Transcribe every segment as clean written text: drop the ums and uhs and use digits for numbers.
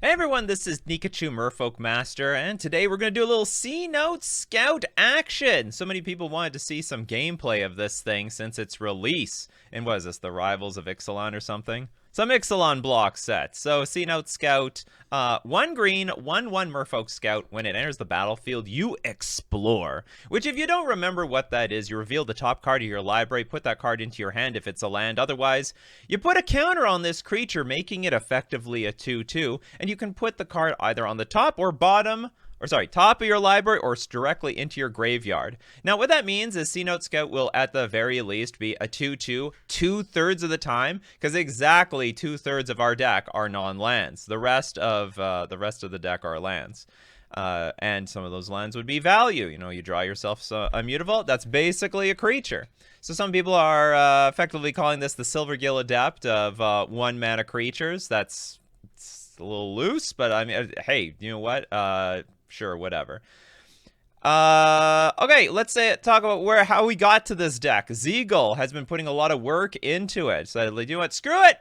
Hey everyone, this is Nikachu Merfolk Master, and today we're going to do a little Cenote Scout action. So many people wanted to see some gameplay of this thing since its release. And what is this, the Rivals of Ixalan or something? Some Ixalan block set. So Cenote Scout, 1 green, 1/1 Merfolk Scout. When it enters the battlefield, you explore. Which, if you don't remember what that is, you reveal the top card of your library, put that card into your hand if it's a land. Otherwise, you put a counter on this creature, making it effectively a 2/2, and you can put the card either on the top or bottom, or sorry, top of your library or directly into your graveyard. Now, what that means is Cenote Scout will, at the very least, be a 2/2 2/3 of the time, because exactly 2/3 of our deck are non-lands. The rest of the deck are lands. And some of those lands would be value. You know, you draw yourself a Mutavault. That's basically a creature. So some people are effectively calling this the Silvergill Adept of 1 mana creatures. It's a little loose, but I mean, hey, you know what? Sure, whatever. Okay, let's talk about how we got to this deck. Zeagle has been putting a lot of work into it. So you know what? Screw it!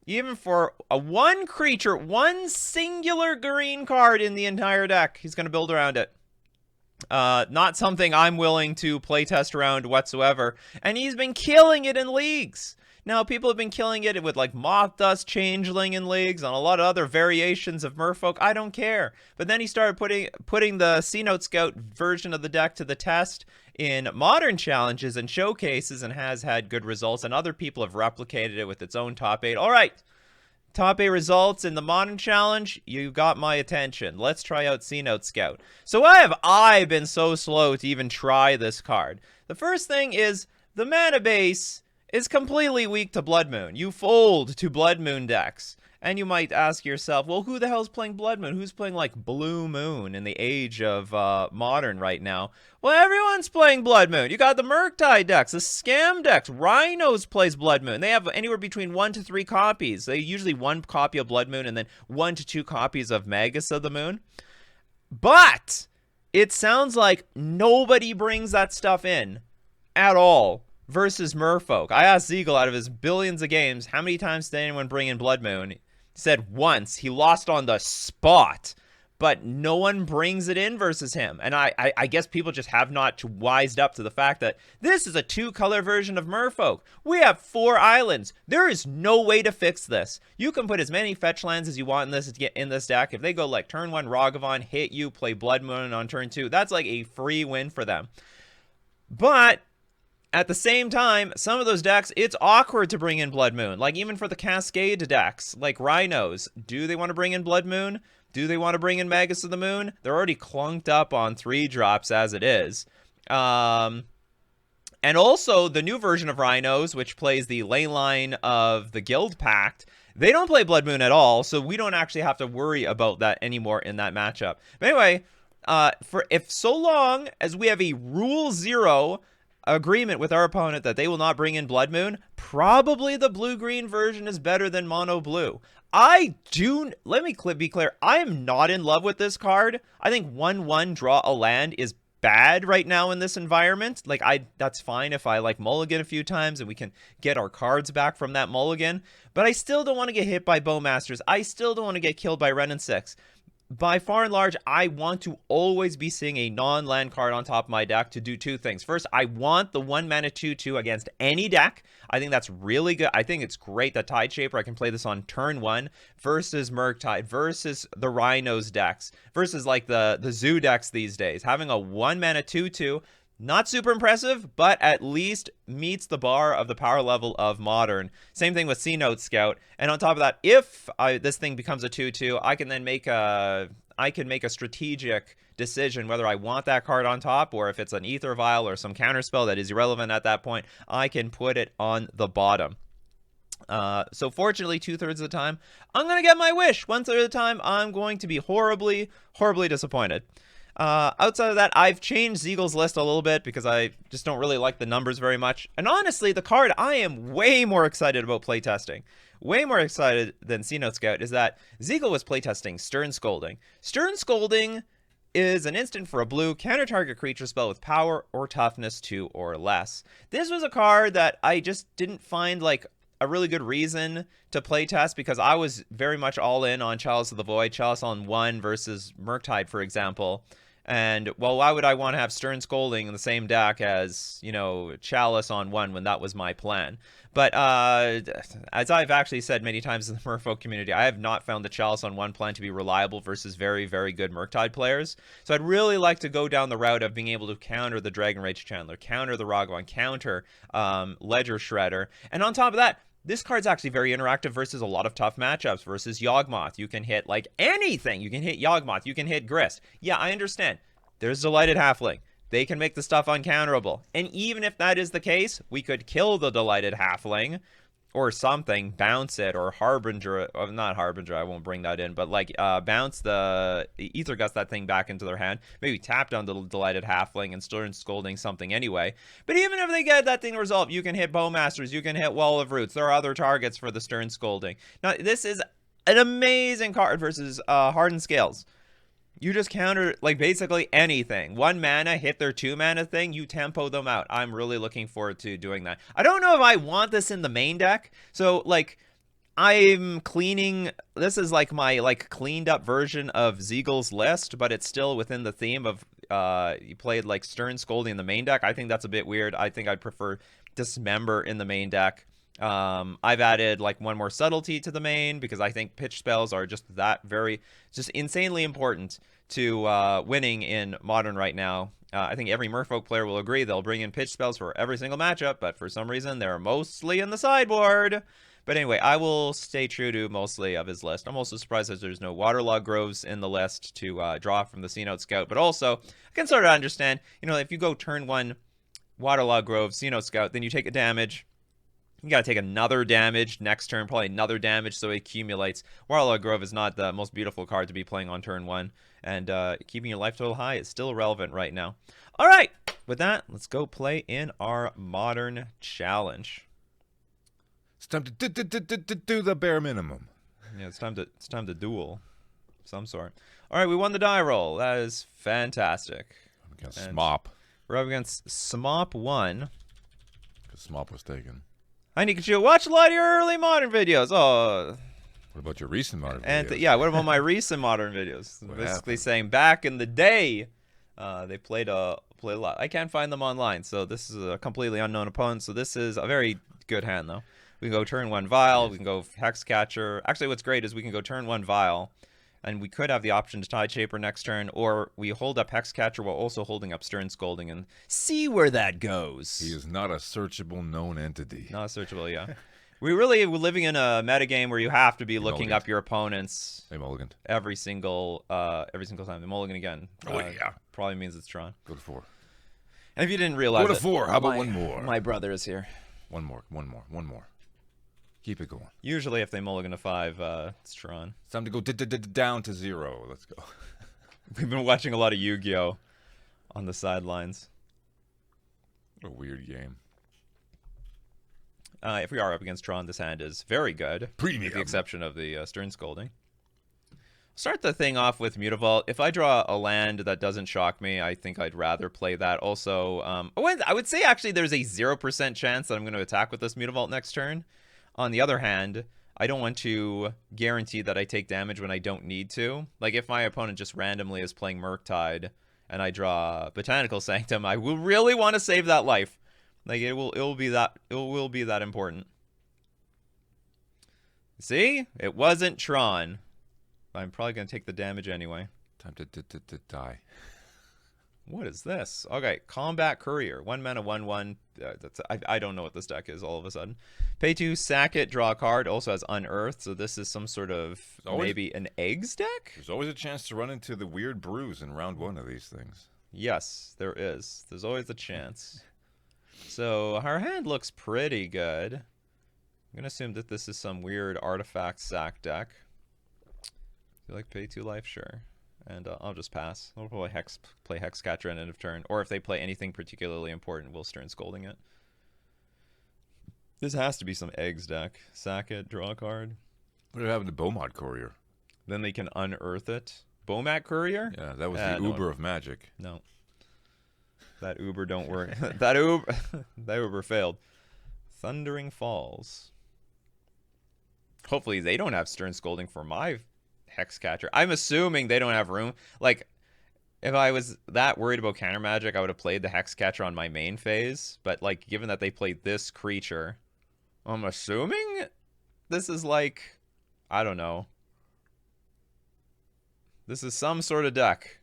Even for a 1 creature, 1 singular green card in the entire deck, he's going to build around it. Not something I'm willing to playtest around whatsoever. And he's been killing it in leagues. Now, people have been killing it with like Moth Dust Changeling in leagues and a lot of other variations of Merfolk. I don't care. But then he started putting the Cenote Scout version of the deck to the test in modern challenges and showcases and has had good results. And other people have replicated it with its own top 8. All right. Top 8 results in the modern challenge. You got my attention. Let's try out Cenote Scout. So why have I been so slow to even try this card? The first thing is the mana base is completely weak to Blood Moon. You fold to Blood Moon decks. And you might ask yourself, well, who the hell's playing Blood Moon? Who's playing like Blue Moon in the age of modern right now? Well, everyone's playing Blood Moon. You got the Murktide decks, the Scam decks. Rhinos plays Blood Moon. They have anywhere between 1 to 3 copies. They usually 1 copy of Blood Moon and then 1 to 2 copies of Magus of the Moon. But it sounds like nobody brings that stuff in at all. Versus Merfolk. I asked Zeagle out of his billions of games, how many times did anyone bring in Blood Moon? He said once. He lost on the spot. But no one brings it in versus him. And I guess people just have not wised up to the fact that this is a 2-color version of Merfolk. We have 4 islands. There is no way to fix this. You can put as many fetch lands as you want in this deck. If they go like turn 1 Ragavan, hit you, play Blood Moon on turn 2, that's like a free win for them. But at the same time, some of those decks, it's awkward to bring in Blood Moon. Like, even for the Cascade decks, like Rhinos, do they want to bring in Blood Moon? Do they want to bring in Magus of the Moon? They're already clunked up on 3-drops as it is. And also, the new version of Rhinos, which plays the ley line of the Guild Pact, they don't play Blood Moon at all, so we don't actually have to worry about that anymore in that matchup. But anyway, if so long as we have a Rule 0 agreement with our opponent that they will not bring in Blood Moon, probably the blue-green version is better than mono blue. Let me be clear, I am not in love with this card. I think 1/1 draw a land is bad right now in this environment. Like, that's fine if I like mulligan a few times and we can get our cards back from that mulligan, but I still don't want to get hit by Bowmasters. I still don't want to get killed by Ren and 6. By far and large, I want to always be seeing a non-land card on top of my deck to do 2 things. First, I want the 1 mana 2/2 against any deck. I think that's really good. I think it's great that Tide Shaper, I can play this on turn 1 versus Murktide, versus the Rhinos decks, versus like the Zoo decks these days. Having a 1 mana 2/2, not super impressive, but at least meets the bar of the power level of modern. Same thing with Cenote Scout. And on top of that, if this thing becomes a 2/2, I can then make a strategic decision whether I want that card on top, or if it's an Ether Vial or some counterspell that is irrelevant at that point, I can put it on the bottom. So fortunately, 2/3 of the time, I'm going to get my wish. 1/3 of the time, I'm going to be horribly, horribly disappointed. Outside of that, I've changed Zeagle's list a little bit because I just don't really like the numbers very much. And honestly, the card I am way more excited about playtesting, way more excited than Cenote Scout, is that Zeagle was playtesting Stern Scolding. Stern Scolding is an instant for a blue counter target creature spell with power or toughness 2 or less. This was a card that I just didn't find like a really good reason to play test, because I was very much all in on Chalice of the Void, Chalice on 1 versus Murktide, for example. And, well, why would I want to have Stern Scolding in the same deck as, you know, Chalice on 1 when that was my plan? But as I've actually said many times in the Merfolk community, I have not found the Chalice on 1 plan to be reliable versus very, very good Murktide players. So I'd really like to go down the route of being able to counter the Dragon Rage Chandler, counter the Ragavan, counter Ledger Shredder. And on top of that, this card's actually very interactive versus a lot of tough matchups. Versus Yawgmoth, you can hit like anything. You can hit Yawgmoth, you can hit Grist. Yeah, I understand. There's Delighted Halfling. They can make the stuff uncounterable. And even if that is the case, we could kill the Delighted Halfling or something, bounce it, or Harbinger, not Harbinger, I won't bring that in, but like bounce the Ether Gust that thing back into their hand, maybe tap down the Delighted Halfling and start scolding something anyway. But even if they get that thing resolved, you can hit Bowmasters, you can hit Wall of Roots, there are other targets for the Stern Scolding. Now, this is an amazing card versus Hardened Scales. You just counter, like, basically anything. 1 mana, hit their 2 mana thing, you tempo them out. I'm really looking forward to doing that. I don't know if I want this in the main deck. So, like, I'm cleaning... This is, like, my, like, cleaned up version of Zeagle's list, but it's still within the theme of, you played, like, Stern Scolding in the main deck. I think that's a bit weird. I think I'd prefer Dismember in the main deck. I've added like 1 more subtlety to the main because I think pitch spells are just just insanely important to winning in Modern right now. I think every Merfolk player will agree they'll bring in pitch spells for every single matchup, but for some reason they're mostly in the sideboard. But anyway, I will stay true to mostly of his list. I'm also surprised that there's no Waterlog Groves in the list to draw from the Cenote Scout, but also I can sort of understand, you know, if you go turn 1 Waterlog Grove, Cenote Scout, then you take a damage. You gotta take another damage next turn, probably another damage, so it accumulates. Warlord Grove is not the most beautiful card to be playing on turn 1, and keeping your life total high is still relevant right now. All right, with that, let's go play in our Modern Challenge. It's time to do the bare minimum. Yeah, it's time to duel, of some sort. All right, we won the die roll. That is fantastic. Against Smop. We're up against Smop 1. Because Smop was taken. Hi, Nikachu. Watch a lot of your early Modern videos. Oh. What about your recent Modern videos? And yeah, what about my recent Modern videos? Basically saying back in the day, they played a lot. I can't find them online, so this is a completely unknown opponent. So this is a very good hand, though. We can go turn 1 Vial. We can go Hexcatcher. Actually, what's great is we can go turn 1 Vial. And we could have the option to Tide Shaper next turn, or we hold up Hexcatcher while also holding up Stern Scolding and see where that goes. He is not a searchable known entity. Not searchable, yeah. We're living in a metagame where you have to be looking up your opponents every single time. The mulligan again. Yeah. Probably means it's Tron. Go to 4. And if you didn't realize Go to 4. How about 1 more? My brother is here. One more. Keep it going. Usually if they mulligan to 5, it's Tron. It's time to go down to 0. Let's go. We've been watching a lot of Yu-Gi-Oh! On the sidelines. What a weird game. If we are up against Tron, this hand is very good. Premium. With the exception of the Stern Scolding. Start the thing off with Mutavault. If I draw a land that doesn't shock me, I think I'd rather play that. Also, I would say actually there's a 0% chance that I'm going to attack with this Mutavault next turn. On the other hand, I don't want to guarantee that I take damage when I don't need to. Like, if my opponent just randomly is playing Murktide and I draw Botanical Sanctum, I will really want to save that life. Like, it will be that important. See? It wasn't Tron. I'm probably going to take the damage anyway. Time to die. What is this? Okay, Combat Courier. 1 mana, 1/1. I don't know what this deck is all of a sudden. Pay 2, sack it, draw a card. Also has Unearthed, so this is some sort of maybe an eggs deck? There's always a chance to run into the weird brews in round 1 of these things. Yes, there is. There's always a chance. So our hand looks pretty good. I'm going to assume that this is some weird artifact sack deck. Do you like pay 2 life? Sure. And I'll just pass. I'll probably play Hexcatcher at end of turn. Or if they play anything particularly important, we'll Stern Scolding it. This has to be some eggs deck. Sack it, draw a card. What happened to Beaumont Courier? Then they can unearth it. Beaumont Courier? Yeah, that was the Uber of Magic. No. That Uber don't work. that Uber failed. Thundering Falls. Hopefully they don't have Stern Scolding for my Hex Catcher. I'm assuming they don't have room. Like, if I was that worried about counter magic, I would have played the Hex Catcher on my main phase. But, like, given that they played this creature, I'm assuming this is like, I don't know. This is some sort of deck.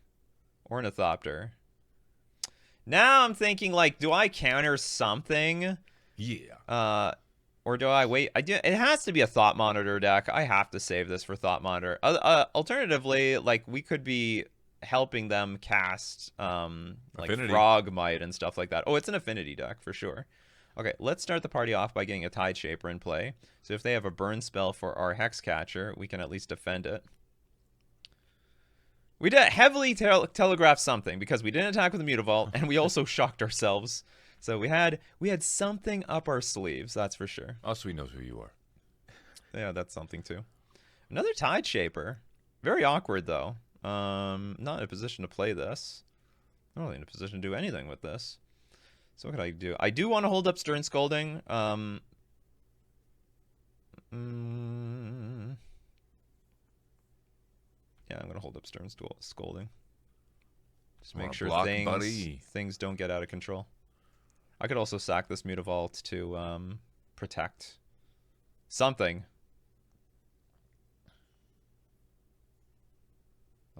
Ornithopter. Now I'm thinking, like, do I counter something? Yeah. Or do I wait? It has to be a Thought Monitor deck. I have to save this for Thought Monitor. Alternatively, like, we could be helping them cast like Affinity. Frogmite and stuff like that. Oh, it's an affinity deck for sure. Okay, let's start the party off by getting a Tide Shaper in play. So if they have a burn spell for our Hex Catcher, we can at least defend it. We did heavily telegraph something because we didn't attack with the Mutavault, and we also shocked ourselves. So we had something up our sleeves, that's for sure. Also, he knows who you are. Yeah, that's something too. Another Tide Shaper. Very awkward though. Not in a position to play this. Not really in a position to do anything with this. So what could I do? I do want to hold up Stern Scolding. Yeah, I'm gonna hold up Stern Scolding. Just make sure block, things don't get out of control. I could also sack this Mutavault to protect something.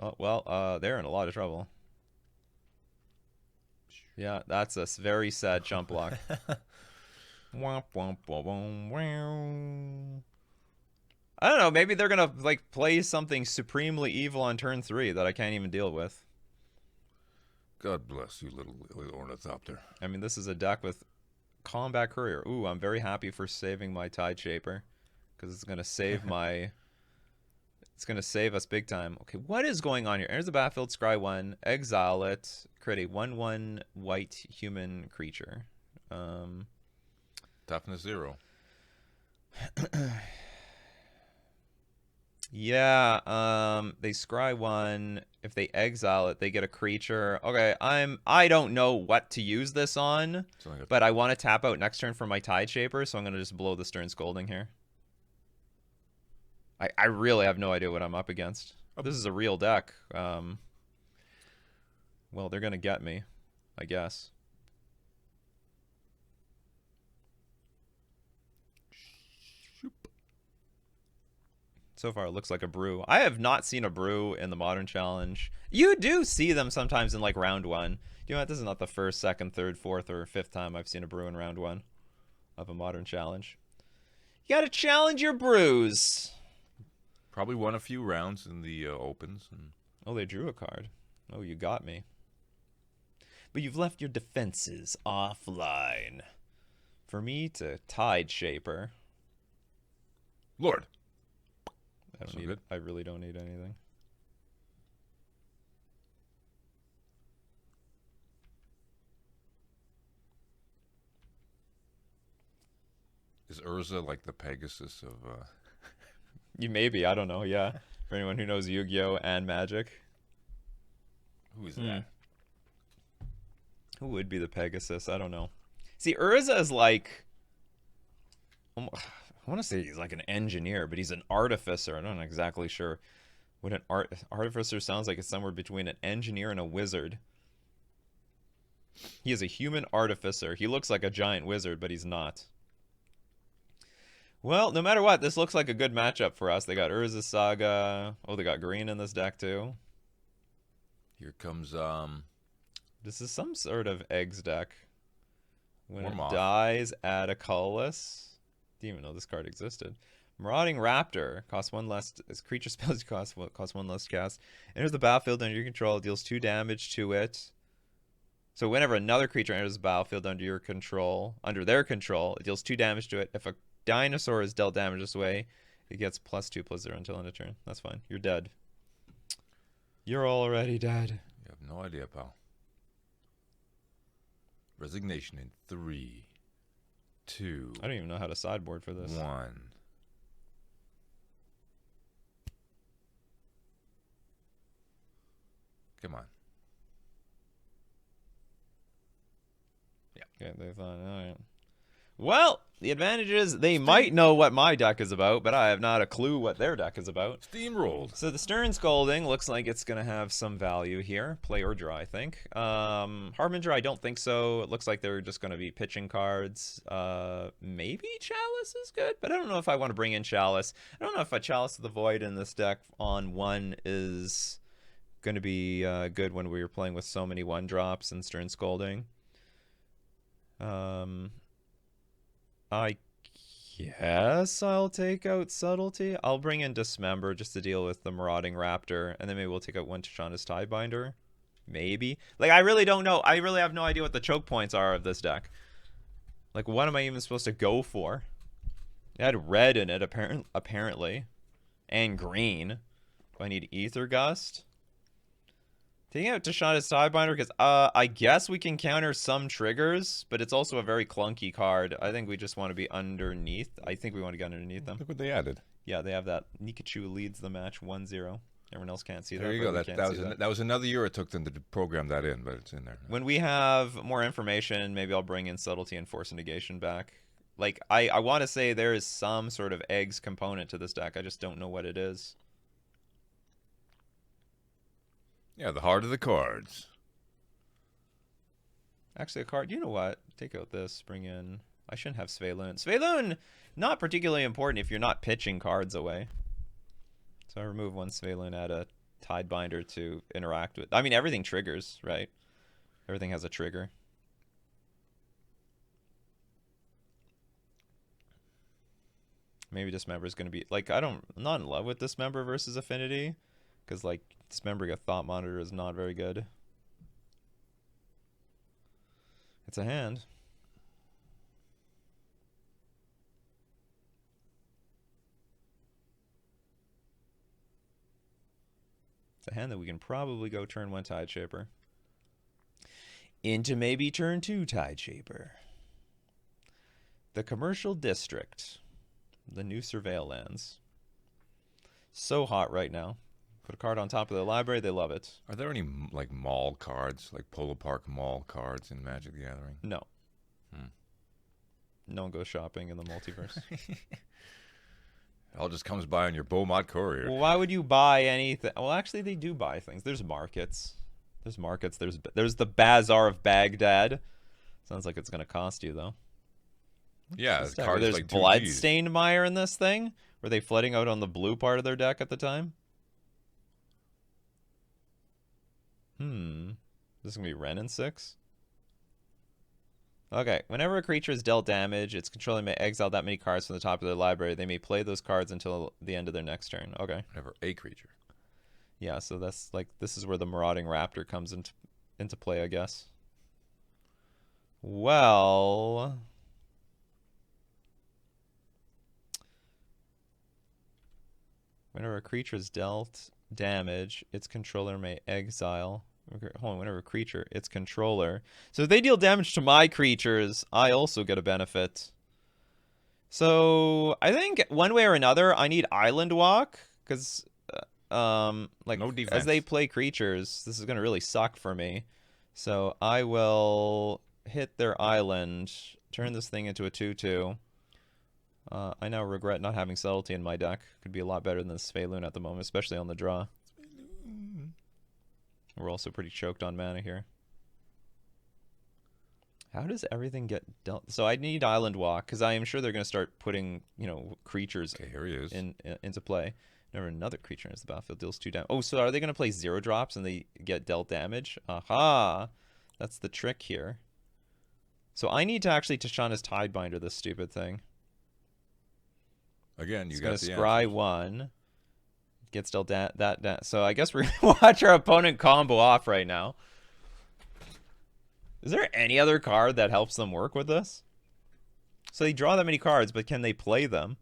Oh, well, they're in a lot of trouble. Yeah, that's a very sad jump block. Womp, womp, womp, womp, womp. I don't know, maybe they're gonna like play something supremely evil on turn 3 that I can't even deal with. God bless you, little ornithopter. I mean, this is a deck with Combat Courier. Ooh, I'm very happy for saving my Tide Shaper, because it's gonna save my. It's gonna save us big time. Okay, what is going on here? Enters the battlefield, scry 1, exile it, create a 1/1 white human creature. Toughness 0. Yeah, they scry 1. If they exile it, they get a creature. Okay, I don't know what to use this on, but I want to tap out next turn for my Tide Shaper, so I'm gonna just blow the Stern Scolding here. I really have no idea what I'm up against. This is a real deck. Well, they're gonna get me, I guess. So far, it looks like a brew. I have not seen a brew in the Modern Challenge. You do see them sometimes in, like, round 1. You know what? This is not the first, second, third, fourth, or fifth time I've seen a brew in round 1 of a Modern Challenge. You gotta challenge your brews. Probably won a few rounds in the opens. And... Oh, they drew a card. Oh, you got me. But you've left your defenses offline. For me to Tide Shaper. Lord. I really don't need anything. Is Urza like the Pegasus of... You maybe, I don't know, yeah. For anyone who knows Yu-Gi-Oh! And Magic. Who is that? Who would be the Pegasus? I don't know. See, Urza is like... I want to say he's like an engineer, but he's an artificer. I'm not exactly sure what an artificer sounds like. It's somewhere between an engineer and a wizard. He is a human artificer. He looks like a giant wizard, but he's not. Well, no matter what, this looks like a good matchup for us. They got Urza Saga. Oh, they got green in this deck too. Here comes This is some sort of eggs deck. When it Warmoth. dies, add a colorless. Didn't even know this card existed. Marauding Raptor costs 1 less. As creature spells cost 1 less cast. Enters the battlefield under your control. It deals 2 damage to it. So whenever another creature enters the battlefield under their control, it deals 2 damage to it. If a dinosaur is dealt damage this way, it gets +2/+0 until end of turn. That's fine. You're dead. You're already dead. You have no idea, pal. Resignation in 3, 2. I don't even know how to sideboard for this. 1. Come on. Yeah, they thought, all right. Well, The advantage is they might know what my deck is about, but I have not a clue what their deck is about. Steamrolled. So the Stern Scolding looks like it's going to have some value here. Play or draw, I think. Harbinger, I don't think so. It looks like they're just going to be pitching cards. Maybe Chalice is good, but I don't know if I want to bring in Chalice. I don't know if a Chalice of the Void in this deck on 1 is going to be good when we were playing with so many 1-drops and Stern Scolding. I guess I'll take out Subtlety. I'll bring in Dismember just to deal with the Marauding Raptor, and then maybe we'll take out one Tishana's Tidebinder. Maybe. Like, I really don't know. I really have no idea what the choke points are of this deck. Like, what am I even supposed to go for? It had red in it, apparently. And green. Do I need Ether Gust? Taking out Tishana's Sidebinder because I guess we can counter some triggers, but it's also a very clunky card. I think we just want to be underneath. I think we want to get underneath them. Look what they added. Yeah, they have that. Nikachu leads the match 1-0. Everyone else can't see that. There you go. That was another year it took them to program that in, but it's in there. When we have more information, maybe I'll bring in Subtlety and Force Negation back. Like, I want to say there is some sort of eggs component to this deck. I just don't know what it is. Yeah, the heart of the cards. Actually, a card. You know what? Take out this. Bring in. I shouldn't have Sveiloon. Sveiloon, not particularly important if you're not pitching cards away. So I remove one Sveiloon, add a Tidebinder to interact with. I mean, everything triggers, right? Everything has a trigger. Maybe Dismember is going to be like I'm not in love with Dismember versus Affinity, because like dismembering a Thought Monitor is not very good. It's a hand. It's a hand that we can probably go turn 1 Tide Shaper. Into maybe turn 2 Tide Shaper. The Commercial District. The new Surveil lands. So hot right now. Put a card on top of the library, they love it. Are there any like mall cards, like Polo Park mall cards in Magic the Gathering? No. No one goes shopping in the multiverse. It all just comes by on your Beaumont Courier. Well, why would you buy anything? Well, actually, they do buy things. There's markets. There's markets. There's the Bazaar of Baghdad. Sounds like it's going to cost you, though. Yeah, cards there's like Bloodstained Mire in this thing. Were they flooding out on the blue part of their deck at the time? This is going to be Wrenn and 6? Okay, whenever a creature is dealt damage, its controller may exile that many cards from the top of their library. They may play those cards until the end of their next turn. Okay. Whenever a creature. Yeah, so that's like, this is where the Marauding Raptor comes into play, I guess. Well... Whenever a creature is dealt damage, its controller may exile. Hold on, whenever a creature, its controller. So if they deal damage to my creatures, I also get a benefit. So I think one way or another, I need Island Walk, because like no defense. As they play creatures, this is going to really suck for me. So I will hit their island, turn this thing into a 2/2. I now regret not having Subtlety in my deck. Could be a lot better than Sveiloon at the moment, especially on the draw. We're also pretty choked on mana here. How does everything get dealt? So I need Island Walk, because I am sure they're going to start putting, you know, creatures here he is. into play. Whenever another creature enters the battlefield, deals 2 damage. Oh, so are they going to play 0-drops and they get dealt damage? Aha! That's the trick here. So I need to actually Tishana's Tidebinder this stupid thing. Again, you it's got the scry answers. 1. Gets dealt that. So I guess we're going to watch our opponent combo off right now. Is there any other card that helps them work with this? So they draw that many cards, but can they play them?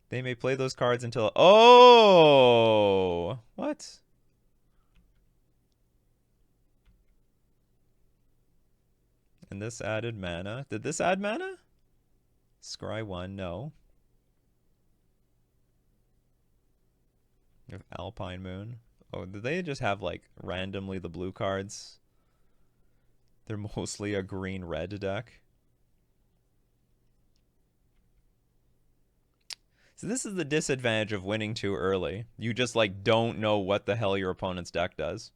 They may play those cards until... Oh! What? And this added mana. Did this add mana? Scry 1, no. We have Alpine Moon. Oh, did they just have, like, randomly the blue cards? They're mostly a green-red deck. So this is the disadvantage of winning too early. You just like don't know what the hell your opponent's deck does.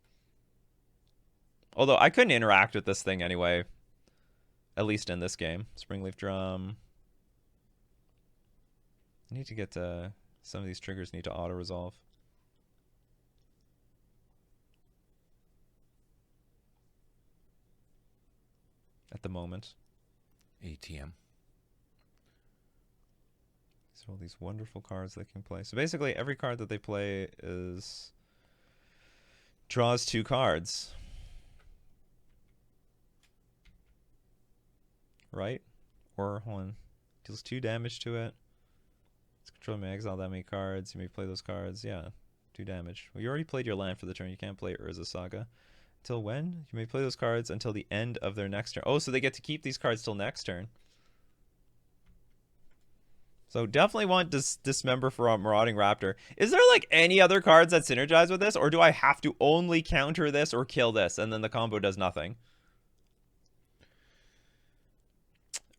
Although I couldn't interact with this thing anyway. At least in this game. Springleaf Drum. I need to get to... Some of these triggers need to auto-resolve. At the moment. ATM. So all these wonderful cards they can play. So basically every card that they play is... draws 2 cards. Right? Or, hold on. Deals 2 damage to it. It's control may exile that many cards. You may play those cards. Yeah. 2 damage. Well, you already played your land for the turn. You can't play Urza Saga. Until when? You may play those cards until the end of their next turn. Oh, so they get to keep these cards till next turn. So definitely want Dismember for a Marauding Raptor. Is there like any other cards that synergize with this? Or do I have to only counter this or kill this and then the combo does nothing?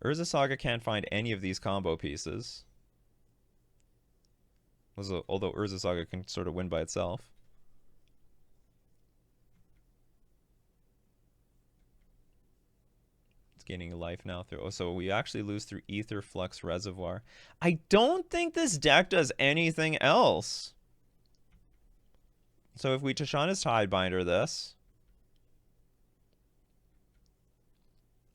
Urza Saga can't find any of these combo pieces. Although Urza Saga can sort of win by itself. Gaining life now through... Oh, so we actually lose through Ether Flux Reservoir. I don't think this deck does anything else. So if we Tashana's Tidebinder this...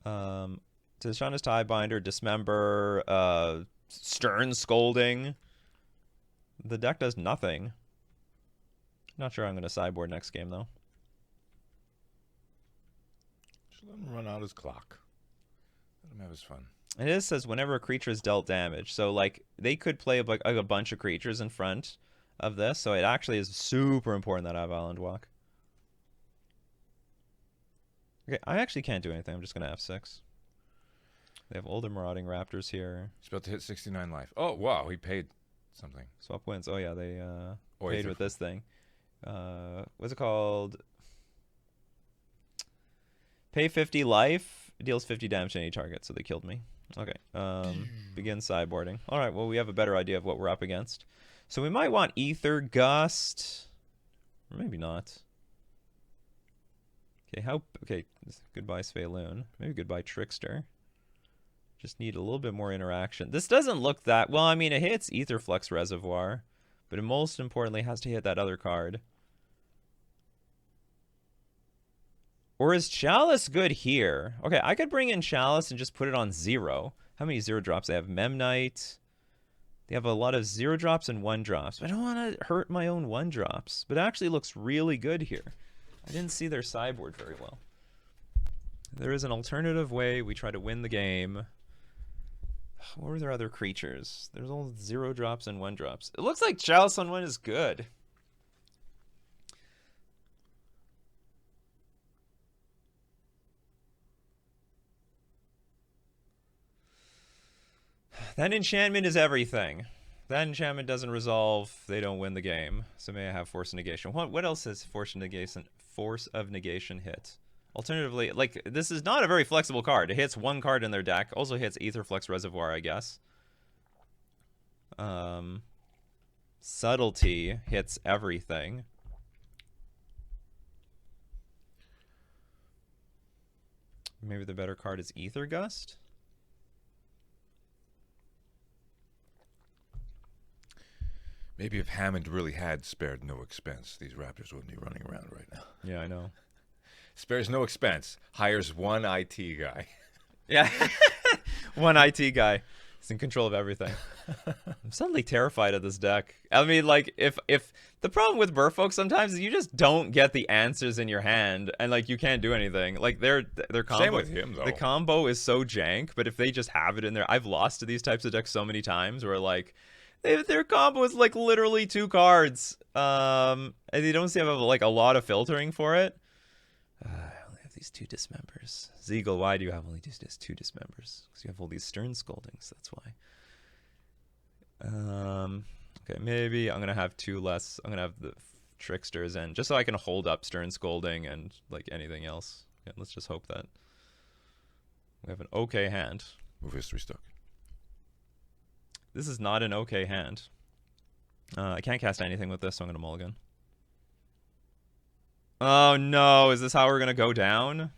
Tashana's Tidebinder, Dismember, Stern Scolding. The deck does nothing. Not sure I'm going to sideboard next game, though. Just let him run out his clock. Let him have his fun. And it says whenever a creature is dealt damage. So, like, they could play like a bunch of creatures in front of this. So it actually is super important that I have Island Walk. Okay, I actually can't do anything. I'm just going to F6. They have older Marauding Raptors here. He's about to hit 69 life. Oh, wow. He paid something. Swap wins. Oh, yeah. They paid with this thing. What's it called? Pay 50 life. Deals 50 damage to any target, so they killed me. Okay. Begin sideboarding. All right, well, we have a better idea of what we're up against. So we might want Ether Gust. Or maybe not. Okay, okay, goodbye Svaeloon. Maybe goodbye Trickster. Just need a little bit more interaction. This doesn't look that... Well, I mean, it hits Ether Flux Reservoir. But it most importantly has to hit that other card. Or is Chalice good here? Okay, I could bring in Chalice and just put it on 0. How many 0 drops? They have Memnite. They have a lot of 0 drops and 1 drops. But I don't want to hurt my own 1 drops. But it actually looks really good here. I didn't see their sideboard very well. There is an alternative way we try to win the game. What were their other creatures? There's all 0 drops and 1 drops. It looks like Chalice on 1 is good. That enchantment is everything. That enchantment doesn't resolve. They don't win the game. So may I have Force of Negation? What else is Force of Negation hit? Alternatively, like, this is not a very flexible card. It hits 1 card in their deck. Also hits Aetherflux Reservoir, I guess. Subtlety hits everything. Maybe the better card is Ether Gust? Maybe if Hammond really had spared no expense, these Raptors wouldn't be running around right now. Yeah, I know. Spares no expense. Hires 1 IT guy. Yeah. 1 IT guy. He's in control of everything. I'm suddenly terrified of this deck. I mean, like, if the problem with Merfolk sometimes is you just don't get the answers in your hand, and like you can't do anything. Like their combo. Same with him though. The combo is so jank, but if they just have it in there, I've lost to these types of decks so many times where like their combo is like literally 2 cards. And they don't seem to have like a lot of filtering for it. I only have these 2 Dismembers. Zeagle, why do you have only 2 Dismembers? Because you have all these Stern Scoldings, that's why. Okay, maybe I'm gonna have 2 less. I'm gonna have the Tricksters in, just so I can hold up Stern Scolding and like anything else. Yeah, let's just hope that we have an okay hand. Move history stuck. This is not an okay hand. I can't cast anything with this, so I'm gonna mulligan. Oh no, is this how we're gonna go down?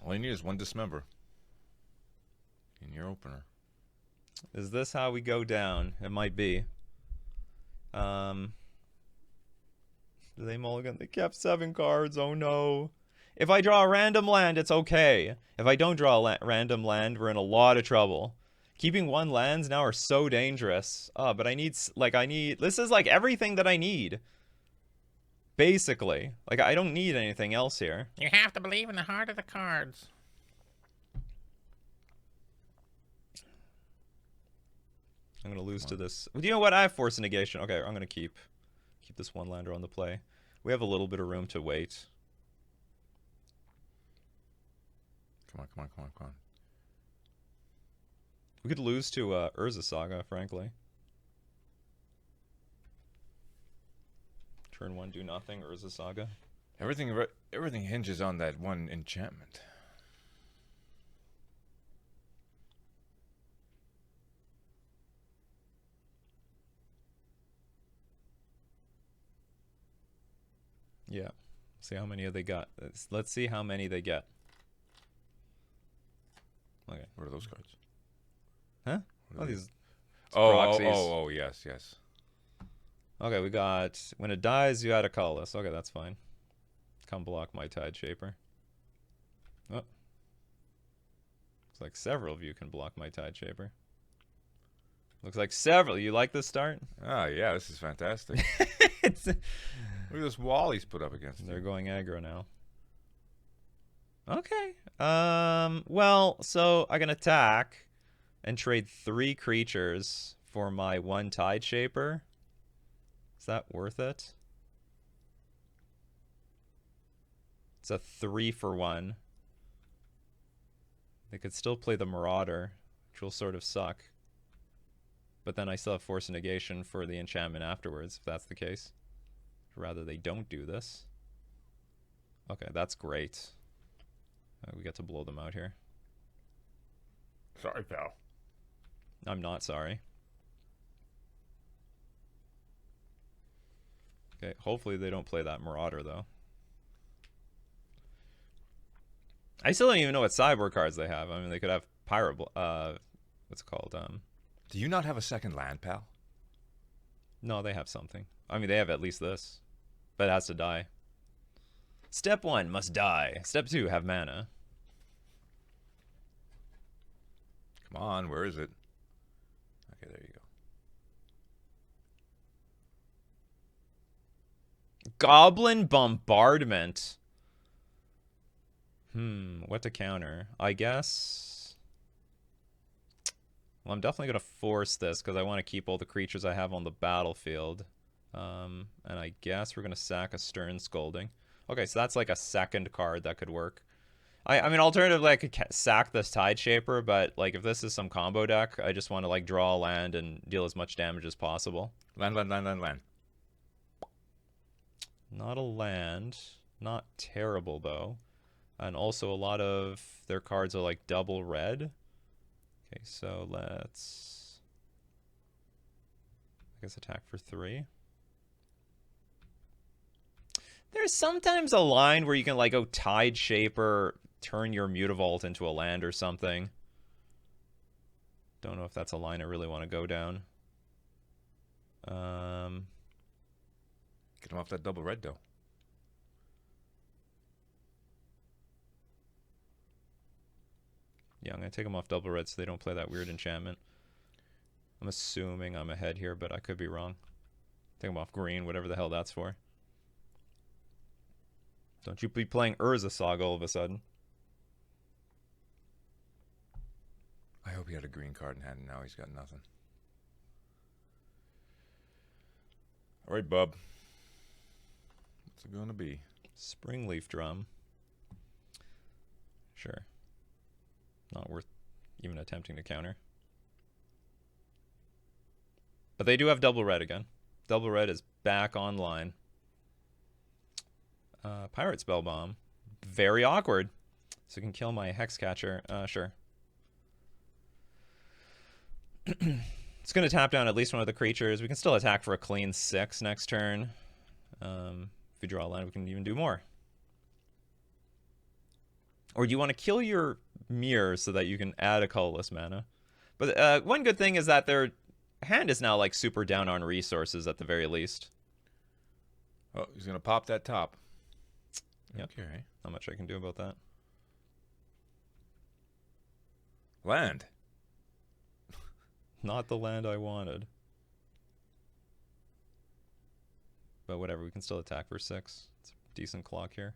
All you need is one dismember in your opener. Is this how we go down? It might be. Do they mulligan? They kept 7 cards. Oh no. If I draw a random land, it's okay. If I don't draw a random land, we're in a lot of trouble. Keeping 1 lands now are so dangerous. But I need, this is like everything that I need. Basically. Like, I don't need anything else here. You have to believe in the heart of the cards. I'm gonna lose to this. You know what? I have Force Negation. Okay, I'm gonna keep this 1 lander on the play. We have a little bit of room to wait. Come on, come on, come on, come on. We could lose to Urza Saga, frankly. Turn 1, do nothing. Urza Saga. Everything hinges on that one enchantment. Yeah. See how many they got. Let's see how many they get. Okay. What are those cards? Huh? What are These proxies. proxies. Yes, yes. Okay, we got when it dies, you add a colorless. Okay, that's fine. Come block my Tide Shaper. Oh. Looks like several of you can block my Tide Shaper. Looks like several. You like this start? Ah, yeah, this is fantastic. Look at this wall he's put up against. They're going aggro now. Okay. Well, so I can attack and trade 3 creatures for my 1 Tide Shaper. Is that worth it? It's a 3 for 1. They could still play the Marauder, which will sort of suck. But then I still have Force Negation for the enchantment afterwards, if that's the case. Rather they don't do this. Okay, that's great. We get to blow them out here. Sorry, pal. I'm not sorry. Okay, hopefully they don't play that Marauder, though. I still don't even know what sideboard cards they have. I mean, they could have Pirate... what's it called? Do you not have a second land, pal? No, they have something. I mean, they have at least this. But it has to die. Step 1, must die. Step 2, have mana. Come on, where is it? Okay, there you go. Goblin Bombardment. What to counter? I guess... Well, I'm definitely going to force this because I want to keep all the creatures I have on the battlefield. And I guess we're going to sack a Stern Scolding. Okay, so that's like a second card that could work. I mean, alternatively, I could sack this Tide Shaper, but like if this is some combo deck, I just want to like draw a land and deal as much damage as possible. Land, land, land, land, land. Not a land. Not terrible, though. And also a lot of their cards are like double red. Okay, so let's... I guess attack for 3. There's sometimes a line where you can like go Tide Shaper, turn your Mutavault into a land or something. Don't know if that's a line I really want to go down. Get him off that double red, though. Yeah, I'm going to take them off double red so they don't play that weird enchantment. I'm assuming I'm ahead here, but I could be wrong. Take them off green, whatever the hell that's for. Don't you be playing Urza Saga all of a sudden. I hope he had a green card in hand, and now he's got nothing. All right, bub. What's it going to be? Springleaf Drum. Sure. Not worth even attempting to counter. But they do have double red again. Double red is back online. Pirate Spell Bomb. Very awkward. So it can kill my Hexcatcher. Sure. It's going to tap down at least one of the creatures. We can still attack for a clean 6 next turn. If we draw a land, we can even do more. Or do you want to kill your mirror so that you can add a colorless mana? But one good thing is that their hand is now like super down on resources at the very least. Oh, he's going to pop that top. Yep. Okay. Not much I can do about that. Land. Not the land I wanted. But whatever, we can still attack for 6. It's a decent clock here.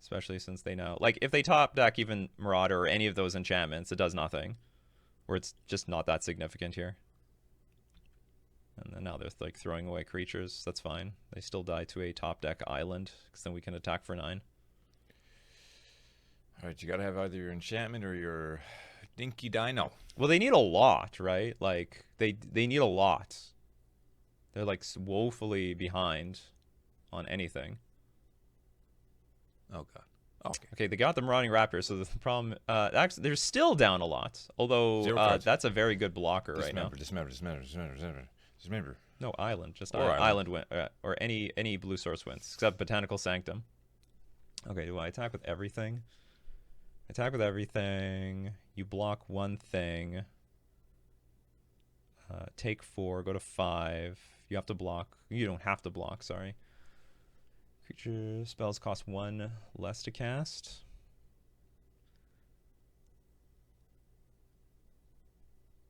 Especially since they now... Like, if they top deck even Marauder or any of those enchantments, it does nothing. Or it's just not that significant here. And then now they're, like, throwing away creatures. That's fine. They still die to a top deck island, because then we can attack for 9. Alright, you gotta have either your enchantment or your dinky dino. Well, they need a lot, right? Like, they need a lot. They're, like, woefully behind on anything. Oh, God. Okay. Okay, they got the Marauding Raptor, so the problem... actually, they're still down a lot. Although, that's a very good blocker right now. Dismember. No, island. Just Or island win, or any blue source wins, except Botanical Sanctum. Okay, do I attack with everything? Attack with everything. You block one thing. Take 4, go to 5. You have to block. You don't have to block, sorry. Creature spells cost 1 less to cast.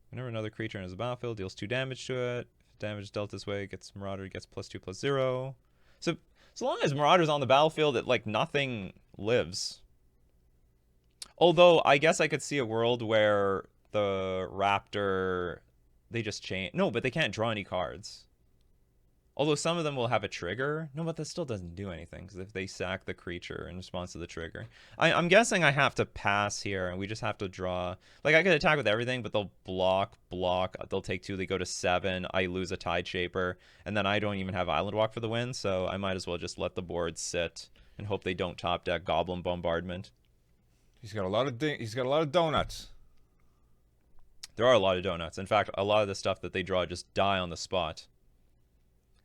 Whenever another creature enters the battlefield, deals 2 damage to it. If damage dealt this way, gets Marauder, gets +2/+0. So long as Marauder's on the battlefield, it like nothing lives. Although I guess I could see a world where the Raptor, they just change. No, but they can't draw any cards. Although some of them will have a trigger. No, but that still doesn't do anything, because if they sack the creature in response to the trigger. I'm guessing I have to pass here, and we just have to draw. Like, I could attack with everything, but they'll block. They'll take 2, they go to 7. I lose a Tide Shaper, and then I don't even have Island Walk for the win, so I might as well just let the board sit and hope they don't top deck Goblin Bombardment. He's got a lot of donuts. There are a lot of donuts. In fact, a lot of the stuff that they draw just die on the spot.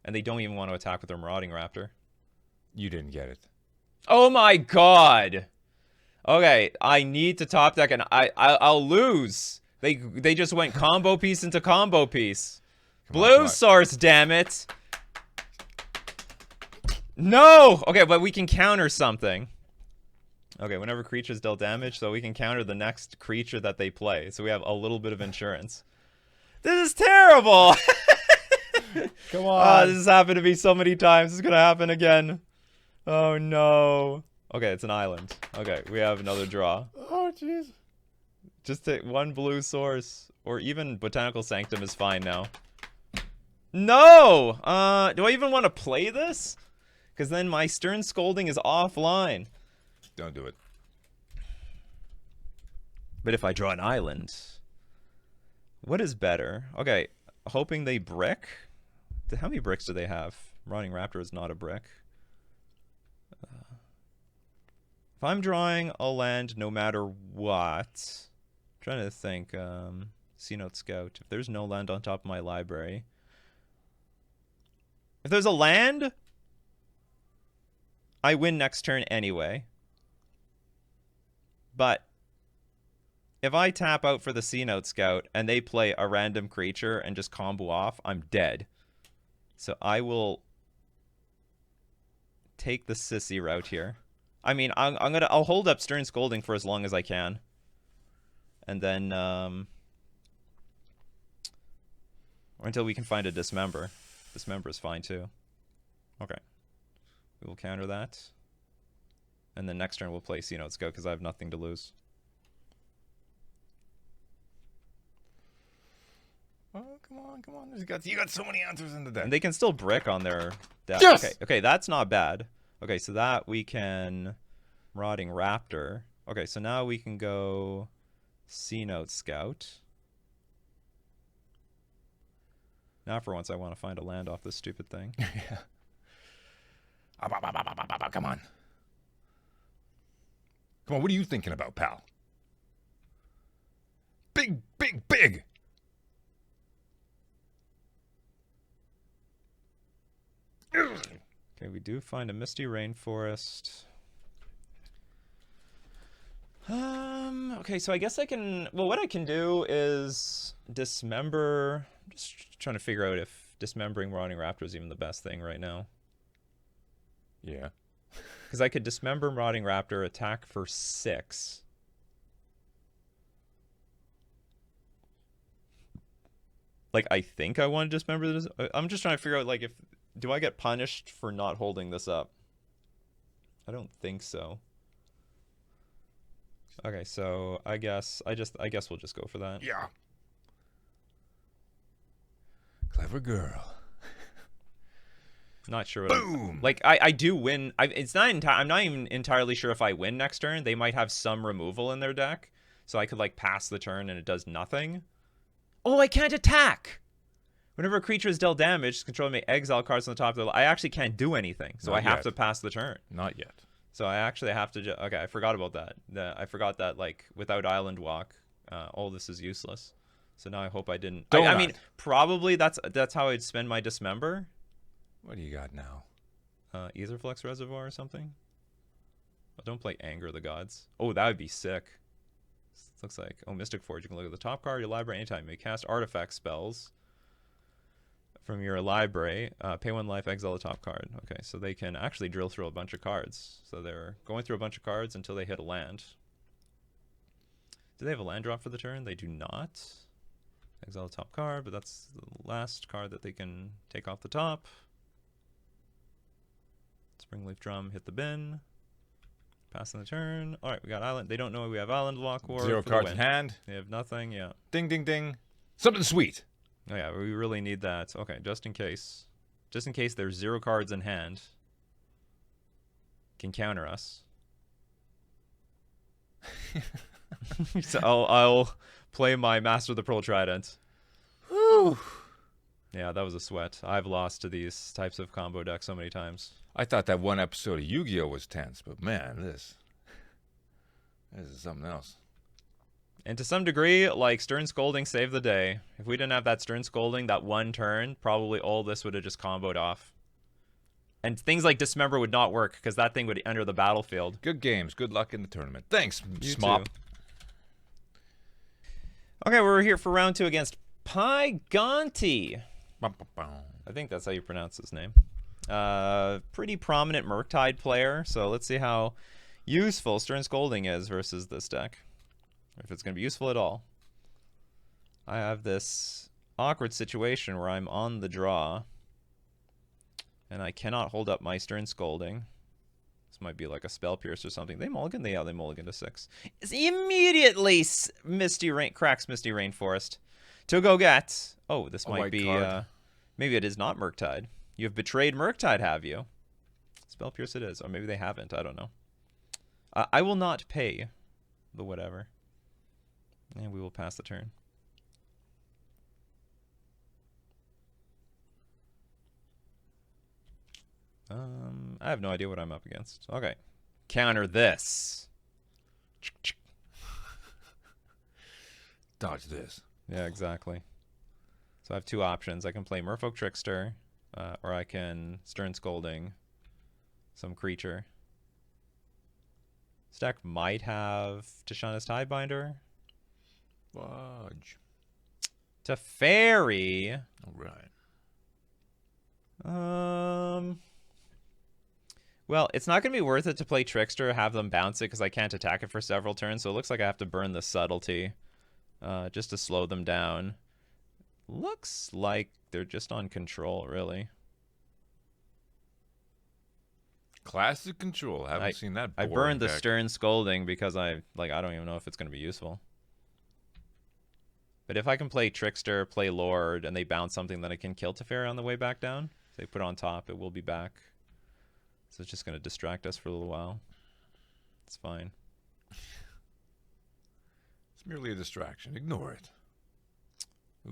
And they don't even want to attack with their Marauding Raptor. You didn't get it. Oh my god! Okay, I need to top deck and I'll lose. They just went combo piece into combo piece. Blue source, damn it! No! Okay, but we can counter something. Okay, whenever creatures dealt damage, so we can counter the next creature that they play. So we have a little bit of insurance. This is terrible! Come on. This has happened to me so many times. It's gonna happen again. Oh no. Okay, it's an island. Okay, we have another draw. Oh jeez. Just take 1 blue source, or even Botanical Sanctum is fine now. No. Do I even want to play this? Because then my Stern Scolding is offline. Don't do it. But if I draw an island, what is better? Okay, hoping they brick. How many bricks do they have? Marauding Raptor is not a brick. If I'm drawing a land no matter what, I'm trying to think, Cenote Scout, if there's no land on top of my library. If there's a land, I win next turn anyway. But if I tap out for the Cenote Scout and they play a random creature and just combo off, I'm dead. So I will take the sissy route here. I mean, I'll hold up Stern Scolding for as long as I can. And then or until we can find a Dismember. Dismember is fine too. Okay. We will counter that. And then next turn we'll play Cenote Scout because I have nothing to lose. Oh, come on. You got so many answers in the deck. And they can still brick on their deck. Yes! Okay, that's not bad. Okay, so that we can Marauding Raptor. Okay, so now we can go Cenote Scout. Now for once I want to find a land off this stupid thing. Yeah. Come on. Come on, what are you thinking about, pal? Big. Okay, we do find a misty rainforest. Okay, so I guess I can... Well, what I can do is dismember... I'm just trying to figure out if dismembering Rotting Raptor is even the best thing right now. Yeah. Because I could dismember Rotting Raptor, attack for 6. Like, I think I want to dismember this. I'm just trying to figure out, like, if... Do I get punished for not holding this up? I don't think so. Okay, so I guess we'll just go for that. Yeah. Clever girl. Not sure what Boom. like I do win. I'm not even entirely sure if I win next turn. They might have some removal in their deck, so I could like pass the turn and it does nothing. Oh, I can't attack. Whenever a creature is dealt damage, controlling may exile cards on the top of the... I actually can't do anything, so I have to pass the turn. Not yet. So I actually have to... Okay, I forgot about that. I forgot that, like, without Island Walk, all this is useless. So now I hope I didn't... I mean, probably that's how I'd spend my Dismember. What do you got now? Aetherflux Reservoir or something? Oh, don't play Anger of the Gods. Oh, that would be sick. Looks like... Oh, Mystic Forge. You can look at the top card of your library anytime. You may cast artifact spells from your library. Pay 1 life, exile the top card. Okay, so they can actually drill through a bunch of cards. So they're going through a bunch of cards until they hit a land. Do they have a land drop for the turn? They do not. Exile the top card, but that's the last card that they can take off the top. Springleaf Drum, hit the bin. Passing the turn. All right, we got Island. They don't know we have Island Lock War. 0 cards in hand. They have nothing, yeah. Ding, ding, ding. Something sweet. Oh yeah, we really need that. Okay, just in case. Just in case there's 0 cards in hand. Can counter us. So I'll play my Master of the Pearl Trident. Whew. Yeah, that was a sweat. I've lost to these types of combo decks so many times. I thought that one episode of Yu-Gi-Oh was tense, but man, this is something else. And to some degree, like, Stern Scolding saved the day. If we didn't have that Stern Scolding, that one turn, probably all this would have just comboed off. And things like Dismember would not work, because that thing would enter the battlefield. Good games. Good luck in the tournament. Thanks, You Smop. too. Okay, we're here for round 2 against Pygonti. I think that's how you pronounce his name. Pretty prominent Murktide player, so let's see how useful Stern Scolding is versus this deck. If it's going to be useful at all. I have this awkward situation where I'm on the draw. And I cannot hold up my Stern Scolding. This might be like a Spell Pierce or something. They mulligan? They mulligan to 6. It's immediately cracks Misty Rainforest. To go get... Oh, this might be... maybe it is not Murktide. You have betrayed Murktide, have you? Spell Pierce it is. Or maybe they haven't. I don't know. I will not pay the whatever. And we will pass the turn. I have no idea what I'm up against. Okay. Counter this. Dodge this. Yeah, exactly. So I have 2 options. I can play Merfolk Trickster, or I can Stern Scolding some creature. This deck might have Tishana's Tidebinder. Fudge. Teferi. All right. Well, it's not going to be worth it to play Trickster, have them bounce it, because I can't attack it for several turns, so it looks like I have to burn the Subtlety just to slow them down. Looks like they're just on control, really. Classic control. Haven't seen that. I burned the Stern Scolding because I don't even know if it's going to be useful. But if I can play Trickster, play Lord, and they bounce something that I can kill Teferi on the way back down, if they put it on top, it will be back. So it's just going to distract us for a little while. It's fine. It's merely a distraction. Ignore it.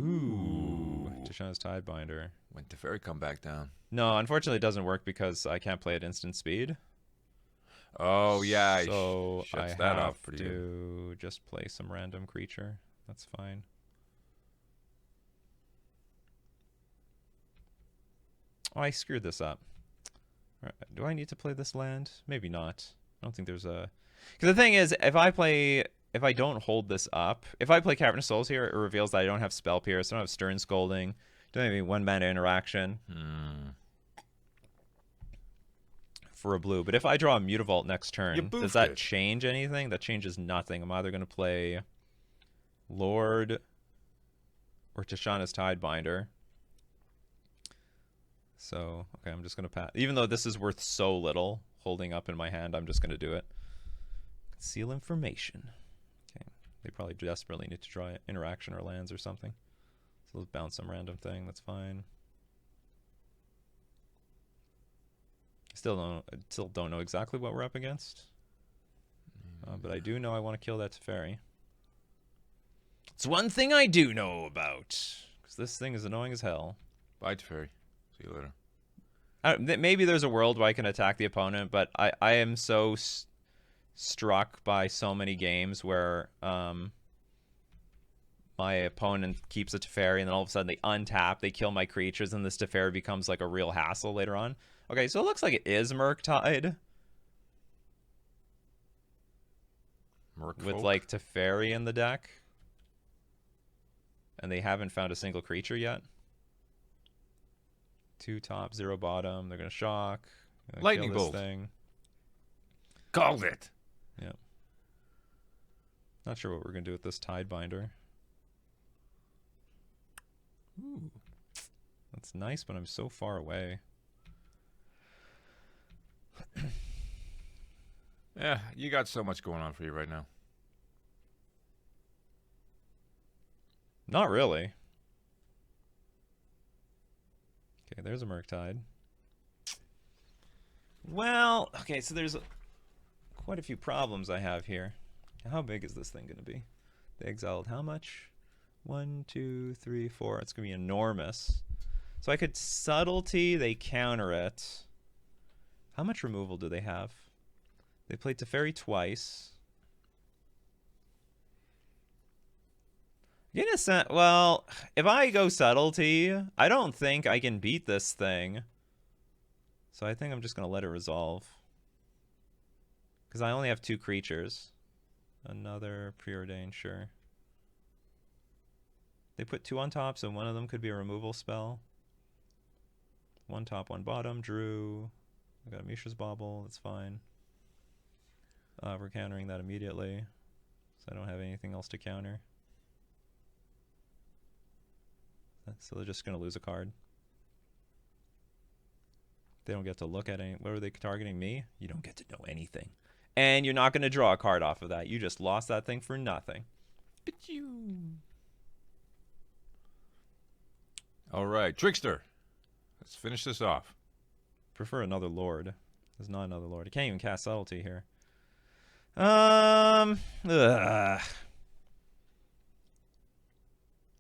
Ooh. Tishana's Tidebinder. When Teferi come back down. No, unfortunately it doesn't work because I can't play at instant speed. Oh, yeah. So shuts I that have off pretty to good. just play some random creature. That's fine. Oh, I screwed this up. Do I need to play this land? Maybe not. I don't think there's a... Because the thing is, if I don't hold this up, if I play Cavern of Souls here, it reveals that I don't have Spell Pierce, I don't have Stern Scolding, don't have any 1-mana interaction for a blue. But if I draw a Mutavault next turn, does that change anything? That changes nothing. I'm either going to play Lord or Tishana's Tidebinder. So, okay, I'm just going to pass. Even though this is worth so little, holding up in my hand, I'm just going to do it. Conceal information. Okay, they probably desperately need to draw interaction or lands or something. So let's bounce some random thing, that's fine. Still don't know exactly what we're up against. But I do know I want to kill that Teferi. It's one thing I do know about. Because this thing is annoying as hell. Bye, Teferi. See you later. Maybe there's a world where I can attack the opponent, but I am so struck by so many games where my opponent keeps a Teferi, and then all of a sudden they untap, they kill my creatures, and this Teferi becomes like a real hassle later on. Okay, so it looks like it is Murktide. Merfolk. With like Teferi in the deck. And they haven't found a single creature yet. 2 top, 0 bottom. They're gonna shock. Gonna Lightning kill this bolt. Thing. Called it. Yeah. Not sure what we're gonna do with this Tidebinder. Ooh. That's nice, but I'm so far away. Yeah, you got so much going on for you right now. Not really. Okay, there's a Murktide. Well, okay, so there's quite a few problems I have here. How big is this thing going to be? They exiled how much? 1, 2, 3, 4. It's going to be enormous. So I could Subtlety, they counter it. How much removal do they have? They played Teferi twice. In a sense, well, if I go Subtlety, I don't think I can beat this thing. So I think I'm just going to let it resolve. Because I only have 2 creatures. Another Preordained, sure. They put 2 on top, so one of them could be a removal spell. 1 top, 1 bottom. Drew. I got a Mishra's Bauble. That's fine. We're countering that immediately. So I don't have anything else to counter. So they're just going to lose a card. They don't get to look at any... What are they targeting me? You don't get to know anything. And you're not going to draw a card off of that. You just lost that thing for nothing. All right, Trickster. Let's finish this off. Prefer another Lord. There's not another Lord. I can't even cast Subtlety here. Ugh.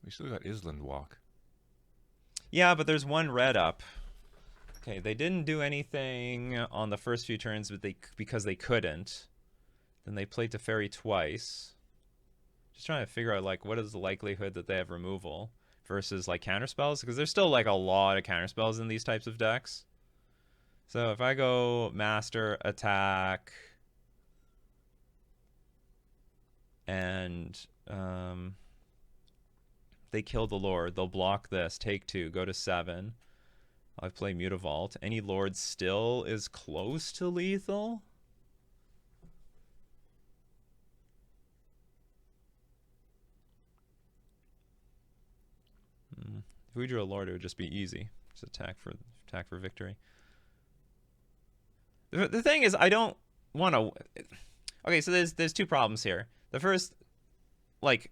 We still got Island Walk. Yeah, but there's 1 red up. Okay, they didn't do anything on the first few turns, but because they couldn't. Then they played Teferi twice. Just trying to figure out, like, what is the likelihood that they have removal versus, like, counterspells? Because there's still, like, a lot of counterspells in these types of decks. So if I go Master, Attack, and they kill the Lord, they'll block this, take 2, go to 7. I play Mutavault. Any Lord still is close to lethal? If we drew a Lord, it would just be easy. Just attack for victory. The thing is, I don't want to... Okay, so there's 2 problems here. The first, like...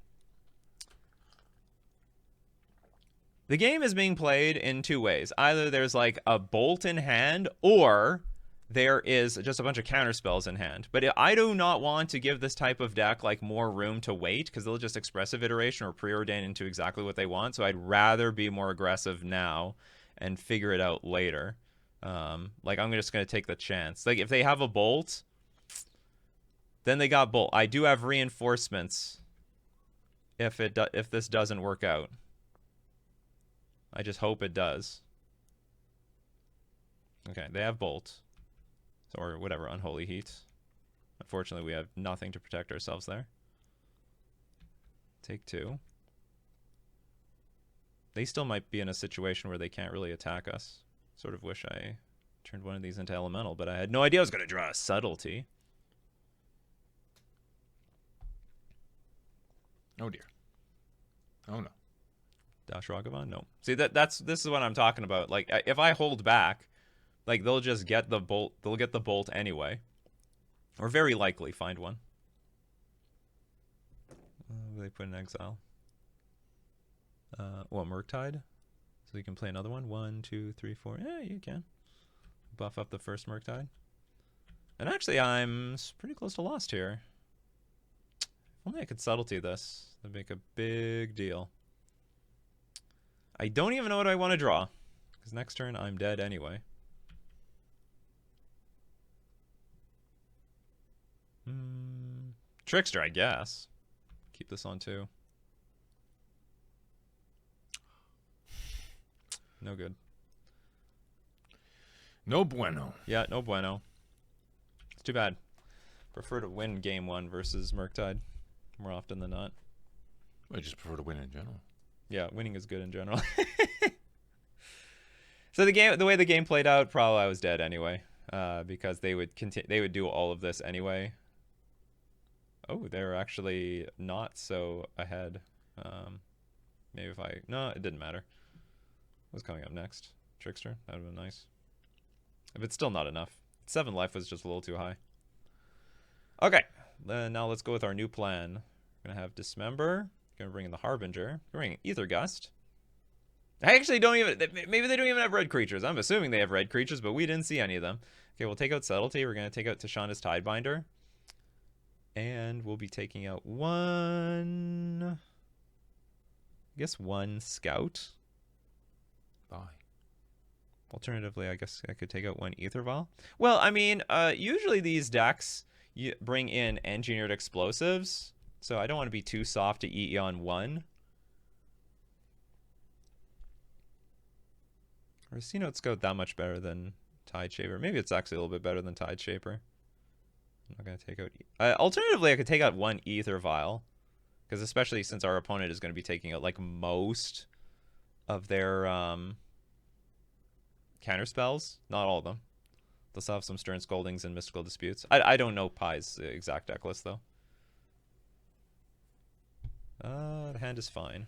The game is being played in 2 ways. Either there's like a bolt in hand, or there is just a bunch of counterspells in hand. But I do not want to give this type of deck like more room to wait, because they'll just expressive iteration or preordain into exactly what they want. So I'd rather be more aggressive now and figure it out later. Like I'm just going to take the chance. Like if they have a bolt, then they got bolt. I do have reinforcements if this doesn't work out. I just hope it does. Okay, they have Bolt. Or whatever, Unholy Heat. Unfortunately, we have nothing to protect ourselves there. Take 2. They still might be in a situation where they can't really attack us. Sort of wish I turned one of these into Elemental, but I had no idea I was going to draw a Subtlety. Oh dear. Oh no. Dash Ragavan? No. See, this is what I'm talking about. Like, if I hold back, like, they'll just get the Bolt. They'll get the Bolt anyway. Or very likely find one. They put in exile. What, Murktide? So you can play another one. 1, 2, 3, 4. Yeah, you can. Buff up the first Murktide. And actually, I'm pretty close to lost here. If only I could Subtlety this. That'd make a big deal. I don't even know what I want to draw. Because next turn, I'm dead anyway. Trickster, I guess. Keep this on 2. No good. No bueno. Yeah, no bueno. It's too bad. Prefer to win game 1 versus Murktide more often than not. I just prefer to win in general. Yeah, winning is good in general. So the way the game played out, probably I was dead anyway, because they would do all of this anyway. Oh, they were actually not so ahead. Maybe if no, it didn't matter. What's coming up next? Trickster. That would have been nice. If it's still not enough. 7 life was just a little too high. Okay, then now let's go with our new plan. We're gonna have Dismember. Gonna bring in the Harbinger. We're bringing Ether Gust. I actually don't even. Maybe they don't even have red creatures. I'm assuming they have red creatures, but we didn't see any of them. Okay, we'll take out Subtlety. We're gonna take out Tashanda's Tidebinder, and we'll be taking out one. I guess one Scout. Bye. Alternatively, I guess I could take out one Ether Vial. Well, I mean, usually these decks bring in Engineered Explosives. So I don't want to be too soft to eat you on 1. Or is Cenote Scout that much better than Tide Shaper? Maybe it's actually a little bit better than Tide Shaper. I'm not going to take out... alternatively, I could take out 1 Ether Vial. Because especially since our opponent is going to be taking out like most of their counter spells. Not all of them. They'll still have some Stern Scoldings and Mystical Disputes. I don't know Pie's exact deck list though. The hand is fine.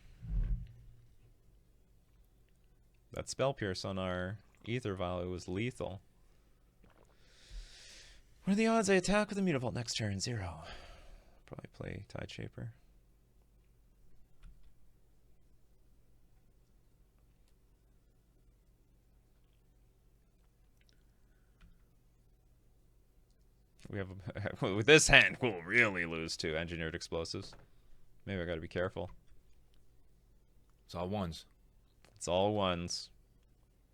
That Spell Pierce on our Ether Vial, it was lethal. What are the odds I attack with a Mutavault next turn? 0. Probably play Tide Shaper. We have with this hand, we'll really lose to Engineered Explosives. Maybe I got to be careful. It's all ones. It's all ones.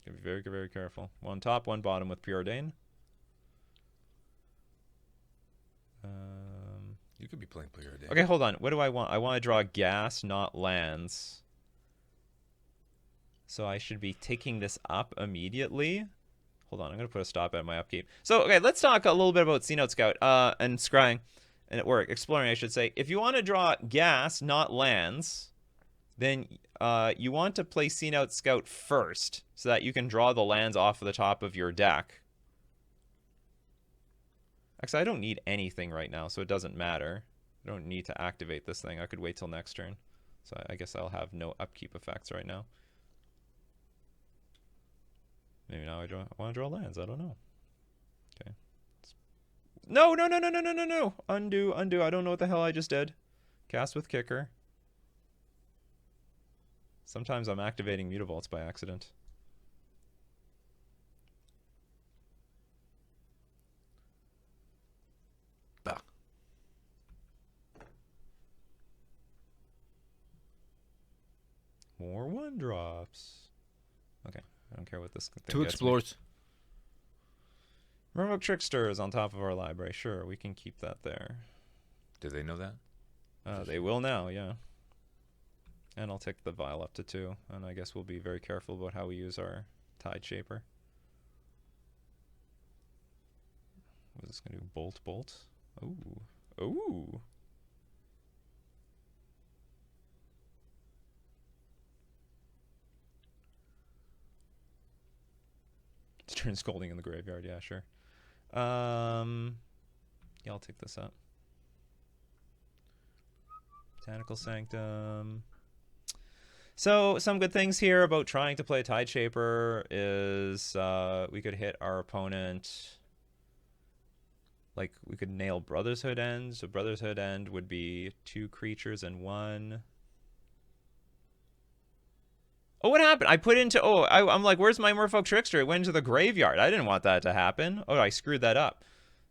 Gotta be very, very careful. 1 top, 1 bottom with Preordain. You could be playing Preordain. Okay, hold on. What do I want? I want to draw gas, not lands. So I should be taking this up immediately. Hold on, I'm going to put a stop at my upkeep. So, okay, let's talk a little bit about Cenote Scout and Scrying. Or exploring, I should say. If you want to draw gas, not lands, then you want to play Cenote Scout first, so that you can draw the lands off of the top of your deck. Actually, I don't need anything right now, so it doesn't matter. I don't need to activate this thing. I could wait till next turn. So I guess I'll have no upkeep effects right now. Maybe now I want to draw lands. I don't know. Okay. No. Undo. I don't know what the hell I just did. Cast with Kicker. Sometimes I'm activating Mutavaults by accident. Bah. More 1-drops. Okay. I don't care what this thing 2 gets me. explores. Merfolk Trickster is on top of our library. Sure, we can keep that there. Did they know that? They will now, yeah. And I'll take the Vial up to 2. And I guess we'll be very careful about how we use our Tide Shaper. What is this gonna do? Bolt, bolt. Ooh. Ooh. Let's turn Scolding in the graveyard. Yeah, sure. Yeah, I'll take this up. Botanical Sanctum. So, some good things here about trying to play Tide Shaper is we could hit our opponent. Like, we could nail Brother's Hood End. So, Brother's Hood End would be 2 creatures and 1. Oh, what happened? I put into... Oh, I'm like, where's my Merfolk Trickster? It went into the graveyard. I didn't want that to happen. Oh, I screwed that up.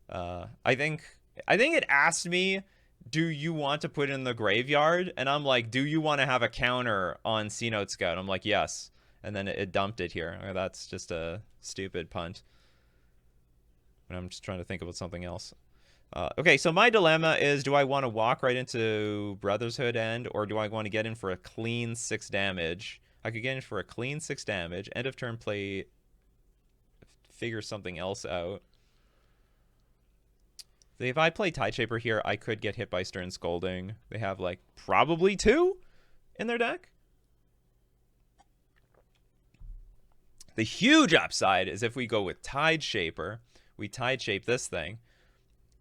I think it asked me, do you want to put it in the graveyard? And I'm like, do you want to have a counter on Cenote Scout? I'm like, yes. And then it dumped it here. Oh, that's just a stupid punt. And I'm just trying to think about something else. Okay, so my dilemma is, do I want to walk right into Brother's Hood End, or do I want to get in for a clean 6 damage? I could get in for a clean 6 damage. End of turn play, figure something else out. If I play Tide Shaper here, I could get hit by Stern Scolding. They have, like, probably 2 in their deck. The huge upside is if we go with Tide Shaper, we Tide Shape this thing,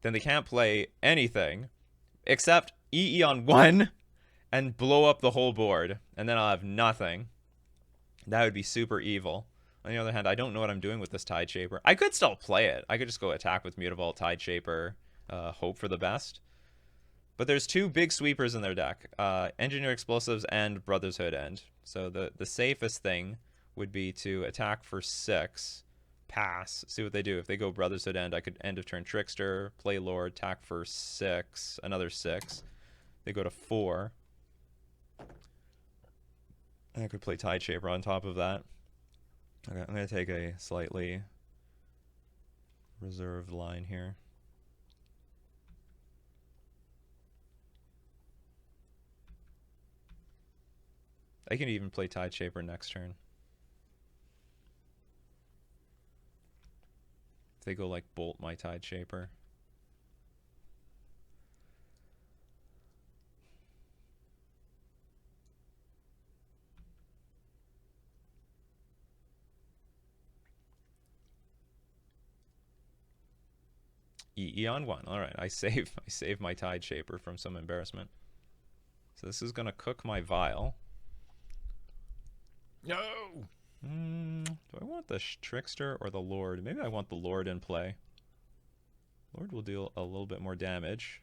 then they can't play anything except EE on 1 and blow up the whole board, and then I'll have nothing. That would be super evil. On the other hand, I don't know what I'm doing with this Tide Shaper. I could still play it. I could just go attack with Mutavault, Tide Shaper, hope for the best. But there's 2 big sweepers in their deck, Engineer Explosives and Brother's Hood End. So the safest thing would be to attack for 6, pass, see what they do. If they go Brother's Hood End, I could end of turn Trickster, play Lord, attack for 6, another 6. They go to 4. And I could play Tide Shaper on top of that. Okay, I'm going to take a slightly reserved line here. I can even play Tide Shaper next turn. If they go like bolt my Tide Shaper. EE on 1. All right, I save my Tide Shaper from some embarrassment. So this is going to cook my Vial. No! Do I want the Trickster or the Lord? Maybe I want the Lord in play. Lord will deal a little bit more damage.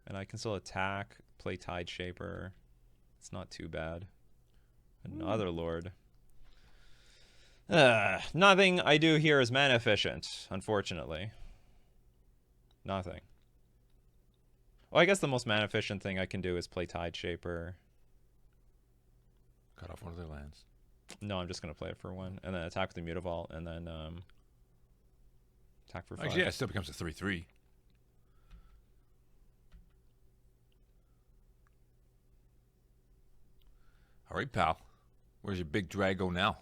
And I can still attack, play Tide Shaper. It's not too bad. Another Lord. Nothing I do here is mana efficient, unfortunately. Nothing. Well, I guess the most mana efficient thing I can do is play Tide Shaper. Cut off one of their lands. No, I'm just going to play it for 1. And then attack with the Mutavault, and then attack for 5. Actually, yeah, it still becomes a 3/3. All right, pal. Where's your big Drago now?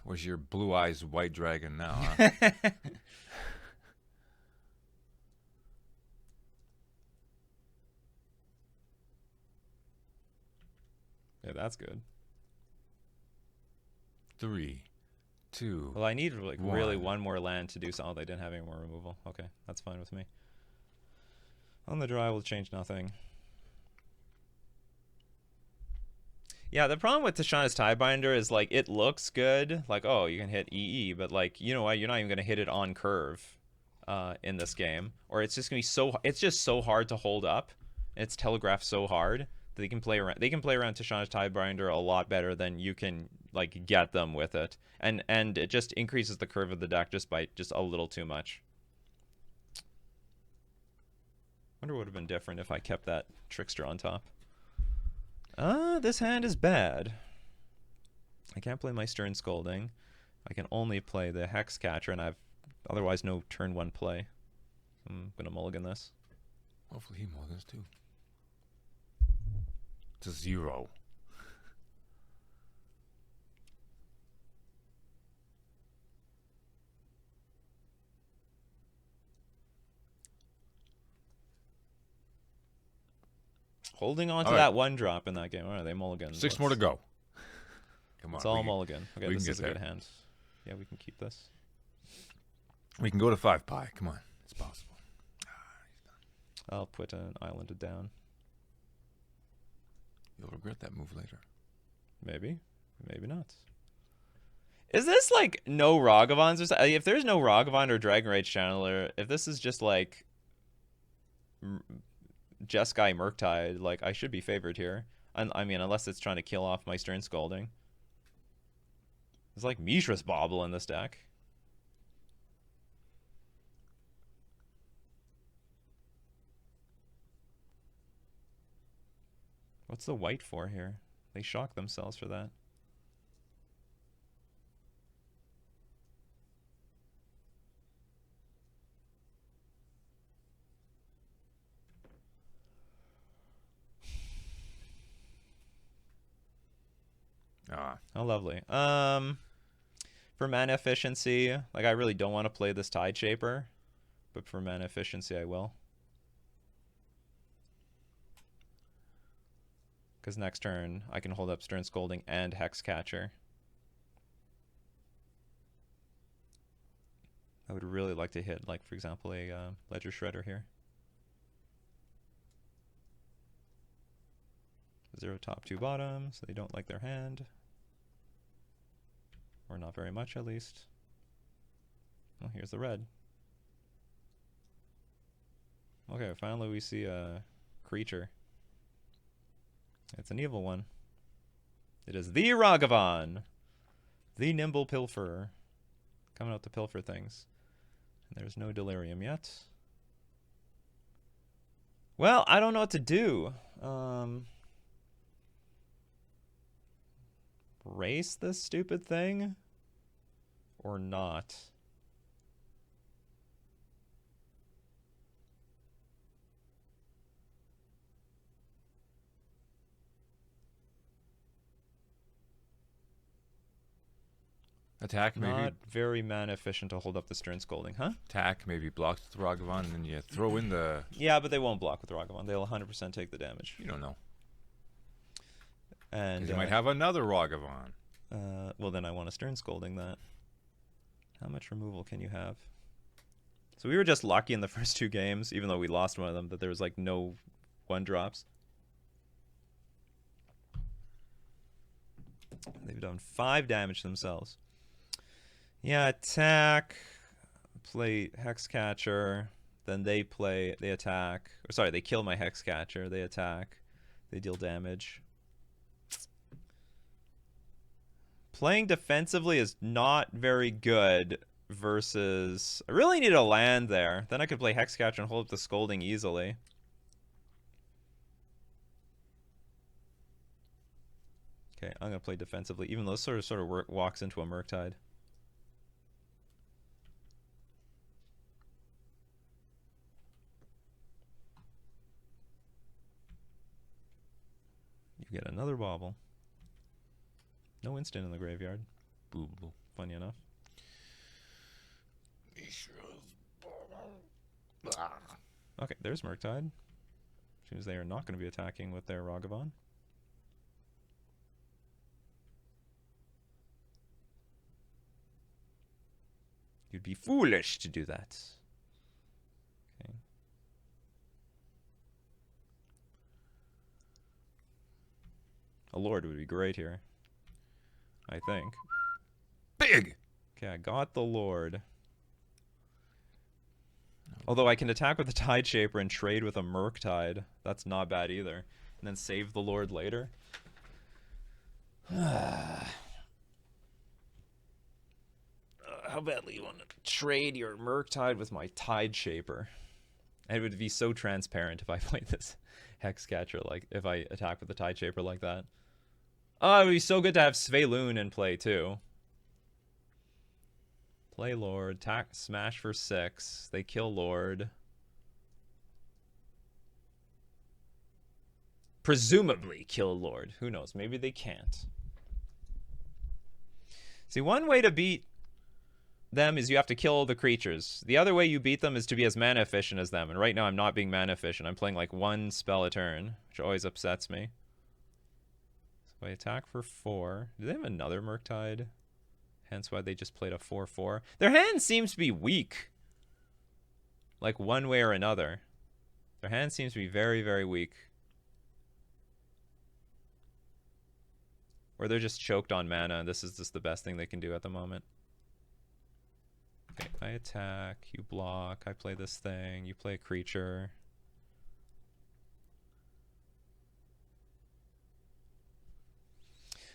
Where's your blue eyes white dragon now, huh? Yeah, that's good. 3, 2. Well, I need like One. really 1 more land to do something. Oh, they didn't have any more removal. Okay, that's fine with me. On the draw, I will change nothing. Yeah, the problem with Tishana's Tiebinder is, like, it looks good. Like, oh, you can hit EE, but, like, you know what? You're not even going to hit it on curve in this game. Or it's just going to be so... It's just so hard to hold up. And it's telegraphed so hard that they can play around Tishana's Tiebinder a lot better than you can, like, get them with it. And it just increases the curve of the deck just by just a little too much. Wonder what would have been different if I kept that Trickster on top. This hand is bad. I can't play my Stern Scolding. I can only play the Hex Catcher, and I've otherwise no turn 1 play. I'm gonna mulligan this. Hopefully he mulligans too. It's a 0. Holding on to All right. that one drop in that game. All right, they mulligan. 6 more to go. Come on. It's all we can- mulligan. Okay, we this can is a get good there. hand. Yeah, we can keep this. We can go to 5 pie. Come on. It's possible. I'll put an island down. You'll regret that move later. Maybe. Maybe not. Is this like no Ragavans or something? If there's no Ragavan or Dragon Rage Channeler, if this is just like Jeskai Murktide, like I should be favored here. I mean, unless it's trying to kill off my Stern Scalding. It's like Mishra's Bauble in this deck. What's the white for here? They shock themselves for that. Oh, lovely. For mana efficiency, like I really don't want to play this Tide Shaper, but for mana efficiency, I will. Because next turn, I can hold up Stern Scolding and Hexcatcher. I would really like to hit, like, for example, a Ledger Shredder here. 0 top 2 bottom, so they don't like their hand. Or not very much, at least. Oh, here's the red. Okay, finally we see a creature. It's an evil one. It is the Ragavan, the Nimble Pilferer, coming out to pilfer things. And there's no Delirium yet. Well, I don't know what to do. Race this stupid thing? Or not? Attack maybe. Not very mana efficient to hold up the Stern Scolding, huh? Attack maybe blocks with Ragavan, and then you throw in the. Yeah, but they won't block with Ragavan. They'll 100% take the damage. You don't know. And You might have another Ragavan. well, then I want a Stern Scolding that. How much removal can you have? So we were just lucky in the first 2 games, even though we lost one of them, that there was like no 1-drops. They've done 5 damage themselves. Yeah, attack, play Hexcatcher, then they attack. Or sorry, they kill my Hexcatcher, they attack, they deal damage. Playing defensively is not very good versus... I really need a land there. Then I could play Hexcatcher and hold up the Scolding easily. Okay, I'm going to play defensively, even though this sort of walks into a Murktide. You get another Bauble. No instant in the graveyard. Boobable. Funny enough. Okay, there's Murktide. Seems they are not going to be attacking with their Ragavan. You'd be foolish to do that. Okay. A Lord would be great here. I think. Big! Okay, I got the Lord. Although I can attack with the Tide Shaper and trade with a Murktide. That's not bad either. And then save the Lord later. How badly you want to trade your Murktide with my Tide Shaper? It would be so transparent if I played this Hexcatcher, like if I attack with the Tide Shaper like that. Oh, it would be so good to have Sveloon in play too. Play Lord, attack, smash for 6. They kill Lord. Presumably kill Lord. Who knows? Maybe they can't. See, one way to beat them is you have to kill the creatures. The other way you beat them is to be as mana efficient as them. And right now I'm not being mana efficient. I'm playing like 1 spell a turn, which always upsets me. So I attack for 4. Do they have another Murktide? Hence why they just played a 4/4. Their hand seems to be weak. Like one way or another. Their hand seems to be very, very weak. Or they're just choked on mana and this is just the best thing they can do at the moment. Okay, I attack, you block, I play this thing, you play a creature.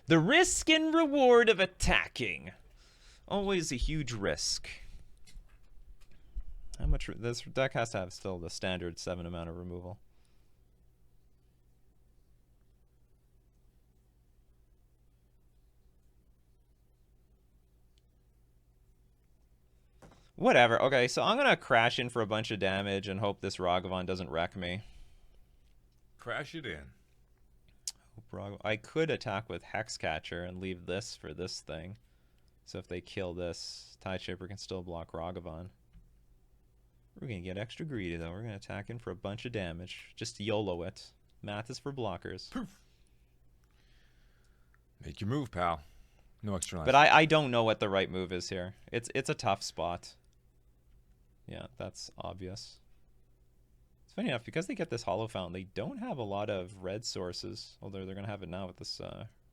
The risk and reward of attacking. Always a huge risk. How much? This deck has to have still the standard 7 amount of removal. Whatever. Okay, so I'm going to crash in for a bunch of damage and hope this Ragavan doesn't wreck me. Crash it in. I could attack with Hexcatcher and leave this for this thing. So if they kill this, Tideshaper can still block Ragavan. We're going to get extra greedy, though. We're going to attack in for a bunch of damage. Just YOLO it. Math is for blockers. Poof. Make your move, pal. No extra life. But I don't know what the right move is here. It's a tough spot. Yeah, that's obvious. It's funny enough, because they get this Hollow Fountain, they don't have a lot of red sources. Although they're going to have it now with this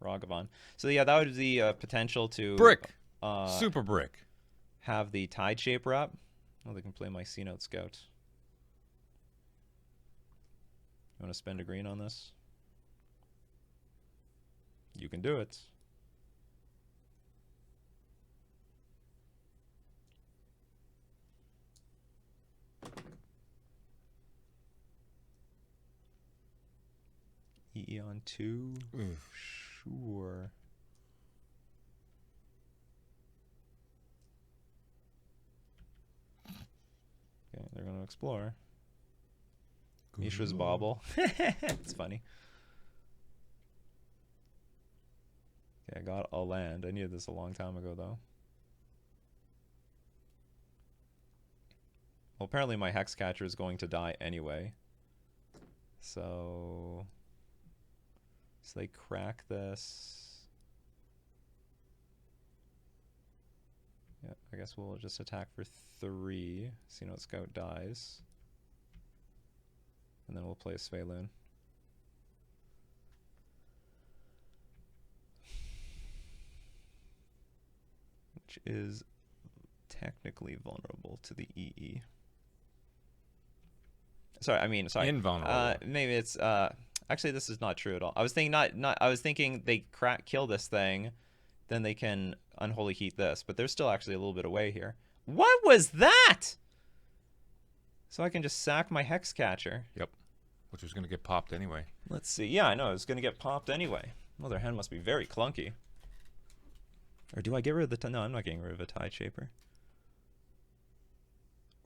Ragavan. So yeah, that would be a potential to... Brick! Super brick. Have the Tideshaper up. Oh, they can play my Cenote Scout. You want to spend a green on this? You can do it. EE on 2? Sure. Okay, they're going to explore. Mishra's Bauble. It's funny. Okay, I got a land. I needed this a long time ago, though. Well, apparently my Hexcatcher is going to die anyway. So they crack this. Yeah, I guess we'll just attack for 3. Cenote Scout dies. And then we'll play Sveiloon. Which is technically vulnerable to the EE. Sorry. Invulnerable. Maybe it's actually this is not true at all. I was thinking I was thinking they kill this thing, then they can Unholy Heat this, but they're still actually a little bit away here. What was that? So I can just sack my Hexcatcher. Yep. Which was going to get popped anyway. Let's see. Yeah, I know. It's going to get popped anyway. Well, their hand must be very clunky. Or do I get rid of the... No, I'm not getting rid of a Tideshaper.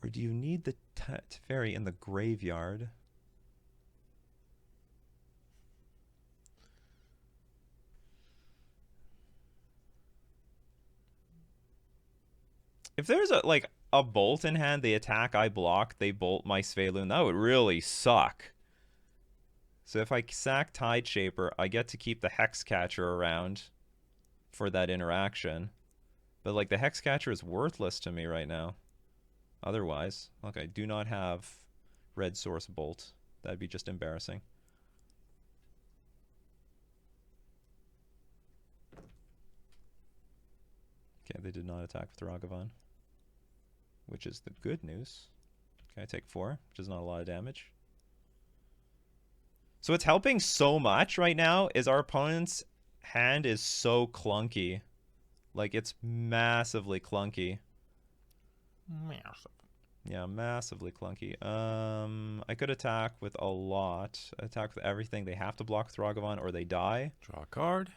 Or do you need the Teferi in the graveyard? If there's a bolt in hand, they attack, I block, they bolt my Sveiloon, that would really suck. So if I sack Tideshaper, I get to keep the Hexcatcher around for that interaction. But like the Hexcatcher is worthless to me right now. Otherwise, look, I do not have red source bolt. That'd be just embarrassing. Okay, they did not attack with Ragavan, which is the good news. Okay, I take 4, which is not a lot of damage. So what's helping so much right now is our opponent's hand is so clunky. Like, it's massively clunky. Massive. Yeah, massively clunky. I could attack with a lot. Attack with everything. They have to block with Ragavan or they die. Draw a card.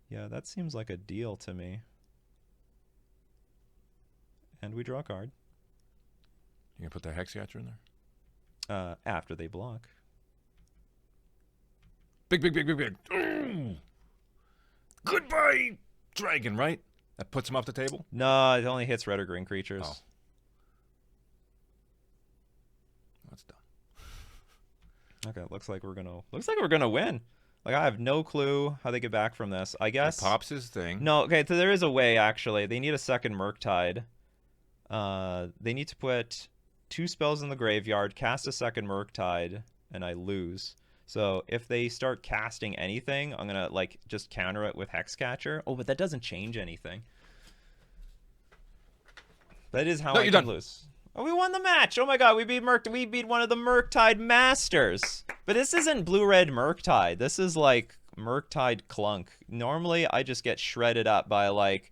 Yeah, that seems like a deal to me. And we draw a card. You gonna put that Hexcatcher in there? After they block. Big. Ooh. Goodbye, dragon, right? That puts him off the table? No, it only hits red or green creatures. Oh. That's dumb. Okay, looks like we're gonna win. Like, I have no clue how they get back from this. I guess He pops his thing. no. Okay, so there is a way actually. They need a second Murktide. They need to put 2 spells in the graveyard, cast a second Murktide, and I lose. So if they start casting anything, I'm gonna like just counter it with Hexcatcher. Oh, but that doesn't change anything. That is how No, I you're can done. lose. Oh, we won the match! Oh my god, we beat one of the Murktide Masters. But this isn't blue-red Murktide. This is like Murktide Clunk. Normally, I just get shredded up by like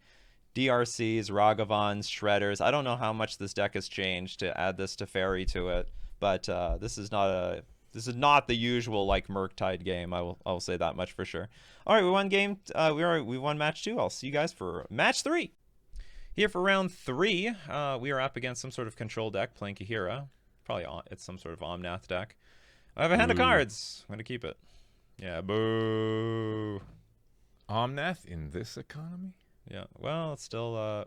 DRCs, Ragavans, Shredders. I don't know how much this deck has changed to add this Teferi to it, but this is not the usual like Murktide game. I will say that much for sure. All right, we won game. We won match 2. I'll see you guys for match 3. Here for round 3, we are up against some sort of control deck playing Kahira. Probably it's some sort of Omnath deck. I have a hand of cards. I'm gonna keep it. Yeah, boo. Omnath in this economy? Yeah, well, it's still a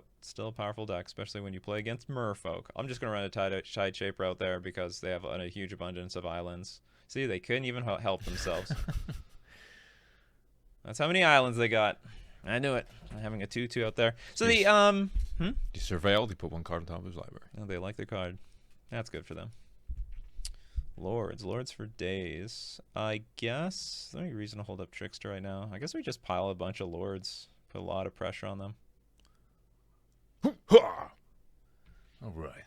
powerful deck, especially when you play against Merfolk. I'm just gonna run a tide shaper out there because they have a huge abundance of islands. See, they couldn't even help themselves. That's how many islands they got. I knew it. Having a 2/2 out there. So Yes. the He surveilled. He put 1 card on top of his library. oh, they like their card. That's good for them. Lords for days. I guess there's no reason to hold up Trickster right now. I guess we just pile a bunch of Lords. Put a lot of pressure on them. All right.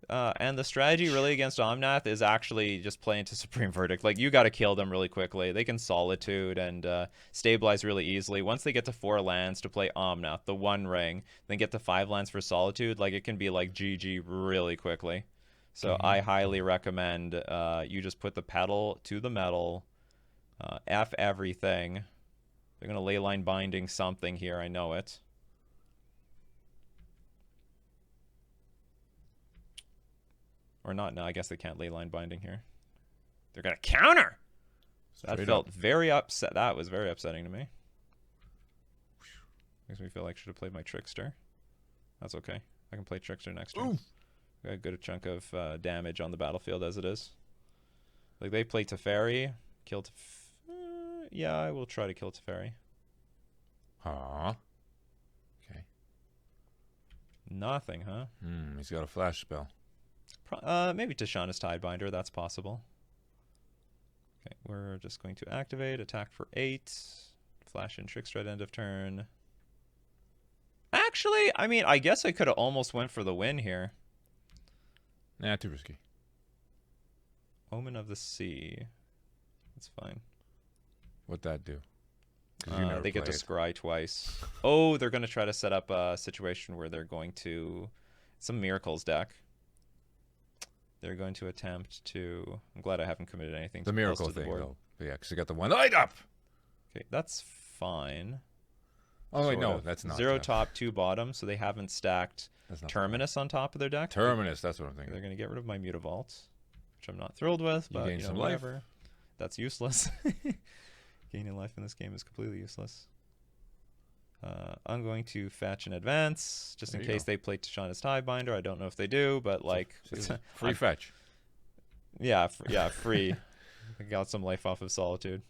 And the strategy really against Omnath is actually just play into Supreme Verdict. Like, you got to kill them really quickly. They can Solitude and stabilize really easily. Once they get to 4 lands to play Omnath, the 1 ring, then get to 5 lands for Solitude, like, it can be like GG really quickly. So I highly recommend you just put the pedal to the metal, F everything. They're going to Leyline Binding something here, I know it. Or not, no, I guess they can't Leyline Binding here. They're going to counter! That felt very upset. That was very upsetting to me. Makes me feel like I should have played my Trickster. That's okay. I can play Trickster next turn. Got a good chunk of damage on the battlefield as it is. Like, they play Teferi. Kill yeah, I will try to kill Teferi. Okay. Nothing, huh? He's got a flash spell. Maybe Tishana's Tidebinder. That's possible. Okay, we're just going to activate, attack for 8, flash in Trickster at end of turn. Actually, I mean, I guess I could have almost went for the win here. Nah, too risky. Omen of the Sea. That's fine. What'd that do? 'Cause you never They get to played. scry twice. Oh, they're going to try to set up a situation where they're going to... Some Miracles deck. They're going to attempt to... I'm glad I haven't committed anything The too close miracle to the thing, board. though. But yeah, because they got the 1 light up. Okay, that's fine. Oh, wait, Sort no, of. that's not. 0 top, 2 bottom, so they haven't stacked That's not Terminus on top of their deck. Terminus, that's what I'm They're thinking. going to get rid of my Mutavault, which I'm not thrilled with, You but gain you know, some life. whatever. That's useless. Gaining life in this game is completely useless. I'm going to fetch an advance, just in There you case go. they play Tishana's Tidebinder. I don't know if they do, but like... Free fetch. Yeah, free. I got some life off of Solitude.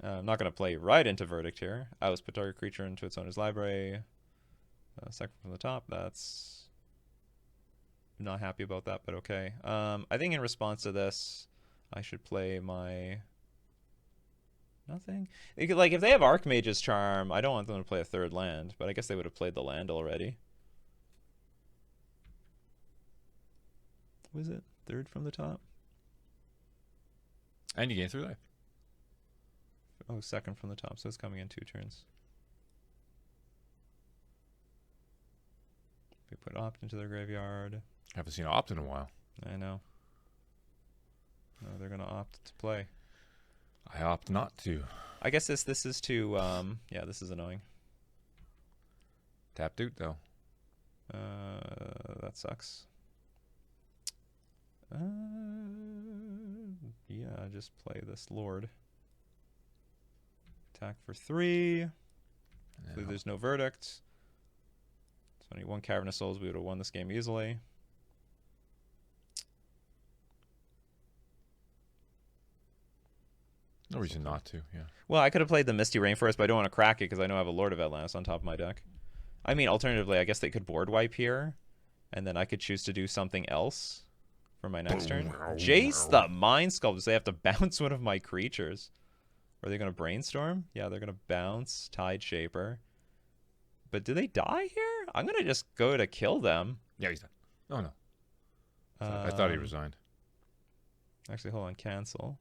I'm not going to play right into Verdict here. I was put target creature into its owner's library. Second from the top. That's... I'm not happy about that, but okay. I think in response to this, I should play my... Nothing? Like, if they have Archmage's Charm, I don't want them to play a 3rd land, but I guess they would have played the land already. Was it 3rd from the top? And you gain 3 life. Oh, 2nd from the top, so it's coming in 2 turns. We put Opt into their graveyard. Haven't seen Opt in a while. I know. No, they're gonna opt to play. I opt not to. I guess this is to yeah, this is annoying. Tapped out, though. That sucks. Yeah, just play this Lord. Attack for 3. Hopefully there's no verdict. It's only 1 Cavernous Souls. We would have won this game easily. No reason not to, yeah. Well, I could have played the Misty Rainforest, but I don't want to crack it because I know I have a Lord of Atlantis on top of my deck. I mean, alternatively, I guess they could board wipe here, and then I could choose to do something else for my next turn. Jace the Mind Sculptor. They have to bounce one of my creatures. Are they going to Brainstorm? Yeah, they're going to bounce Tide Shaper. But do they die here? I'm going to just go to kill them. Yeah, he's done. Oh, no. I thought he resigned. Actually, hold on. Cancel.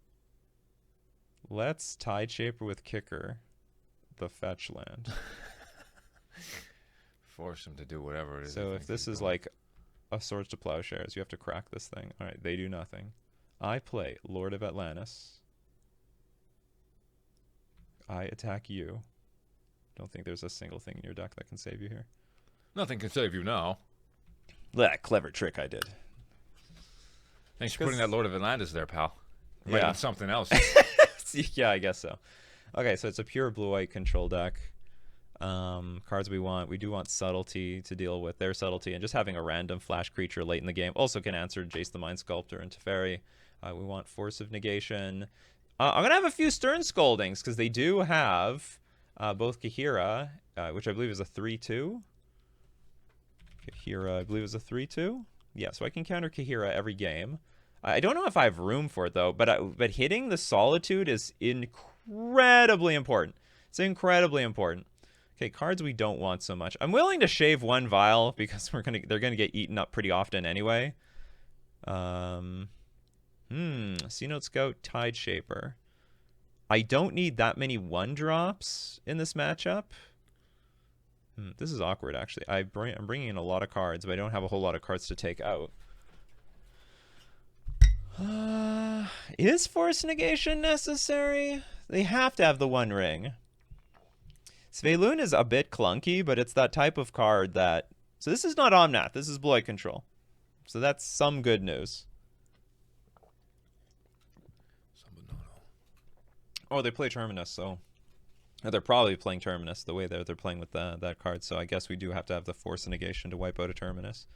Let's Tide Shaper with Kicker the fetch land. Force him to do whatever it is. So if this is like a Swords to Plowshares, you have to crack this thing. All right, they do nothing. I play Lord of Atlantis. I attack you. Don't think there's a single thing in your deck that can save you here. Nothing can save you now. That clever trick I did. Thanks for putting that Lord of Atlantis there, pal. Might Yeah. have something else. Yeah, I guess so. Okay, so it's a pure blue-white control deck. Cards we want. We do want Subtlety to deal with their Subtlety, and just having a random flash creature late in the game also can answer Jace the Mind Sculptor and Teferi. We want Force of Negation. I'm going to have a few Stern Scoldings, because they do have both Kahira, which I believe is a 3-2. Kahira, I believe, is a 3-2. Yeah, so I can counter Kahira every game. I don't know if I have room for it, though, but hitting the Solitude is incredibly important. It's incredibly important. Okay, cards we don't want so much. I'm willing to shave 1 Vial because they're gonna get eaten up pretty often anyway. Cenote Scout, Tide Shaper. I don't need that many 1-drops in this matchup. This is awkward, actually. I'm bringing in a lot of cards, but I don't have a whole lot of cards to take out. Is Force Negation necessary? They have to have the 1 ring. Svelun is a bit clunky, but it's that type of card that... So this is not Omnath. This is Blue-Eye Control. So that's some good news. Oh, they play Terminus, so... They're probably playing Terminus the way they're playing with that card. So I guess we do have to have the Force Negation to wipe out a Terminus.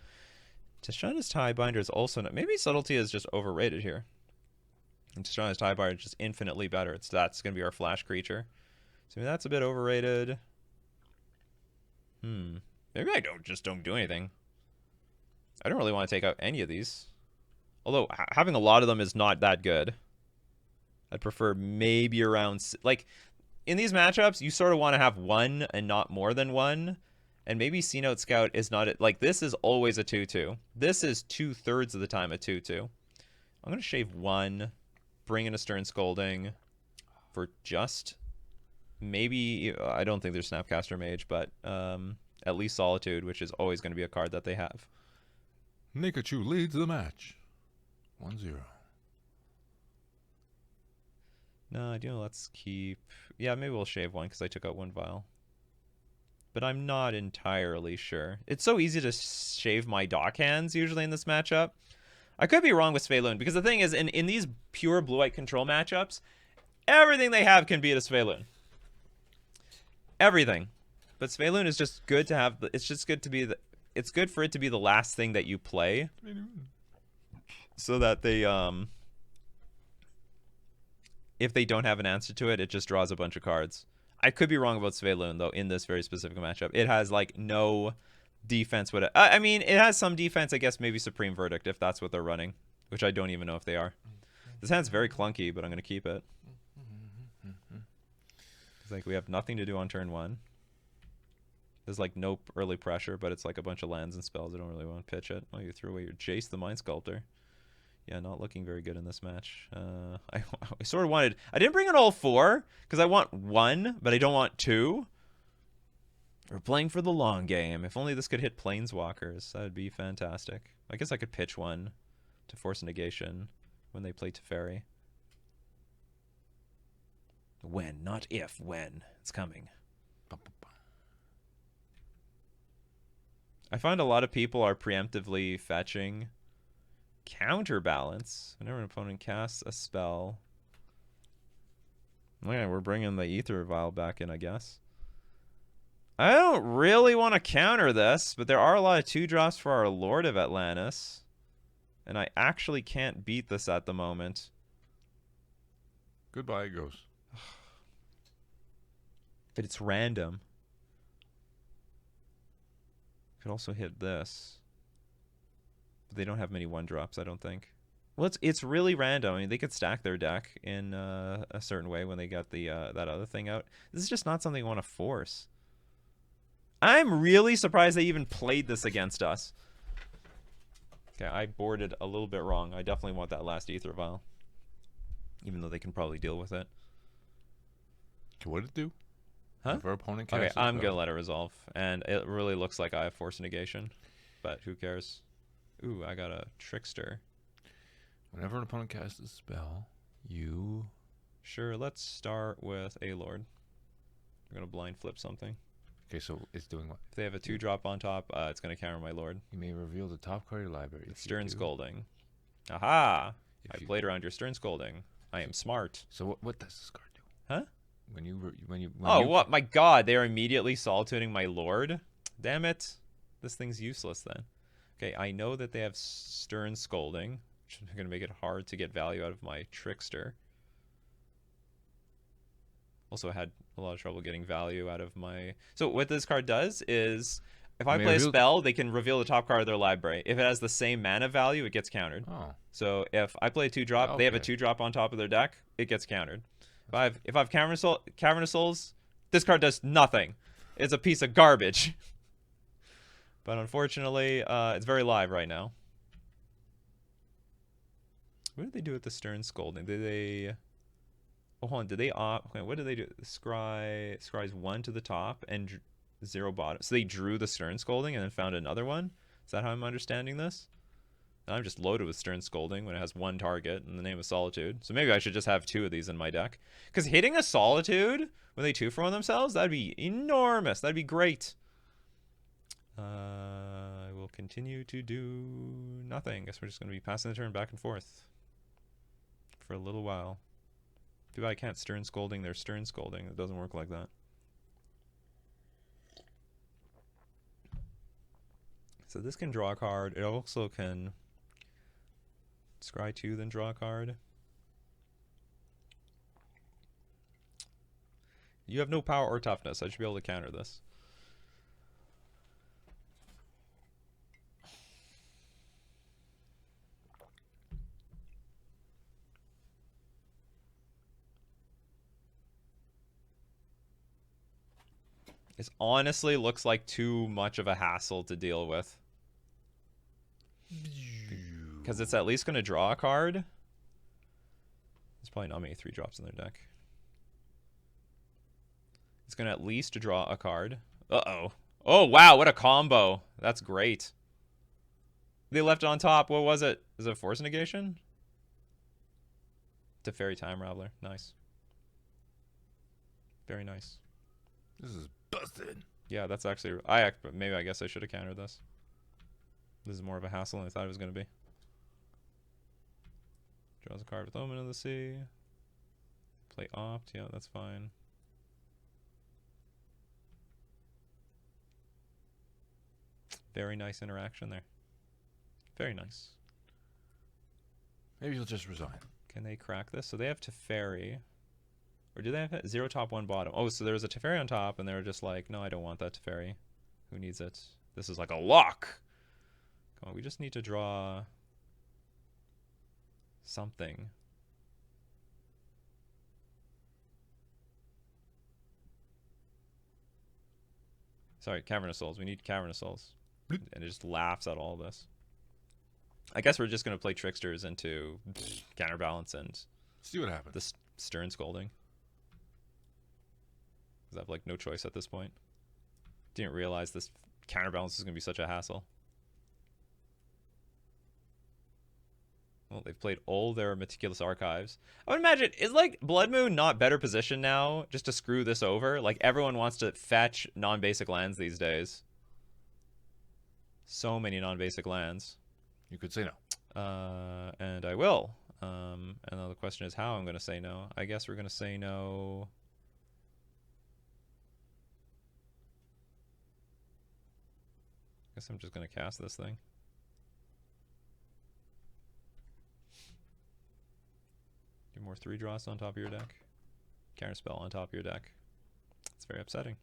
Tishrana's Tiebinder is also... Maybe Subtlety is just overrated here. And Tishrana's Tiebinder is just infinitely better. That's going to be our flash creature. So that's a bit overrated. Maybe I just don't do anything. I don't really want to take out any of these. Although having a lot of them is not that good. I'd prefer maybe around... Like, in these matchups, you sort of want to have 1 and not more than 1. And maybe Cenote Scout is not... Like, this is always a 2-2. This is 2/3 of the time a 2-2. I'm going to shave 1. Bring in a Stern Scolding. For just... Maybe... I don't think there's Snapcaster Mage, but... at least Solitude, which is always going to be a card that they have. Nikachu leads the match. 1-0. No, I do. Let's keep... Yeah, maybe we'll shave 1 because I took out 1 Vial. But I'm not entirely sure. It's so easy to shave my dock hands usually in this matchup. I could be wrong with Svelun, because the thing is, in these pure blue-white control matchups, everything they have can beat a Svelun. Everything. But Svelun is just good to have... It's just good to be... It's good for it to be the last thing that you play. So that they... If they don't have an answer to it, it just draws a bunch of cards. I could be wrong about Svelun, though, in this very specific matchup. It has, like, no defense. I mean, it has some defense, I guess, maybe Supreme Verdict, if that's what they're running. Which I don't even know if they are. This hand's very clunky, but I'm going to keep it. It's like we have nothing to do on turn 1. There's, like, no early pressure, but it's, like, a bunch of lands and spells. I don't really want to pitch it. Oh, you threw away your Jace the Mind Sculptor. Yeah, not looking very good in this match. I sort of wanted... I didn't bring in all 4, because I want 1, but I don't want 2. We're playing for the long game. If only this could hit Planeswalkers, that would be fantastic. I guess I could pitch 1 to Force Negation when they play Teferi. When, not if, when. It's coming. I find a lot of people are preemptively fetching... Counterbalance. Whenever an opponent casts a spell. Okay, we're bringing the Ether Vial back in, I guess. I don't really want to counter this, but there are a lot of 2-drops for our Lord of Atlantis. And I actually can't beat this at the moment. Goodbye, it goes. But it's random. Could also hit this. But they don't have many 1-drops, I don't think. Well, it's really random. I mean, they could stack their deck in a certain way when they got the that other thing out. This is just not something I want to force. I'm really surprised they even played this against us. Okay, I boarded a little bit wrong. I definitely want that last Ether Vial. Even though they can probably deal with it. Okay, what did it do? Huh? If our opponent Okay, casts a I'm spell. going to let it resolve. And it really looks like I have Force Negation. But who cares? Ooh, I got a Trickster. Whenever an opponent casts a spell, you... Sure, let's start with a Lord. We're going to blind flip something. Okay, so it's doing what? If they have a 2-drop on top, it's going to counter my Lord. You may reveal the top card of your library. If you Stern do. Scolding. Aha! If I you- played around your Stern Scolding. I am smart. So what does this card do? Huh? When you Oh, what? My god, they are immediately solituding my Lord? Damn it. This thing's useless then. Okay, I know that they have Stern Scolding, which is going to make it hard to get value out of my Trickster. Also had a lot of trouble getting value out of my... So what this card does is, if I May play a reveal- spell, they can reveal the top card of their library. If it has the same mana value, it gets countered. Oh. So if I play a 2-drop, they have a Okay. 2-drop on top of their deck, it gets countered. If I have Cavernous Souls, this card does nothing. It's a piece of garbage. But unfortunately, it's very live right now. What did they do with the Stern Scolding? Did they... Oh, hold on. Did they... Okay, what did they do? Scry's 1 to the top and 0 bottom. So they drew the Stern Scolding and then found another one? Is that how I'm understanding this? And I'm just loaded with Stern Scolding when it has 1 target in the name of Solitude. So maybe I should just have 2 of these in my deck. Because hitting a Solitude when they 2-for-1 themselves, that'd be enormous. That'd be great. I will continue to do nothing. Guess we're just going to be passing the turn back and forth for a little while. Too bad I can't Stern Scolding their Stern Scolding. It doesn't work like that. So this can draw a card. It also can scry 2, then draw a card. You have no power or toughness. I should be able to counter this. This honestly looks like too much of a hassle to deal with. Because it's at least going to draw a card. There's probably not many 3-drops in their deck. It's going to at least draw a card. Uh-oh. Oh, wow, what a combo. That's great. They left it on top. What was it? Is it Force Negation? Teferi Time Raveler. Nice. Very nice. This is busted. Yeah, that's actually... maybe I guess I should have countered this. This is more of a hassle than I thought it was going to be. Draws a card with Omen of the Sea. Play Opt. Yeah, that's fine. Very nice interaction there. Very nice. Maybe you'll just resign. Can they crack this? So they have Teferi. Or do they have 0 top, 1 bottom? Oh, so there was a Teferi on top, and they were just like, no, I don't want that Teferi. Who needs it? This is like a lock. Come on, we just need to draw something. Sorry, Cavernous Souls. We need Cavernous Souls. And it just laughs at all this. I guess we're just going to play Tricksters into Counterbalance and See what happens. the Stern Scolding. Because I have like no choice at this point. Didn't realize this Counterbalance is going to be such a hassle. Well, they've played all their Meticulous Archives. I would imagine, is like Blood Moon not better positioned now just to screw this over? Like everyone wants to fetch non-basic lands these days. So many non-basic lands. You could say no. And I will. And now the question is how I'm going to say no. I guess we're going to say no. Guess I'm just gonna cast this thing. Do more 3 draws on top of your deck. Counterspell on top of your deck. It's very upsetting.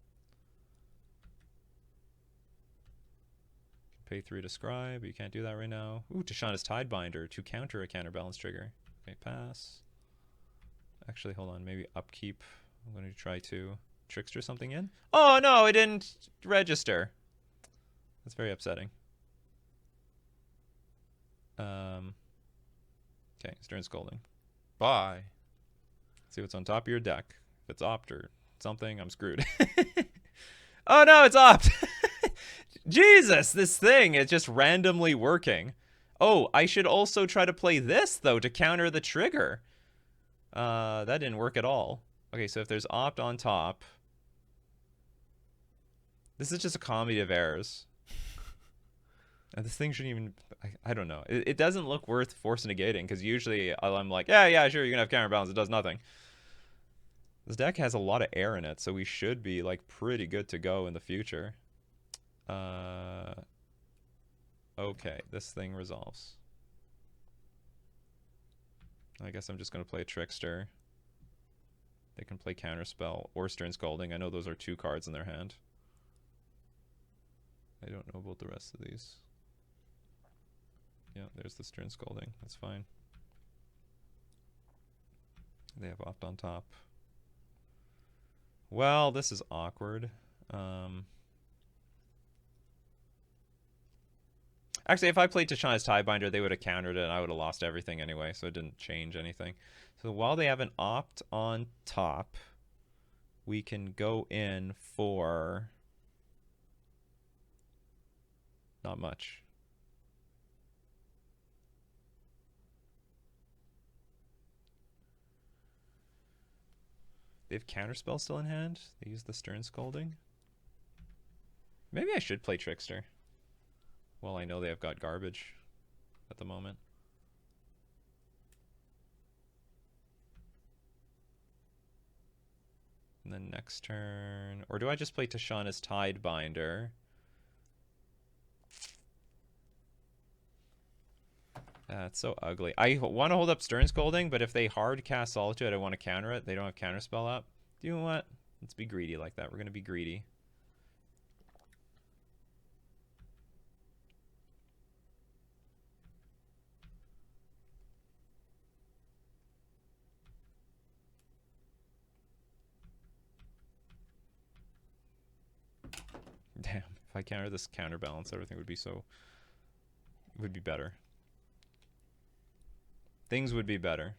Pay 3 to scry, but you can't do that right now. Ooh, Tishana's Tidebinder to counter a counterbalance trigger. Okay, pass. Actually, hold on. Maybe upkeep. I'm going to try to trickster something in. Oh, no, it didn't register. That's very upsetting. Okay, Stern Scolding. Bye. See what's on top of your deck. If it's opt or something, I'm screwed. Oh, no, it's opt. Jesus, this thing is just randomly working. Oh, I should also try to play this, though, to counter the trigger. That didn't work at all. Okay, so if there's opt on top... This is just a comedy of errors. And this thing shouldn't even... I don't know. It doesn't look worth force negating, because usually I'm like, yeah, sure, you're going to have counterbalance. It does nothing. This deck has a lot of air in it, so we should be, like, pretty good to go in the future. Okay, this thing resolves. I guess I'm just going to play a Trickster. They can play Counterspell or Stern Scolding. I know those are 2 cards in their hand. I don't know about the rest of these. Yeah, there's the Stern Scolding. That's fine. They have opt on top. Well, this is awkward. Actually, if I played Tishana's Tidebinder, they would have countered it, and I would have lost everything anyway, so it didn't change anything. So while they have an opt on top, we can go in for... not much. They have Counterspell still in hand. They use the Stern Scolding. Maybe I should play Trickster. Well, I know they have got garbage at the moment. And then next turn... Or do I just play Tishana's Tidebinder? It's so ugly. I want to hold up Stern Scolding, but if they hard cast Solitude, I want to counter it. They don't have Counterspell up. Do you know what? Let's be greedy like that. We're going to be greedy. Damn, if I counter this counterbalance, everything would be so... would be better. Things would be better.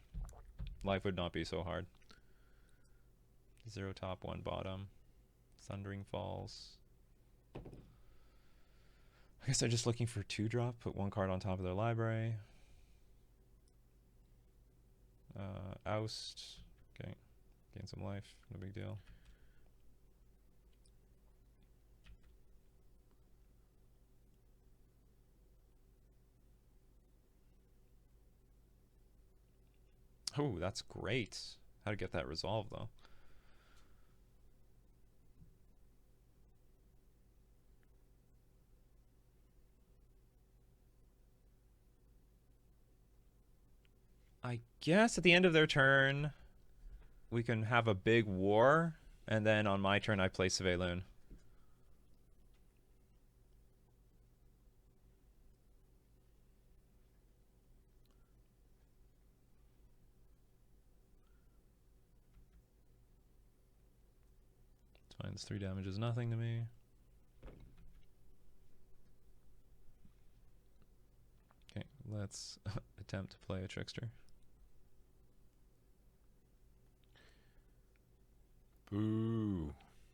Life would not be so hard. 0 top, 1 bottom. Thundering Falls. I guess they're just looking for 2 drop. Put 1 card on top of their library. Oust. Okay. Gain some life. No big deal. Oh, that's great. How to get that resolved, though. I guess at the end of their turn, we can have a big war, and then on my turn, I play Svelun. Fine, this 3 damage is nothing to me. Okay, let's attempt to play a Trickster. Boo.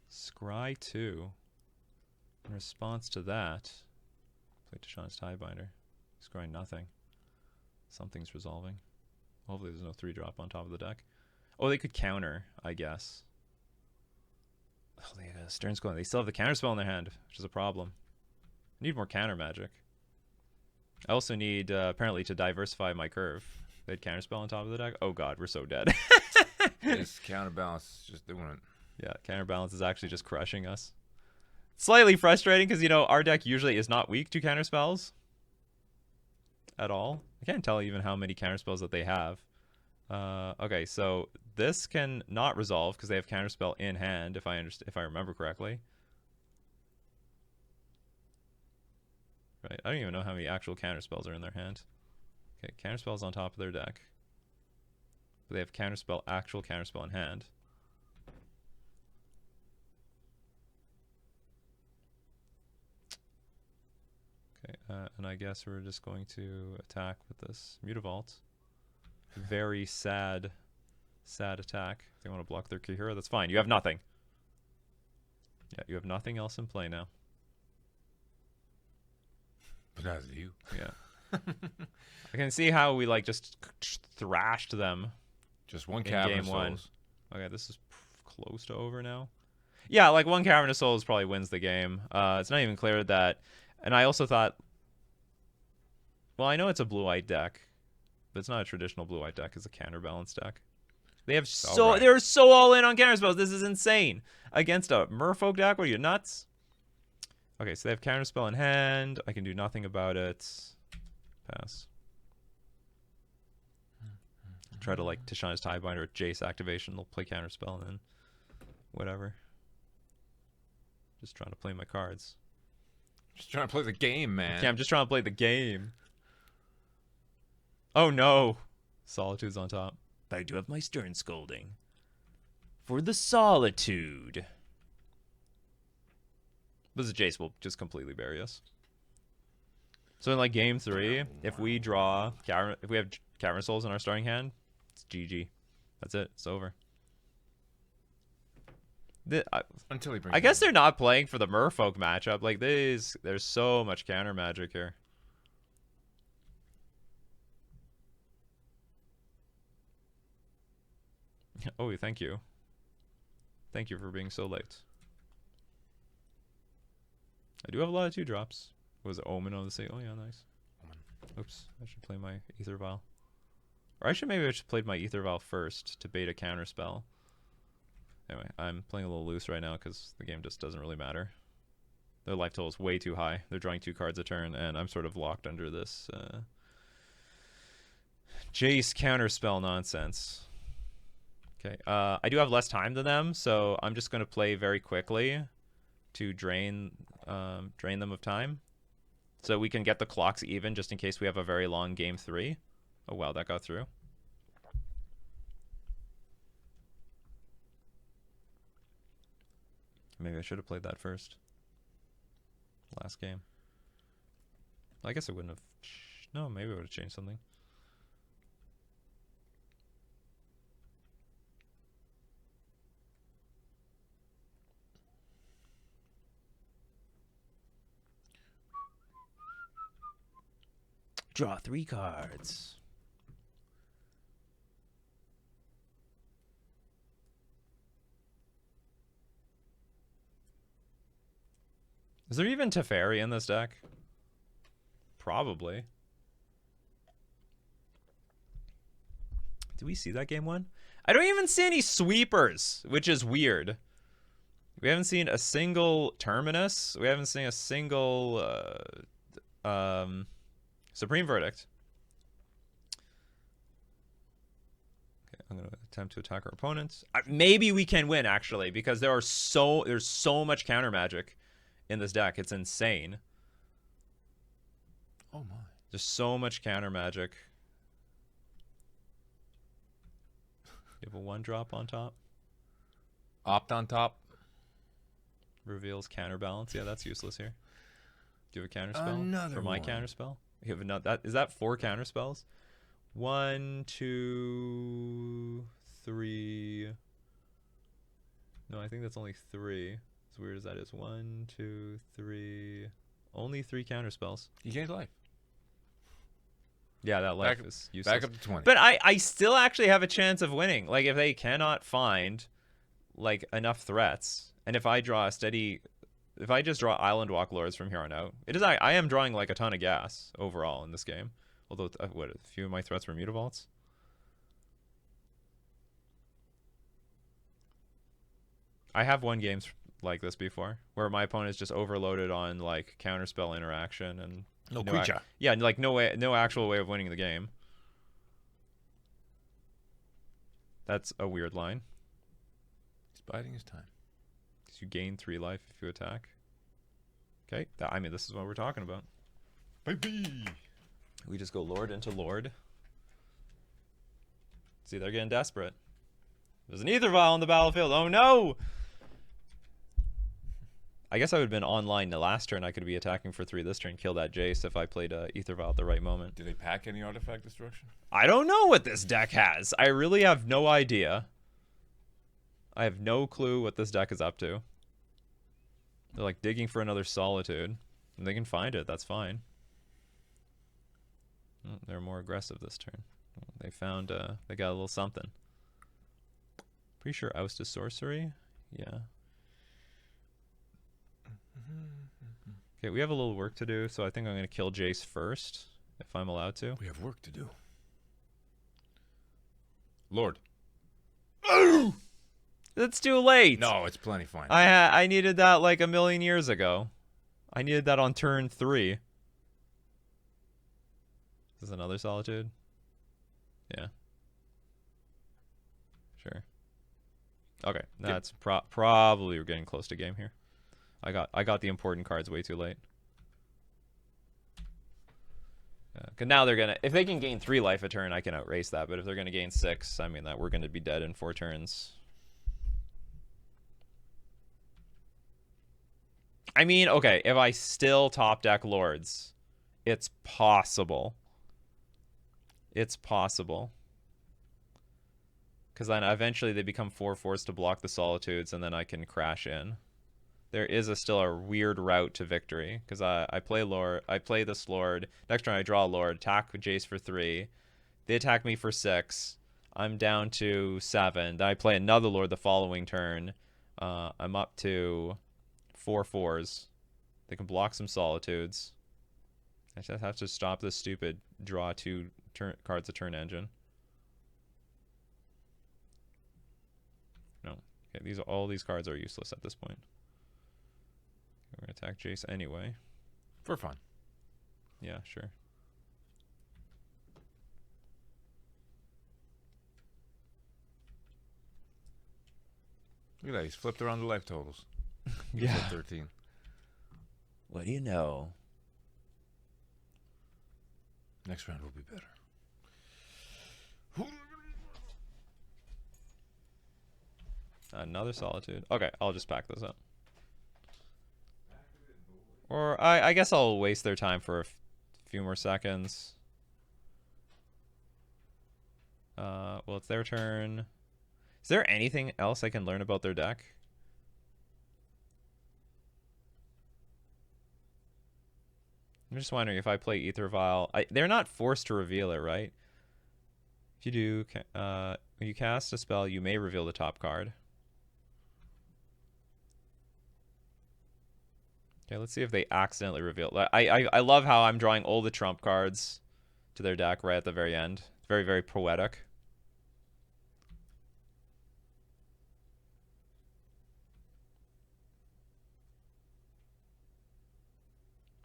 Scry 2. In response to that, play Tishana's Tidebinder. Scry nothing. Something's resolving. Hopefully there's no 3 drop on top of the deck. Oh, they could counter, I guess. Oh, they had a Stern Scolding. They still have the counterspell in their hand, which is a problem. I need more counter magic. I also need, apparently, to diversify my curve. They had counterspell on top of the deck. Oh god, we're so dead. This counterbalance is just doing it. Yeah, counterbalance is actually just crushing us. Slightly frustrating because, you know, our deck usually is not weak to counter spells at all. I can't tell even how many counter spells that they have. Okay, so this can not resolve because they have counter spell in hand, if I remember correctly. Right, I don't even know how many actual counter spells are in their hand. Okay, counter spells on top of their deck. But they have actual counter spell in hand. Okay, and I guess we're just going to attack with this Mutavault. Very sad attack. If they want to block their Kahira, that's fine. You have nothing. Yeah, you have nothing else in play now. Because of you. Yeah. I can see how we like just thrashed them. Just one in Cavern game of one. Souls. Okay, this is close to over now. Yeah, like one Cavern of Souls probably wins the game. It's not even clear that. And I also thought, well, I know it's a blue-white deck, but it's not a traditional blue-white deck. It's a counterbalance deck. They have they're so all in on counter spells. This is insane. Against a Merfolk deck, what are you, nuts? Okay, so they have counterspell in hand. I can do nothing about it. Pass. Try to like Tishana's Tiebinder or Jace activation. They'll play counterspell and then whatever. Just trying to play my cards. Just trying to play the game, man. Yeah, I'm just trying to play the game. Oh no. Solitude's on top. But I do have my Stern Scolding. For the Solitude. This is Jace will just completely bury us. So in like game 3, if we draw if we have Cavern Souls in our starting hand, it's GG. That's it. It's over. Until he brings I guess they're not playing for the Merfolk matchup. Like there's so much counter magic here. Oh, thank you. Thank you for being so late. I do have a lot of 2-drops. Was it Omen on the same? Oh yeah, nice. Omen. Oops, I should play my Ether Vial. Or maybe I should play my Ether Vial first to bait a counter spell. Anyway, I'm playing a little loose right now because the game just doesn't really matter. Their life total is way too high. They're drawing 2 cards a turn, and I'm sort of locked under this Jace counterspell nonsense. Okay, I do have less time than them, so I'm just going to play very quickly to drain them of time. So we can get the clocks even just in case we have a very long game 3. Oh wow, that got through. Maybe I should have played that first. Last game. I guess it wouldn't have... No, maybe it would have changed something. Draw 3 cards. Is there even Teferi in this deck? Probably. Do we see that game 1? I don't even see any sweepers, which is weird. We haven't seen a single Terminus. We haven't seen a single Supreme Verdict. Okay, I'm going to attempt to attack our opponents. Maybe we can win, actually, because there's so much counter magic in this deck. It's insane. Oh my. There's so much counter magic. You have a 1-drop on top. Opt on top. Reveals counterbalance. Yeah, that's useless here. Do you have a counter spell Another for my one. counter spell? You have is that 4 counter spells? 1, 2, 3. No, I think that's only 3. As weird as that is. 1, 2, 3. Only 3 counter spells. You gained life. Yeah, that life is useless. Back up to 20. But I still actually have a chance of winning. Like if they cannot find like enough threats, and if I draw if I just draw Island Walk Lords from here on out, I am drawing like a ton of gas overall in this game. Although what, a few of my threats were Mutavaults. I have won games like this before, where my opponent is just overloaded on like counterspell interaction and No ac- creature. yeah, like no actual way of winning the game. That's a weird line. He's biding his time. Because you gain 3 life if you attack. Okay, I mean this is what we're talking about. Baby. We just go Lord into Lord. See, they're getting desperate. There's an Ether Vial on the battlefield. Oh no! I guess I would have been online the last turn. I could be attacking for 3 this turn, kill that Jace if I played Ether Vial at the right moment. Do they pack any artifact destruction? I don't know what this deck has. I really have no idea. I have no clue what this deck is up to. They're like digging for another Solitude. And they can find it, that's fine. Oh, they're more aggressive this turn. They found, they got a little something. Pretty sure Oust is sorcery? Yeah. Okay, we have a little work to do, so I think I'm going to kill Jace first, if I'm allowed to. We have work to do. Lord. It's too late! No, it's plenty fine. I needed that like a million years ago. I needed that on turn 3. Is this another Solitude? Yeah. Sure. Okay, that's probably we're getting close to game here. I got the important cards way too late. Cause now they're gonna, if they can gain 3 life a turn, I can outrace that. But if they're gonna gain 6, I mean that we're gonna be dead in 4 turns. I mean, okay, if I still top deck Lords, it's possible. It's possible. Because then eventually they become 4/4s to block the Solitudes, and then I can crash in. There is still a weird route to victory. Because I play Lord, I play this Lord. Next turn I draw a Lord, attack with Jace for 3. They attack me for 6. I'm down to 7. Then I play another Lord the following turn. I'm up to 4/4s. They can block some Solitudes. I just have to stop this stupid draw 2 cards a turn engine. No. Okay, all these cards are useless at this point. We're gonna attack Jace anyway. For fun. Yeah, sure. Look at that. He's flipped around the life totals. He's Yeah. at 13. What do you know? Next round will be better. Another Solitude. Okay, I'll just pack this up. Or I guess I'll waste their time for a few more seconds. Well, it's their turn. Is there anything else I can learn about their deck? I'm just wondering if I play Ether Vial. They're not forced to reveal it, right? If you do, when you cast a spell, you may reveal the top card. Okay, let's see if they accidentally reveal. I love how I'm drawing all the trump cards to their deck right at the very end. It's very, very poetic.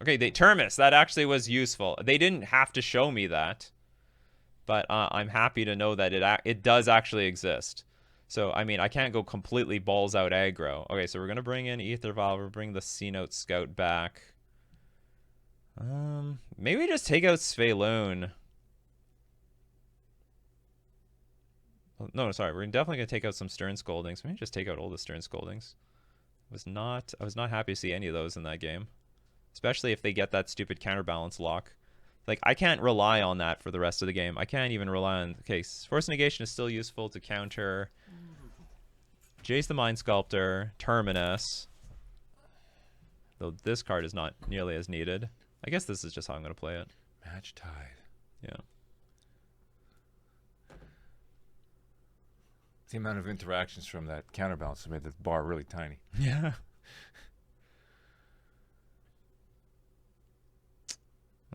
Okay, Terminus. That actually was useful. They didn't have to show me that, but I'm happy to know that it does actually exist. So, I mean, I can't go completely balls out aggro. Okay, so we're going to bring in Ether Vial. We'll bring the Cenote Scout back. Maybe just take out Svelune. No, sorry. We're definitely going to take out some Stern Scoldings. Maybe just take out all the Stern Scoldings. I was not happy to see any of those in that game. Especially if they get that stupid counterbalance lock. Like, I can't rely on that for the rest of the game. I can't even rely on... Okay, Force Negation is still useful to counter Jace the Mind Sculptor, Terminus. Though this card is not nearly as needed. I guess this is just how I'm going to play it. Match tied. Yeah. The amount of interactions from that counterbalance made the bar really tiny. Yeah.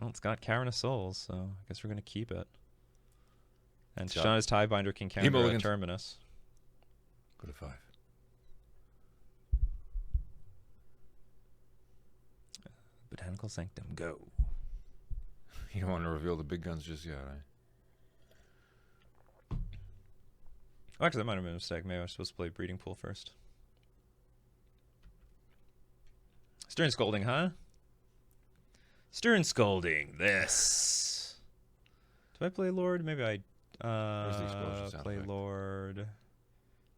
Well, it's got Cavern of Souls, so I guess we're going to keep it. And Shana's Tiebinder can counter a Terminus. Go to 5. Botanical Sanctum, go. You don't want to reveal the big guns just yet, right? Oh, actually, that might have been a mistake. Maybe I was supposed to play Breeding Pool first. Stern Scolding, huh? Stern Scolding, this. Do I play Lord? Maybe I Where's the explosion sound play effect? Lord.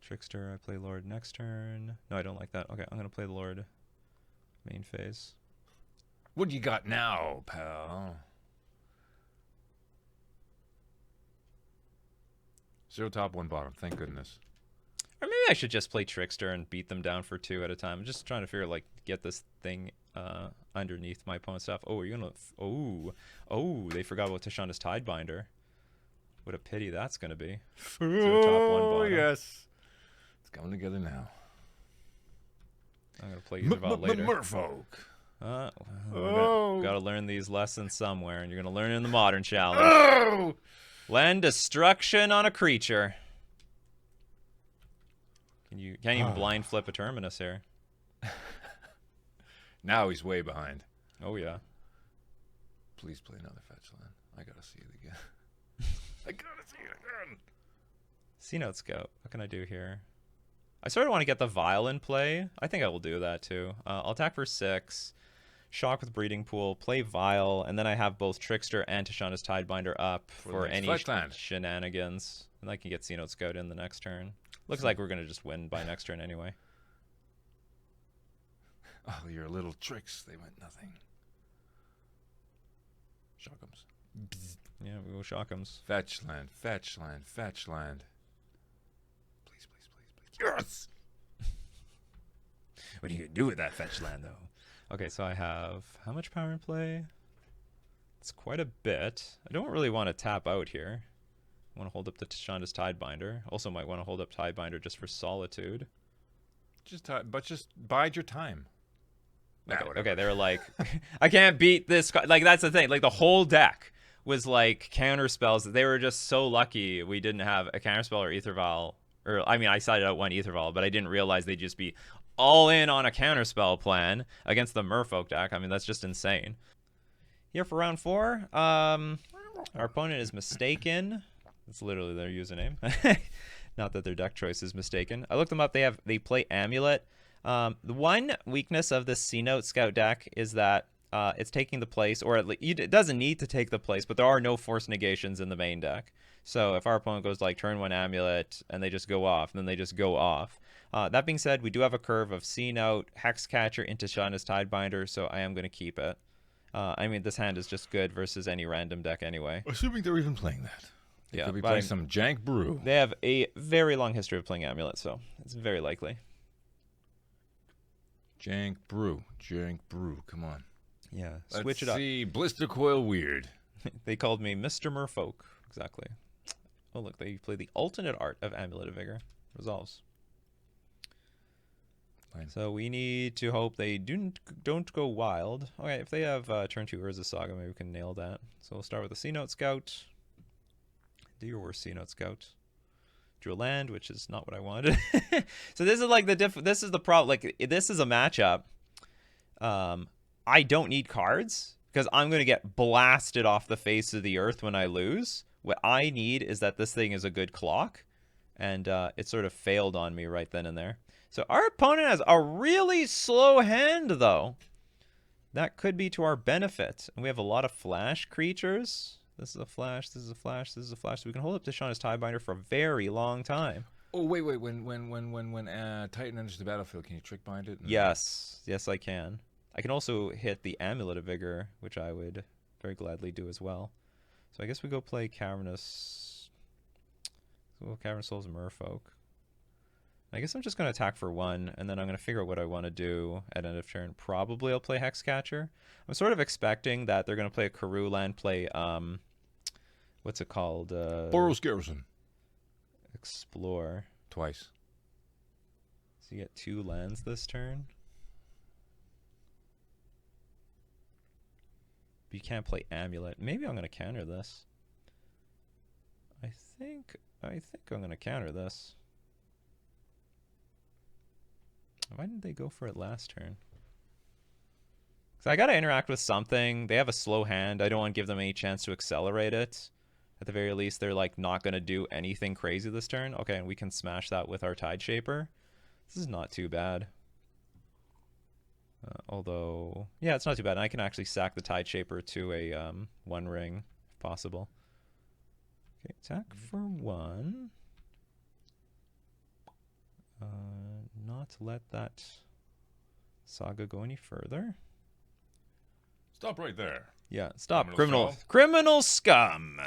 Trickster, I play Lord next turn. No, I don't like that. Okay, I'm going to play the Lord main phase. What do you got now, pal? 0 top, 1 bottom. Thank goodness. Or maybe I should just play Trickster and beat them down for 2 at a time. I'm just trying to figure, like, get this thing underneath my opponent's stuff. Oh, you're going to... Oh, they forgot about Tashanda's Tidebinder. What a pity that's going to be. 0 top, 1 bottom. Yes. It's coming together now. I'm going to play Etherval later. Merfolk. Got to learn these lessons somewhere, and you're going to learn it in the Modern Challenge. Oh! Land destruction on a creature. Can't even blind flip a Terminus here. Now he's way behind. Oh, yeah. Please play another fetch land. I gotta see it again. I gotta see it again. Cenote Scout. What can I do here? I sort of want to get the Vial in play. I think I will do that too. I'll attack for 6. Shock with Breeding Pool. Play Vial. And then I have both Trickster and Tashanda's Tidebinder up for any shenanigans. And I can get Cenote Scout in the next turn. Looks like we're going to just win by next turn anyway. Oh, your little tricks. They went nothing. Shock'ems. Yeah, we go Shock'ems. Fetch land. Fetch land. Fetch land. Please, please, please, please. Yes! What are you going to do with that fetch land, though? Okay, so I have... How much power in play? It's quite a bit. I don't really want to tap out here. I want to hold up the Tashanda's Tidebinder. Also might want to hold up Tidebinder just for Solitude. Just bide your time. Okay, they were like, I can't beat this. Like, that's the thing. Like, the whole deck was like counter spells. They were just so lucky we didn't have a counter spell or Etherval. Or, I mean, I sided out one Etherval, but I didn't realize they'd just be all in on a counter spell plan against the Merfolk deck. I mean, that's just insane. Here for round 4, our opponent is Mistaken. That's literally their username. Not that their deck choice is mistaken. I looked them up. They play Amulet. The one weakness of this Cenote Scout deck is that it's taking the place, or at least it doesn't need to take the place, but there are no force negations in the main deck. So if our opponent goes like turn 1 Amulet and they just go off, then they just go off. That being said, we do have a curve of Cenote, Hexcatcher into Tashanda's Tidebinder, so I am going to keep it. I mean, this hand is just good versus any random deck anyway. Assuming they're even playing that. They Yeah, could be playing some Jank Brew. They have a very long history of playing Amulet, so it's very likely. Jank Brew. Jank Brew. Come on. Yeah, switch it up. Let's see. Blister Coil Weird. They called me Mr. Merfolk. Exactly. Oh, look, they play the alternate art of Amulet of Vigor. Resolves. Fine. So we need to hope they don't go wild. Okay, if they have turn 2 Urza Saga, maybe we can nail that. So we'll start with the Cenote Scout. Do your worst, Cenote Scout. Drew a land, which is not what I wanted. So this is like this is the problem. Like, this is a matchup. I don't need cards because I'm going to get blasted off the face of the earth when I lose. What I need is that this thing is a good clock, and it sort of failed on me right then and there. So our opponent has a really slow hand, though. That could be to our benefit. And we have a lot of flash creatures. This is a flash, this is a flash, this is a flash. So we can hold up Tashanda's Tidebinder for a very long time. Oh, wait. When Titan enters the battlefield, can you trick bind it? Yes, I can. I can also hit the Amulet of Vigor, which I would very gladly do as well. So I guess we go play Cavernous. Well, Cavernous Soul's Merfolk. I guess I'm just going to attack for 1, and then I'm going to figure out what I want to do at end of turn. Probably I'll play Hexcatcher. I'm sort of expecting that they're going to play a Karoo land, play, what's it called? Boros Garrison. Explore. Twice. So you get 2 lands this turn. But you can't play Amulet. Maybe I'm going to counter this. I think I'm going to counter this. Why didn't they go for it last turn? So I gotta interact with something. They have a slow hand. I don't want to give them any chance to accelerate it. At the very least, they're like not gonna do anything crazy this turn. Okay, and we can smash that with our Tide Shaper. This is not too bad. Although, yeah, it's not too bad. And I can actually sack the Tide Shaper to a 1 ring, if possible. Okay, attack for 1. Not let that saga go any further. Stop right there. Yeah, stop. Criminal scum. Criminal scum.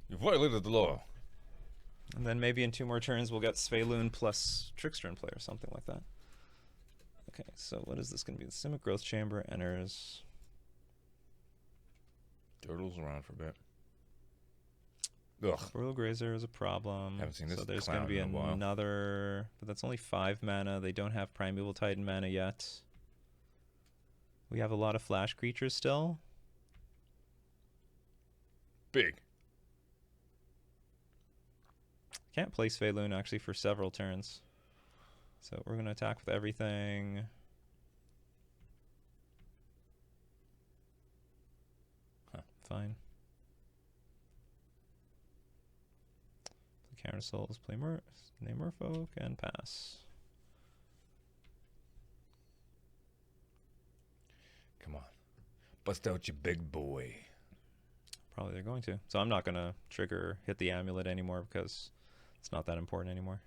You violated the law. And then maybe in 2 more turns we'll get Svaeloon plus Trickster in play or something like that. Okay, so what is this going to be? The Simic Growth Chamber enters. Turtles around for a bit. Ugh. Royal Grazer is a problem. Haven't seen this so there's going to be in a while. another, but that's only 5 mana. They don't have Primeval Titan mana yet. We have a lot of flash creatures still. Big. Can't play Svaeloon actually for several turns. So we're going to attack with everything. Huh. Fine. Play Counter Souls, play name Merfolk, and pass. Come on. Bust out your big boy. Probably they're going to. So I'm not going to hit the amulet anymore because it's not that important anymore.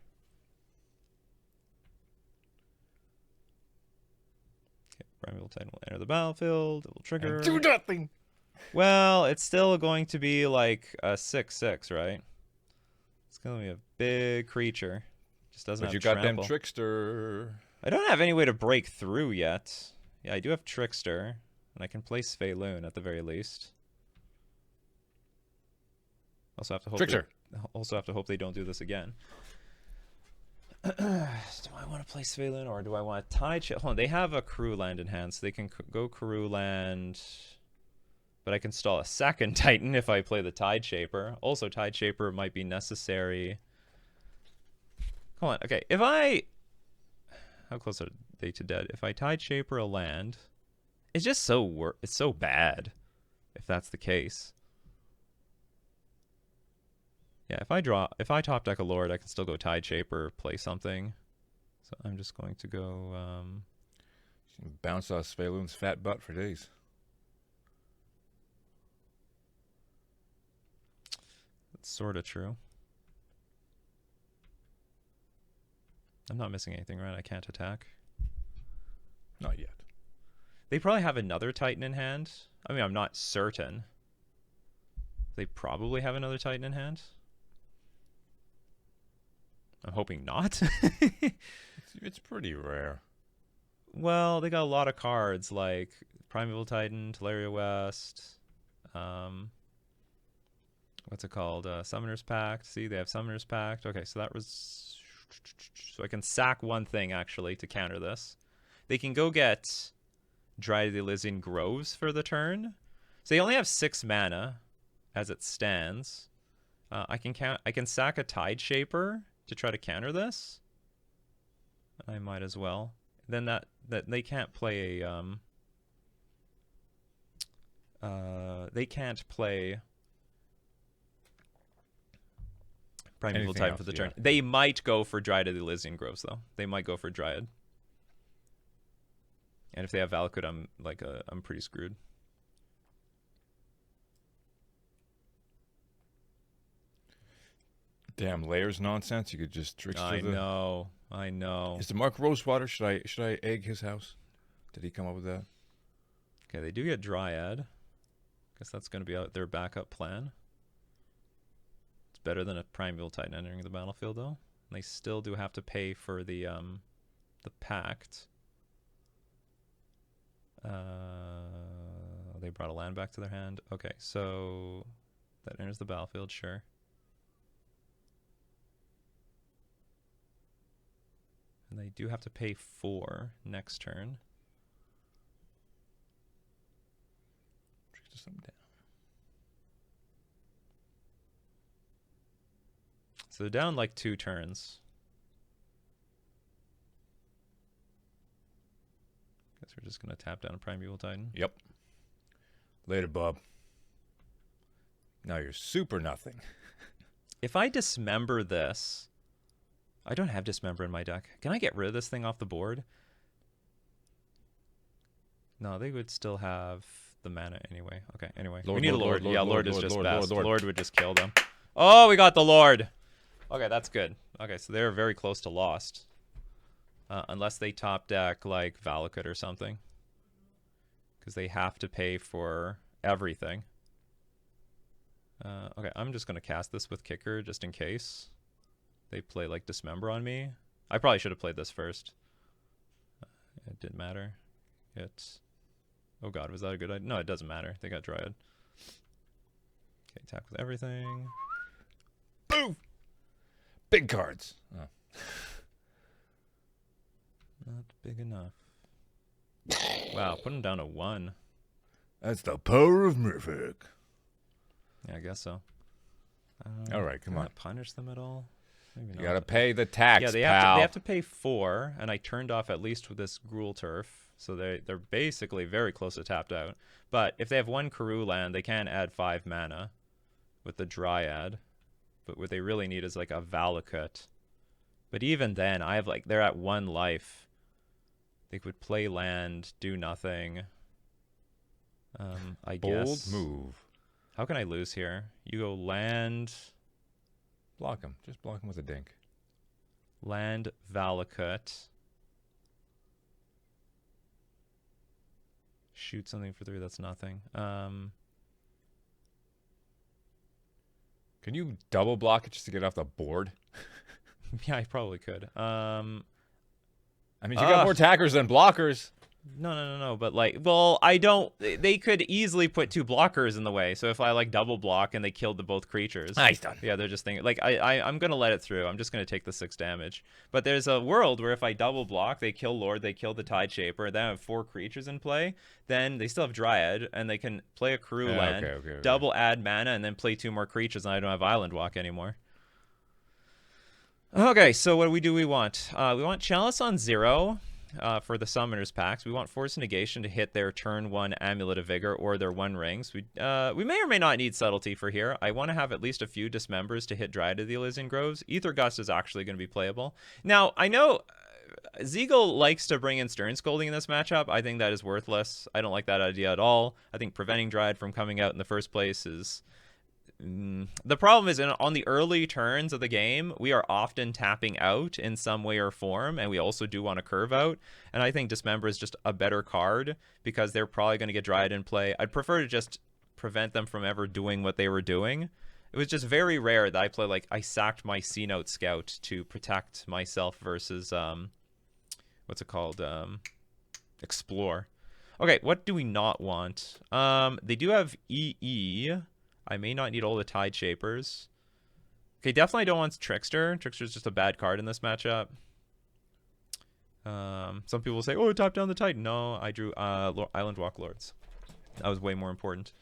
Okay, Primeval Titan will enter the battlefield. It will trigger. And do nothing. Well, it's still going to be like a 6/6, right? It's going to be a big creature. Just doesn't But have you got trample. them Trickster. I don't have any way to break through yet. Yeah, I do have Trickster, and I can play Svaeloon at the very least. Also have to hope. Trickster. Also have to hope they don't do this again. Do I want to play Svaeloon or do I want to Tide Shaper? Hold on, they have a Crew Land in hand, so they can go Crew Land. But I can stall a second Titan if I play the Tide Shaper. Also, Tide Shaper might be necessary. Come on, okay. If I... How close are they to dead? If I Tide Shaper a land, it's just it's so bad if that's the case. Yeah, if I top deck a Lord, I can still go Tide Shaper, play something. So I'm just going to go... Bounce off Svaeloon's fat butt for days. That's sort of true. I'm not missing anything, right? I can't attack. Not yet. They probably have another Titan in hand. I mean, I'm not certain. They probably have another Titan in hand. I'm hoping not. It's pretty rare. Well, they got a lot of cards like Primeval Titan, Teleria West. What's it called? Summoner's Pact. See, they have Summoner's Pact. Okay, so that was... So I can sack one thing, actually, to counter this. They can go get Dryad of the Elysian Groves for the turn. So they only have 6 mana, as it stands. I can sack a Tide Shaper to try to counter this. I might as well. Then that they can't play a... they can't play... Primeval Titan for the turn. Yeah. They might go for Dryad of the Elysian Groves, though. They might go for Dryad. And if they have Valakut, I'm pretty screwed. Damn layers nonsense. You could just Trickster. I know. Is the Mark Rosewater? Should I egg his house? Did he come up with that? Okay, they do get Dryad. Guess that's going to be their backup plan. It's better than a Primeval Titan entering the battlefield, though. They still do have to pay for the Pact. They brought a land back to their hand. Okay, so that enters the battlefield, sure. And they do have to pay 4 next turn. Trickster something down. So they're down like 2 turns. Guess we're just gonna tap down a Primeval Titan. Yep. Later, bub. Now you're super nothing. If I dismember this, I don't have dismember in my deck. Can I get rid of this thing off the board? No, they would still have the mana anyway. Okay, anyway. We need a Lord. Yeah, Lord is just best. Lord would just kill them. Oh, we got the Lord. Okay, that's good. Okay, so they're very close to lost. Unless they top deck like Valakut or something. Because they have to pay for everything. Okay, I'm just going to cast this with Kicker just in case they play like Dismember on me. I probably should have played this first. It didn't matter. Oh god, was that a good idea? No, it doesn't matter. They got Dryad. Okay, attack with everything. Boom! Big cards. Oh. Not big enough. Wow, put him down to 1. That's the power of Merfolk. Yeah, I guess so. All right, come can on. I punish them at all? Maybe You not. gotta pay the tax, Yeah, they pal. have to pay 4, and I turned off at least with this Gruul Turf, so they're basically very close to tapped out. But if they have 1 Karoo land, they can add 5 mana with the Dryad. But what they really need is like a Valakut. But even then, I have they're at 1 life. They could play land, do nothing. I guess. Bold move. How can I lose here? You go land, Block him. Just block him with a dink. land, Valakut. Shoot something for 3, that's nothing. Can you double block it just to get off the board? Yeah, I probably could. I mean, you got more attackers than blockers. No. But well, I don't. They could easily put 2 blockers in the way. So if I double block and they killed the both creatures, Nice done. yeah, they're just thinking I'm gonna let it through. I'm just gonna take the 6 damage. But there's a world where if I double block, they kill Lord, they kill the Tide Shaper, then I have 4 creatures in play. Then they still have Dryad, and they can play a Karoo land, okay. double add mana, and then play 2 more creatures, and I don't have Island Walk anymore. Okay, so what do we want? We want Chalice on 0. For the Summoners packs, we want Force Negation to hit their turn 1 Amulet of Vigor or their 1 rings. We may or may not need Subtlety for here. I want to have at least a few Dismembers to hit Dryad of the Elysian Groves. Ether Gust is actually going to be playable. Now, I know Zeagle likes to bring in Stern Scolding in this matchup. I think that is worthless. I don't like that idea at all. I think preventing Dryad from coming out in the first place is... The problem is on the early turns of the game, we are often tapping out in some way or form, and we also do want to curve out. And I think Dismember is just a better card because they're probably going to get Dryad in play. I'd prefer to just prevent them from ever doing what they were doing. It was just very rare that I play I sacked my Cenote Scout to protect myself versus what's it called? Explore. Okay, what do we not want? They do have EE. I may not need all the Tide Shapers. Okay, definitely don't want Trickster. Trickster's just a bad card in this matchup. Some people say, oh, tap down the Titan. No, I drew Island Walk Lords. That was way more important.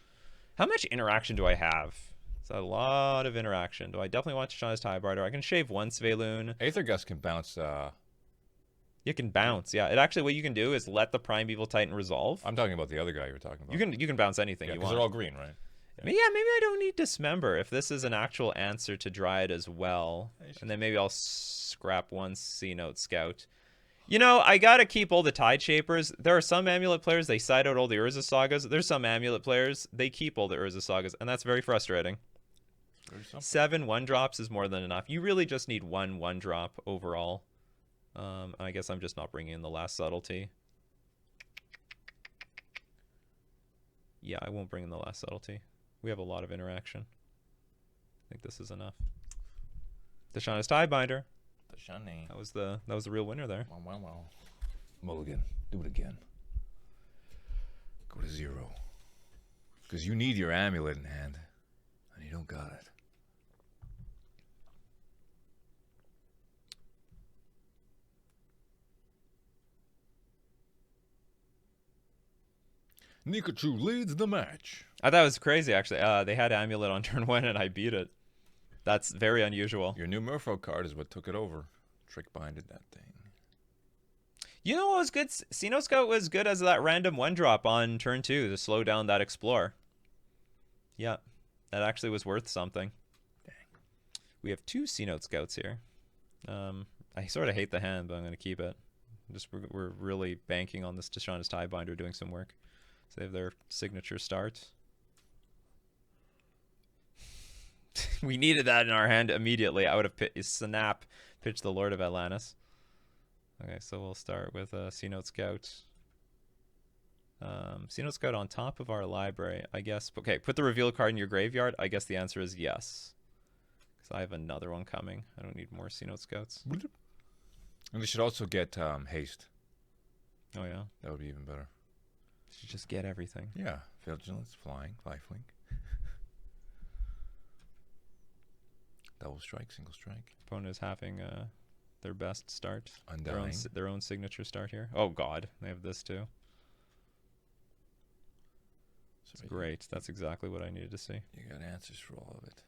How much interaction do I have? It's a lot of interaction. Do I definitely want Shana's Tiebarter? I can shave 1 Sveiloon. Aether Gust can bounce. You can bounce, yeah. It actually, what you can do is let the Primeval Titan resolve. I'm talking about the other guy you were talking about. You can bounce anything you want. Because they're all green, right? Yeah, maybe I don't need Dismember if this is an actual answer to Dryad as well. And then maybe I'll scrap 1 Cenote Scout. You know, I gotta keep all the Tide Shapers. There are some Amulet players, they side out all the Urza Sagas. There's some Amulet players, they keep all the Urza Sagas, and that's very frustrating. 7 1-drops is more than enough. You really just need 1 1-drop overall. I guess I'm just not bringing in the last Subtlety. Yeah, I won't bring in the last Subtlety. We have a lot of interaction. I think this is enough. Deshana's Tiebinder. Shani. That was the real winner there. Wow. Mulligan. Do it again. Go to 0. Because you need your amulet in hand. And you don't got it. Nikachu leads the match. I thought it was crazy, actually. They had Amulet on turn 1, and I beat it. That's very unusual. Your new Merfolk card is what took it over. Trick binded that thing. You know what was good? Cenote Scout was good as that random one drop on turn 2 to slow down that Explorer. Yeah, that actually was worth something. Dang. We have 2 Cenote Scouts here. I sort of hate the hand, but I'm going to keep it. We're really banking on this Tishana's Tiebinder doing some work. So they have their signature start. We needed that in our hand immediately. I would have pitched the Lord of Atlantis. Okay, so we'll start with Cenote Scout. Cenote Scout on top of our library, I guess. Okay, put the reveal card in your graveyard. I guess the answer is yes. Because I have another one coming. I don't need more Cenote Scouts. And they should also get haste. Oh, yeah? That would be even better. Should just get everything. Yeah. Vigilance, flying, lifelink. Double strike, single strike. Opponent is having their best start. Undying. Their own signature start here. Oh, God. They have this, too. It's great. That's exactly what I needed to see. You got answers for all of it.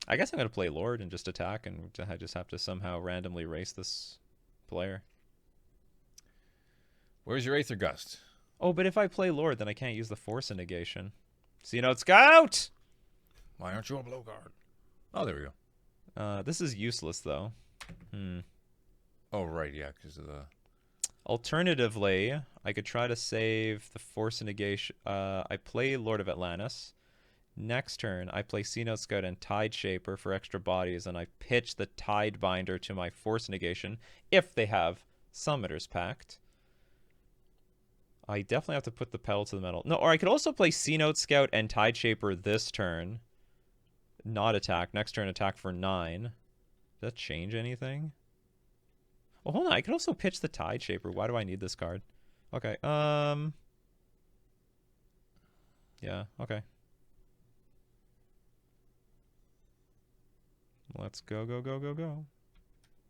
I guess I'm going to play Lord and just attack, and I just have to somehow randomly race this player. Where's your Aether Gust? Oh, but if I play Lord, then I can't use the Force of Negation. Cenote Scout! Why aren't you on blow guard? Oh, there we go. This is useless, though. Oh, right, yeah, because of the... Alternatively, I could try to save the Force of Negation. I play Lord of Atlantis. Next turn, I play Cenote Scout and Tide Shaper for extra bodies, and I pitch the Tidebinder to my Force Negation if they have Summoner's Pact. I definitely have to put the pedal to the metal. No, or I could also play Cenote Scout and Tide Shaper this turn. Not attack. Next turn, attack for 9. Does that change anything? Well, hold on. I could also pitch the Tide Shaper. Why do I need this card? Okay. Yeah, okay. Let's go, go, go, go, go.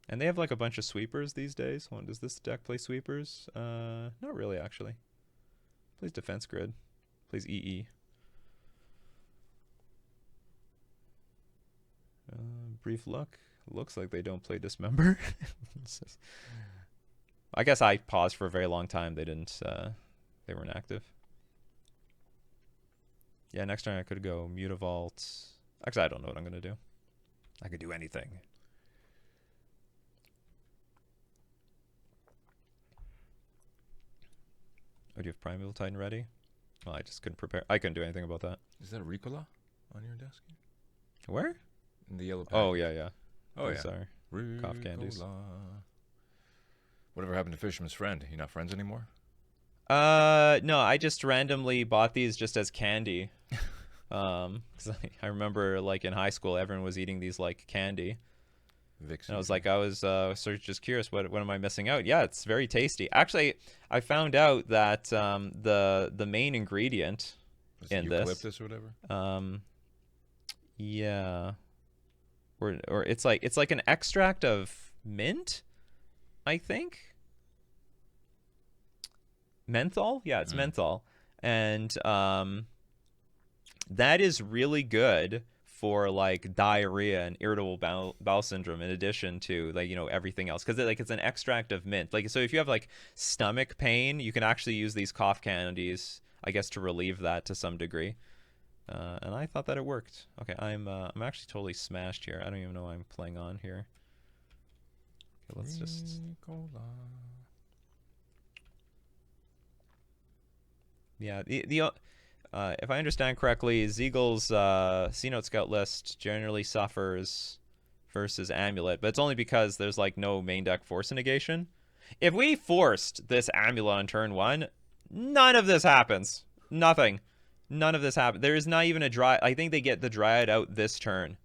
And they have like a bunch of sweepers these days. Hold on, does this deck play sweepers? Not really, actually. Plays Defense Grid. Plays EE. Brief look. Looks like they don't play Dismember. I guess I paused for a very long time. They didn't. They weren't active. Yeah, next turn I could go Mutavault. Actually, I don't know what I'm gonna do. I could do anything. Oh, do you have Primeval Titan ready? Well, I just couldn't prepare. I couldn't do anything about that. Is that a Ricola on your desk? Where? In the yellow pack. Oh, yeah, yeah. Oh, yeah. Sorry. Cough candies. Whatever happened to Fisherman's Friend? You not friends anymore? No, I just randomly bought these just as candy. 'Cause I remember, like, in high school, everyone was eating these like candy. Vixen. And I was sort of just curious, what am I missing out? Yeah, it's very tasty. Actually, I found out that the main ingredient in eucalyptus this, or whatever. yeah, or it's like an extract of mint, I think. Menthol, yeah, it's menthol, and that is really good for like diarrhea and irritable bowel syndrome, in addition to, like, you know, everything else, because it's an extract of mint. Like, so if you have like stomach pain, you can actually use these cough candies, I guess, to relieve that to some degree. And I thought that it worked. Okay, I'm actually totally smashed here. I don't even know what I'm playing on here. Okay, let's just. Yeah, if I understand correctly, Zeagle's Cenote Scout list generally suffers versus Amulet, but it's only because there's like no main deck Force Negation. If we forced this Amulet on turn 1, none of this happens. Nothing. None of this happens. There is not even a Dryad. I think they get the Dryad out this turn.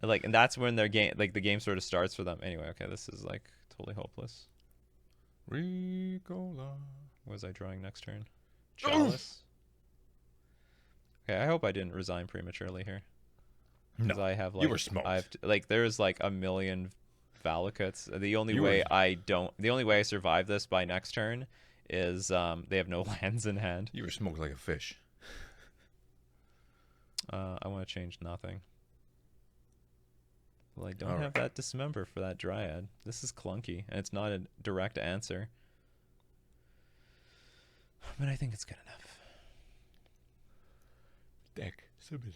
Like, and that's when their game, like, the game sort of starts for them. Anyway, okay, this is like totally hopeless. Ricola. What was I drawing next turn? Chalice. Okay, I hope I didn't resign prematurely here. Because I have, like, you were smoked. There's like a million Valakuts. The only way I survive this by next turn is they have no lands in hand. You were smoked like a fish. I want to change nothing. Well, I don't have that Dismember for that Dryad. This is clunky, and it's not a direct answer. But I think it's good enough. Deck submitted.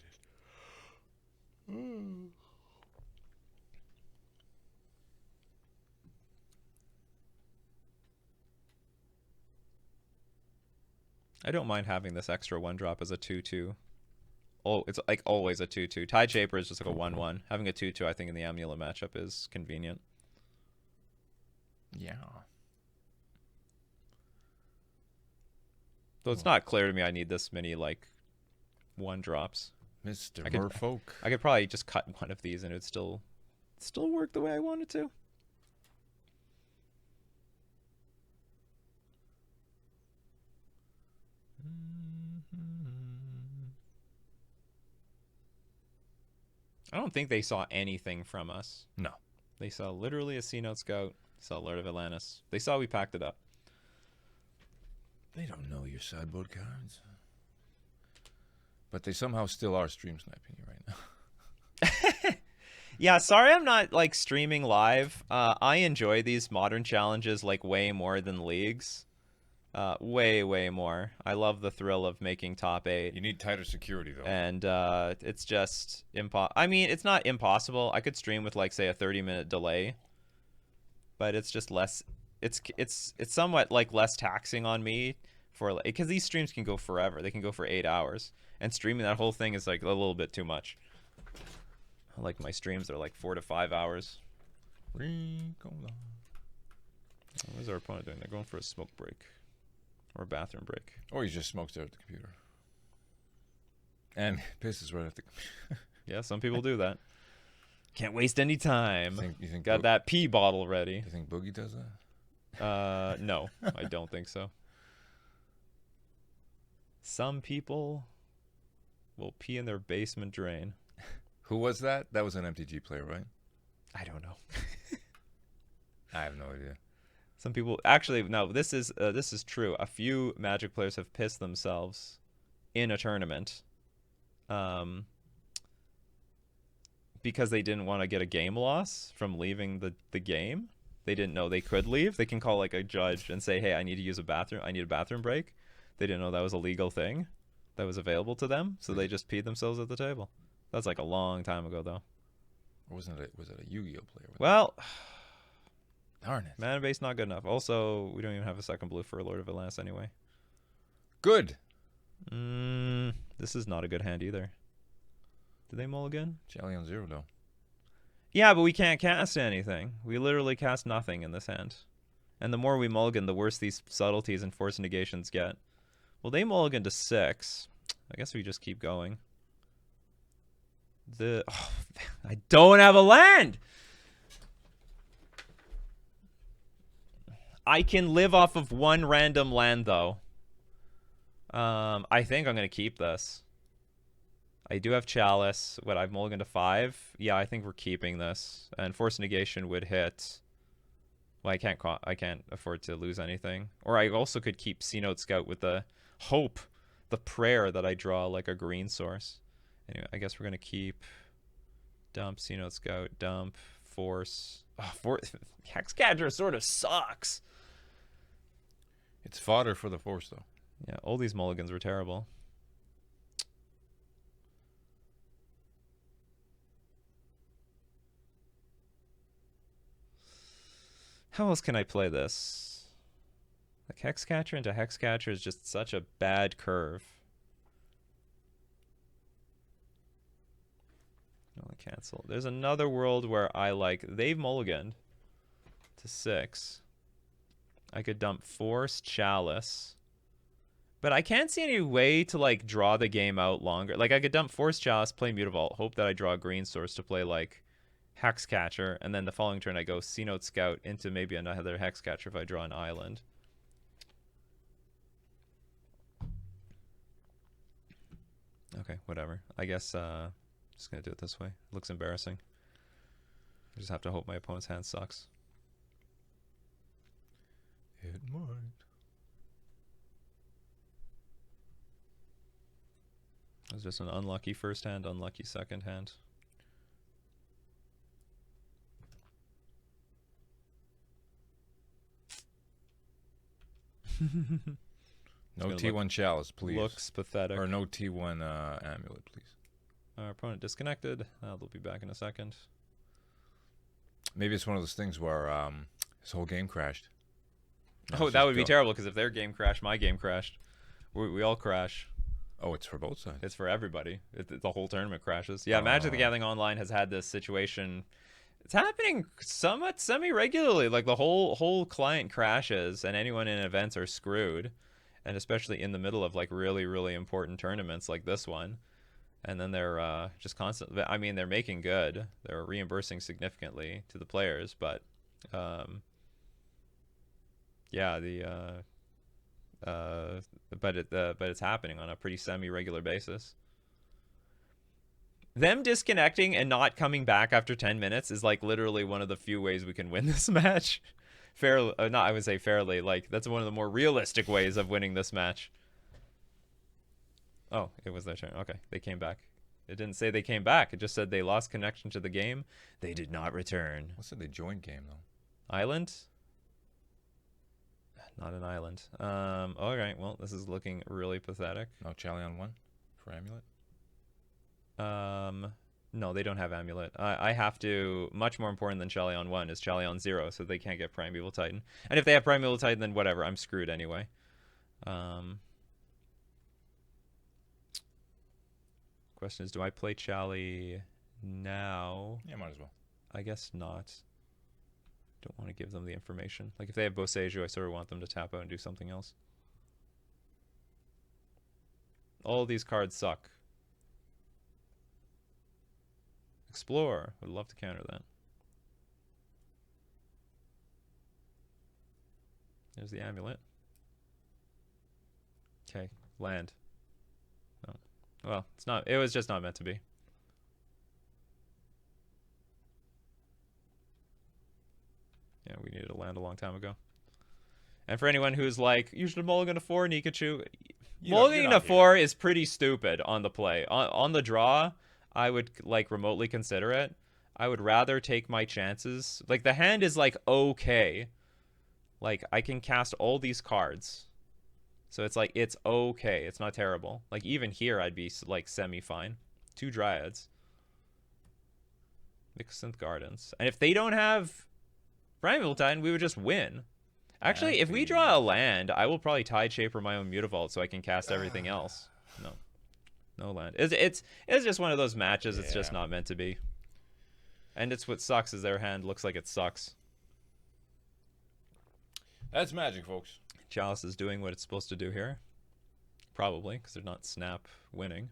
I don't mind having this extra 1-drop as a 2/2. Oh, it's like always a 2/2. Tide Shaper is just like a 1/1. Having a 2/2, I think, in the Amulet matchup is convenient. Yeah. Though it's not clear to me I need this many, like, 1-drops. Mr. Merfolk. I could probably just cut one of these and it would still work the way I want it to. I don't think they saw anything from us. No. They saw literally a Cenote Scout. They saw Lord of Atlantis. They saw we packed it up. They don't know your sideboard cards. But they somehow still are stream sniping you right now. Yeah, sorry I'm not, like, streaming live. I enjoy these modern challenges, like, way more than leagues. Way more. I love the thrill of making top 8. You need tighter security, though. And it's just I mean, it's not impossible. I could stream with, like, say, a 30-minute delay. But it's just less... It's somewhat, like, less taxing on me for... Because these streams can go forever. They can go for 8 hours. And streaming that whole thing is, like, a little bit too much. Like, my streams are, like, 4 to 5 hours. What is our opponent doing? They're going for a smoke break. Or a bathroom break. Or he just smokes out at the computer. And pisses right at the computer. Yeah, some people do that. Can't waste any time. You think Got that pee bottle ready. You think Boogie does that? No, I don't think so. Some people will pee in their basement drain. Who was that? That was an MTG player, right? I don't know. I have no idea. Some people actually no. This is true. A few Magic players have pissed themselves in a tournament, because they didn't want to get a game loss from leaving the game. They didn't know they could leave. They can call, like, a judge and say, "Hey, I need to use a bathroom. I need a bathroom break." They didn't know that was a legal thing that was available to them, so they just peed themselves at the table. That's like a long time ago, though. Or was it a Yu-Gi-Oh player? Well, darn it. mana base not good enough. Also, we don't even have a second blue for Lord of Atlantis anyway. Good. This is not a good hand either. Did they mulligan? Jelly on 0, though. Yeah, but we can't cast anything. We literally cast nothing in this hand. And the more we mulligan, the worse these subtleties and force negations get. Well, they mulligan to 6. I guess we just keep going. I don't have a land! I can live off of one random land, though. I think I'm going to keep this. I do have Chalice. What, I've mulliganed to 5? Yeah, I think we're keeping this. And Force Negation would hit. Well, I can't afford to lose anything. Or I also could keep Cenote Scout with the hope, the prayer that I draw, like, a green source. Anyway, I guess we're going to keep dump, Cenote Scout, dump, force. Oh, Hexcatcher sort of sucks. It's fodder for the force, though. Yeah, all these mulligans were terrible. How else can I play this? Like, Hexcatcher into Hexcatcher is just such a bad curve. No, cancel. There's another world where I, like, they've mulliganed to 6. I could dump Force, Chalice. But I can't see any way to, like, draw the game out longer. Like, I could dump Force, Chalice, play Mutavault, hope that I draw a green source to play, like, Hexcatcher, and then the following turn I go Cenote Scout into maybe another Hexcatcher if I draw an island. Okay, whatever. I guess just gonna do it this way. It looks embarrassing. I just have to hope my opponent's hand sucks. It might. It was just an unlucky first hand, unlucky second hand. No gonna T1 chalice, please. Looks pathetic. Or no T1 amulet, please. Our opponent disconnected. They'll be back in a second. Maybe it's one of those things where his whole game crashed. Now Oh, it's that just would be go. terrible, because if their game crashed, my game crashed. We all crash. Oh, it's for both sides. It's for everybody. The whole tournament crashes. Yeah, Magic the Gathering Online has had this situation. It's happening somewhat semi-regularly. Like, the whole client crashes, and anyone in events are screwed. And especially in the middle of, like, really, really important tournaments like this one. And then they're just constantly... I mean, they're making good. They're reimbursing significantly to the players, but... yeah, but it's happening on a pretty semi-regular basis. Them disconnecting and not coming back after 10 minutes is like literally one of the few ways we can win this match. Fairly, not I would say fairly. Like, that's one of the more realistic ways of winning this match. Oh, it was their turn. Okay, they came back. It didn't say they came back. It just said they lost connection to the game. They did not return. What's it? They joined game though. Island? Not an island. Alright, well, this is looking really pathetic. No Chalion 1 for amulet. No, they don't have amulet. I have to... Much more important than Chalion 1 is Chalion 0, so they can't get Primeval Titan. And if they have Primeval Titan, then whatever. I'm screwed anyway. Question is, do I play Chali now? Yeah, might as well. I guess not. Don't want to give them the information. Like, if they have Boseiju, I sort of want them to tap out and do something else. All these cards suck. Explore. Would love to counter that. There's the amulet. Okay, land. No. Well, it's not. It was just not meant to be. Yeah, we needed a land a long time ago. And for anyone who's like, you should mulligan a 4, Nikachu. Mulliganing a 4 is pretty stupid on the play. On the draw, I would like remotely consider it. I would rather take my chances. Like, the hand is like okay. Like, I can cast all these cards. So it's like, it's okay. It's not terrible. Like, even here, I'd be like semi-fine. 2 Dryads. Mixed Gardens. And if they don't have Primeval Titan, we would just win. Actually, if we draw a land, I will probably Tide Shaper my own Mutavault so I can cast everything else. No. No land. It's just one of those matches. It's just not meant to be. And it's what sucks is their hand looks like it sucks. That's Magic, folks. Chalice is doing what it's supposed to do here. Probably, because they're not snap winning.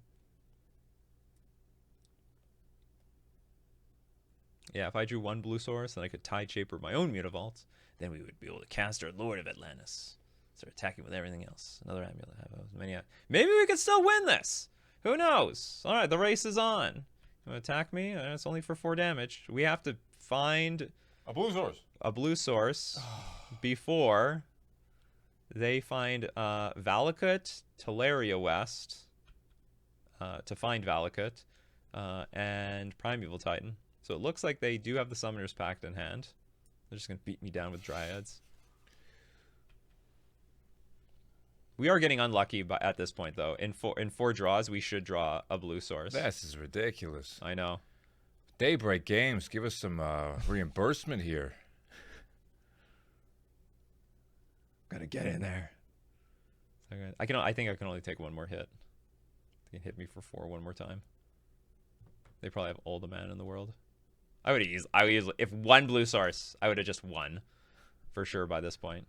Yeah, if I drew 1 blue source, then I could Tide Shaper my own Mutavault. Then we would be able to cast our Lord of Atlantis. Start attacking with everything else. Another amulet. Maybe we could still win this. Who knows? All right, the race is on. You want to attack me? It's only for 4 damage. We have to find A blue source. a blue source before they find Valakut, Teleria West, to find Valakut, and Primeval Titan. So it looks like they do have the Summoner's Pact in hand. They're just going to beat me down with Dryads. We are getting unlucky at this point, though. In four draws, we should draw a blue source. This is ridiculous. I know. Daybreak Games, give us some reimbursement here. Gotta get in there. I think I can only take 1 more hit. They can hit me for 4 one more time. They probably have all the mana in the world. I would easily, if 1 blue source, I would have just won for sure by this point.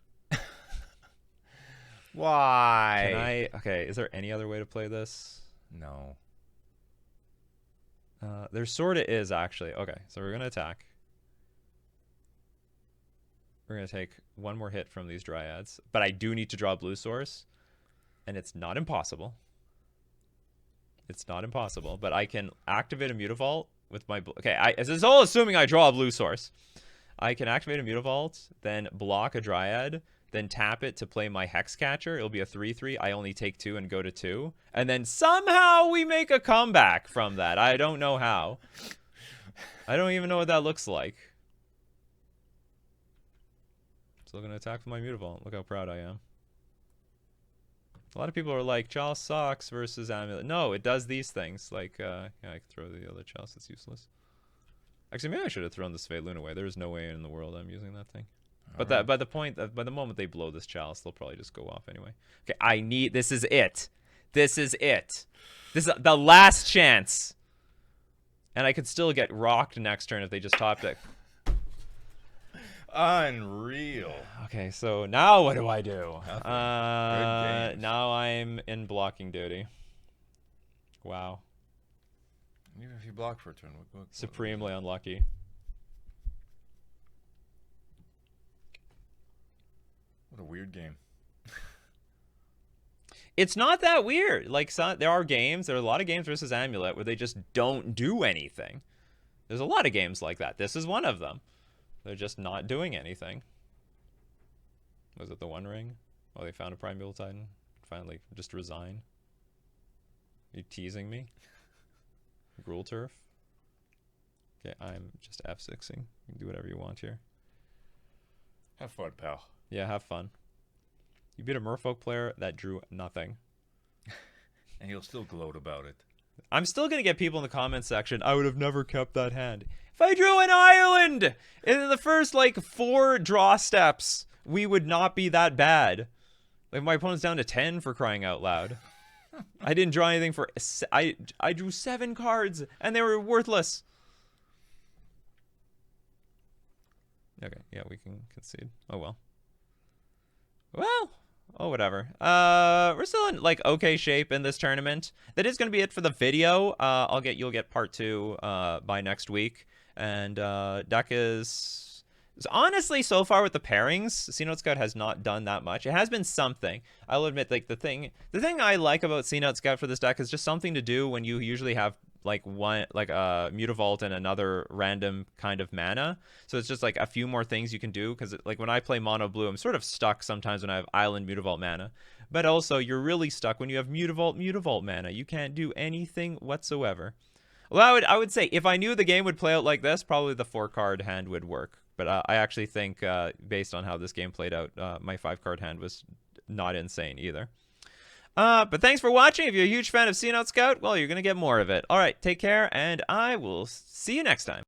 Why? Okay, is there any other way to play this? No. There sort of is, actually. Okay, so we're going to attack. We're going to take 1 more hit from these Dryads. But I do need to draw a blue source. And it's not impossible. It's not impossible. But I can activate a Mutavault with my... Okay, this is all assuming I draw a blue source. I can activate a Mutavault, then block a Dryad, then tap it to play my Hexcatcher. It'll be a 3/3. I only take 2 and go to 2. And then somehow we make a comeback from that. I don't know how. I don't even know what that looks like. Still going to attack with my Mutavault. Look how proud I am. A lot of people are like, Chalice sucks versus Amulet. No, it does these things. Like, yeah, I could throw the other Chalice. It's useless. Actually, maybe I should have thrown the Sveilun away. There's no way in the world I'm using that thing. But that by the moment they blow this Chalice, they'll probably just go off anyway. Okay, this is it. This is it. This is the last chance. And I could still get rocked next turn if they just top deck. Unreal. Okay, so now what do I do? Good games. Now I'm in blocking duty. Wow. Even if you block for a turn, what Supremely unlucky. What a weird game. It's not that weird. Like, there are a lot of games versus Amulet where they just don't do anything. There's a lot of games like that. This is one of them. They're just not doing anything. Was it the One Ring? Oh, they found a Primeval Titan. Finally, just resign. Are you teasing me? Gruul Turf? Okay, I'm just F6ing. You can do whatever you want here. Have fun, pal. Yeah, have fun. You beat a Merfolk player that drew nothing. And he'll still gloat about it. I'm still going to get people in the comments section, I would have never kept that hand. If I drew an island in the first, like, 4 draw steps, we would not be that bad. Like, my opponent's down to 10 for crying out loud. I didn't draw anything for... I drew 7 cards, and they were worthless. Okay, yeah, we can concede. Oh, well. Well... Oh, whatever. We're still in, like, okay shape in this tournament. That is going to be it for the video. You'll get part 2 by next week. And deck is honestly, so far with the pairings, Cenote Scout has not done that much. It has been something. I'll admit, like, the thing I like about Cenote Scout for this deck is just something to do when you usually have like Mutavault and another random kind of mana. So it's just like a few more things you can do, because like when I play mono blue, I'm sort of stuck sometimes when I have Island Mutavault mana. But also you're really stuck when you have Mutavault mana. You can't do anything whatsoever. Well, I would say if I knew the game would play out like this, probably the 4-card hand would work. But I actually think based on how this game played out, my 5-card hand was not insane either. But thanks for watching. If you're a huge fan of Cenote Scout, well, you're going to get more of it. All right, take care, and I will see you next time.